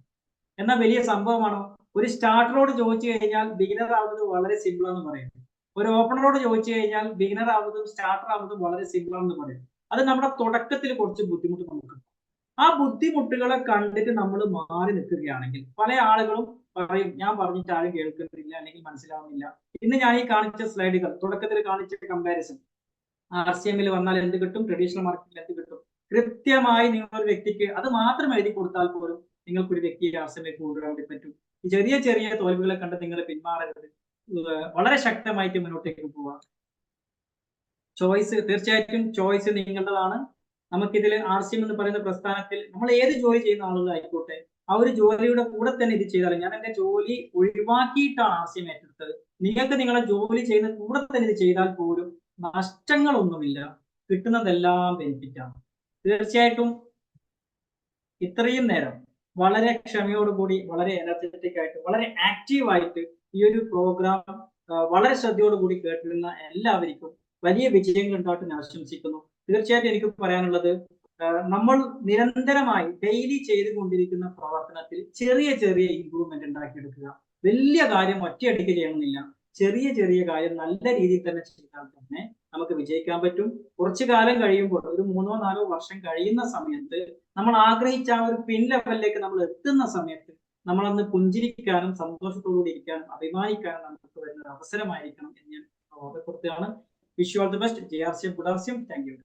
എന്നാൽ വലിയ സംഭവമാണോ? ഒരു സ്റ്റാർട്ടറോട് ചോദിച്ചു കഴിഞ്ഞാൽ ബിഗിനർ ആവുന്നത് വളരെ സിമ്പിൾ ആണെന്ന് പറയുന്നത്. ഒരു ഓപ്പണറോട് ചോദിച്ചു കഴിഞ്ഞാൽ ബിഗിനർ ആവുന്നതും സ്റ്റാർട്ടർ ആവുന്നതും വളരെ സിമ്പിൾ ആണെന്ന് പറയും. അത് നമ്മുടെ തുടക്കത്തിൽ കുറച്ച് ബുദ്ധിമുട്ട് നമുക്ക്. ആ ബുദ്ധിമുട്ടുകളെ കണ്ടിട്ട് നമ്മൾ മാറി നിൽക്കുകയാണെങ്കിൽ പല ആളുകളും പറയും, ഞാൻ പറഞ്ഞിട്ട് ആരും കേൾക്കുന്നില്ല അല്ലെങ്കിൽ മനസ്സിലാവുന്നില്ല. ഇന്ന് ഞാൻ ഈ കാണിച്ച സ്ലൈഡുകൾ, തുടക്കത്തിൽ കാണിച്ച കമ്പാരിസൺ, RCMൽ വന്നാൽ എന്ത് കിട്ടും, ട്രഡീഷണൽ മാർക്കറ്റിൽ എന്ത് കിട്ടും, കൃത്യമായി നിങ്ങളൊരു വ്യക്തിക്ക് അത് മാത്രം എഴുതി കൊടുത്താൽ പോലും നിങ്ങൾക്ക് ഒരു വ്യക്തിയെ RCMലേക്ക് കൊണ്ടുവരാൻ വേണ്ടി പറ്റും. ഈ ചെറിയ ചെറിയ തോൽവികളെ കണ്ട് നിങ്ങൾ പിന്മാറരുത്, വളരെ ശക്തമായിട്ട് മുന്നോട്ടേക്ക് പോവുക. ചോയ്സ്, തീർച്ചയായിട്ടും ചോയ്സ് നിങ്ങളുടേതാണ്. നമുക്കിതിൽ RCM എന്ന് പറയുന്ന പ്രസ്ഥാനത്തിൽ നമ്മൾ ഏത് ജോലി ചെയ്യുന്ന ആളുകളായിക്കോട്ടെ, ആ ഒരു ജോലിയുടെ കൂടെ തന്നെ ഇത് ചെയ്താൽ, ഞാൻ എന്റെ ജോലി ഒഴിവാക്കിയിട്ടാണ് RCM ഏറ്റെടുത്തത്. നിങ്ങൾക്ക് നിങ്ങളുടെ ജോലി ചെയ്യുന്ന കൂടെ തന്നെ ഇത് ചെയ്താൽ പോലും നഷ്ടങ്ങളൊന്നുമില്ല, കിട്ടുന്നതെല്ലാം ബെനിഫിറ്റാണ്. തീർച്ചയായിട്ടും ഇത്രയും നേരം വളരെ ക്ഷമയോടുകൂടി, വളരെ എനർജറ്റിക് ആയിട്ട്, വളരെ ആക്റ്റീവായിട്ട് ഈ ഒരു പ്രോഗ്രാം വളരെ ശ്രദ്ധയോടുകൂടി കേട്ടിരുന്ന എല്ലാവർക്കും വലിയ വിജയങ്ങൾ ഉണ്ടായിട്ട് ഞാൻ ആശംസിക്കുന്നു. തീർച്ചയായിട്ടും എനിക്ക് പറയാനുള്ളത്, നമ്മൾ നിരന്തരമായി ഡെയിലി ചെയ്തുകൊണ്ടിരിക്കുന്ന പ്രവർത്തനത്തിൽ ചെറിയ ചെറിയ ഇംപ്രൂവ്മെന്റ് ഉണ്ടാക്കിയെടുക്കുക. വലിയ കാര്യം ഒറ്റയടിക്ക് ചെയ്യണമെന്നില്ല, ചെറിയ ചെറിയ കാര്യം നല്ല രീതിയിൽ തന്നെ ചെയ്താൽ തന്നെ നമുക്ക് വിജയിക്കാൻ പറ്റും. കുറച്ചു കാലം കഴിയുമ്പോൾ, ഒരു 3-4 വർഷം കഴിയുന്ന സമയത്ത് നമ്മൾ ആഗ്രഹിച്ച ആ ഒരു പിൻ ലെവലിലേക്ക് നമ്മൾ എത്തുന്ന സമയത്ത് നമ്മളന്ന് പുഞ്ചിരിക്കാനും സന്തോഷത്തോടുകൂടി ഇരിക്കാനും അഭിമാനിക്കാനും നമുക്ക് വരുന്ന ഒരു അവസരമായിരിക്കണം എന്ന് ഞാൻ ഓർമ്മപ്പെടുത്തുകയാണ്. Wish you all the best. JRCM, good RCM. Thank you.